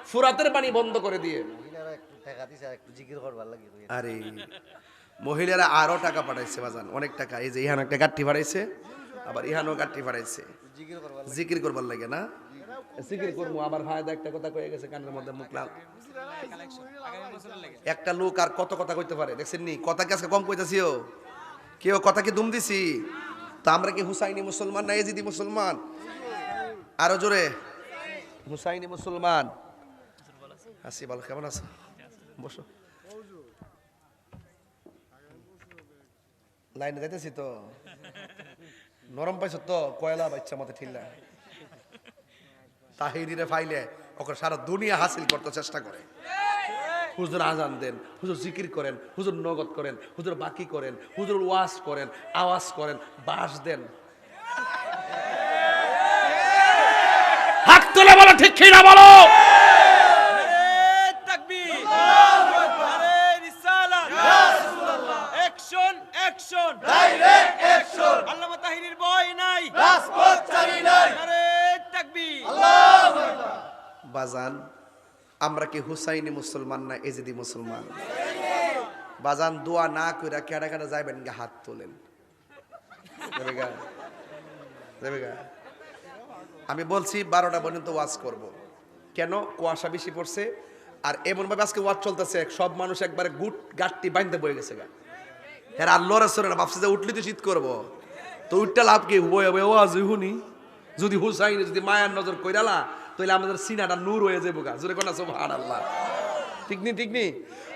ফুরাতের পানি বন্ধ করে দিয়ে। আরে মহিলারা আরো টাকা পাঠাইছে বাজান, অনেক টাকা। এই যে ইহান একটা গাঠি পাঠাইছে, আবার ইহানও গাঠি পাঠাইছে জিকির করবার লাগে না? জিকির করবো আবার ফায়দা। একটা কথা কয়ে গেছে কানের মধ্যে, মুখ লাল। একটা লোক আর কত কথা কইতে পারে দেখছেন নি? কথা কি আজকে কম কইতাছি? কেউ কথা কি দুম দিছি? তা আমরা কি হুসাইনি মুসলমান না এজিদি মুসলমান? আরো জোরে, হুসাইনি মুসলমান। হাসি ভালো, কেমন আছো? বসো। লাইনে যাইতেছি তো, নরম পাইছ তো, কয়লা বাচ্চা মতে ঠিল্লা তাহিরিরে ফাইলে ওকে সারা দুনিয়া হাসিল করতে চেষ্টা করে। হুজুর আজান দেন, হুজুর জিকির করেন, হুজুর নগদ করেন, হুজুর বাকি করেন, হুজুর ওয়াজ করেন, আওয়াজ করেন, বাস দেন। হাত তুলে বলো ঠিক কি না বলো? বাজান আমরা কি হুসাইনি মুসলমান না এজিদি মুসলমান? বাজান দোয়া না কইরা কেডা কেডা যাইবেন গা হাত তোলেন। আমি বলছি 12টা পর্যন্ত ওয়াজ করব। কেন? কুয়াশা বেশি পড়ছে, আর এমন ভাবে আজকে ওয়াজ চলতেছে সব মানুষ একবারে গুট গাট্টি বাইন্দে বয়ে গেছে গা। হ্যাঁ আল্লাহ রাসূল না ভাবছে যে উঠলি তো শীত করবো, তো উঠটা লাভ কি? বয়ে বয়ে ওয়াজ হুনি। যদি হুসাইনি যদি মায়ার নজর কইরালা তাহলে আমাদের সিনাটা নূর হয়ে যাবো গা। জোরে কোনা সুবহানাল্লাহ। ঠিক নি? ঠিক নি?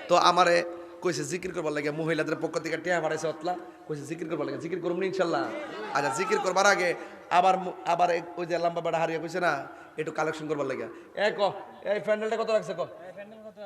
তো আমারে কইছে জিকির করবার লাগে, মহিলাদের পক্ষ থেকে টেহা বাড়াইছে অতলা, কইছে জিকির করবার লাগে। জিকির করুন ইনশাল্লাহ। আচ্ছা জিকির করবার আগে আবার আবার ওই যে লম্বা বেড়া হারিয়ে কইছে না, একটু কালেকশন করবার লাগে। এই প্যান্ডেলটা কত রাখছে?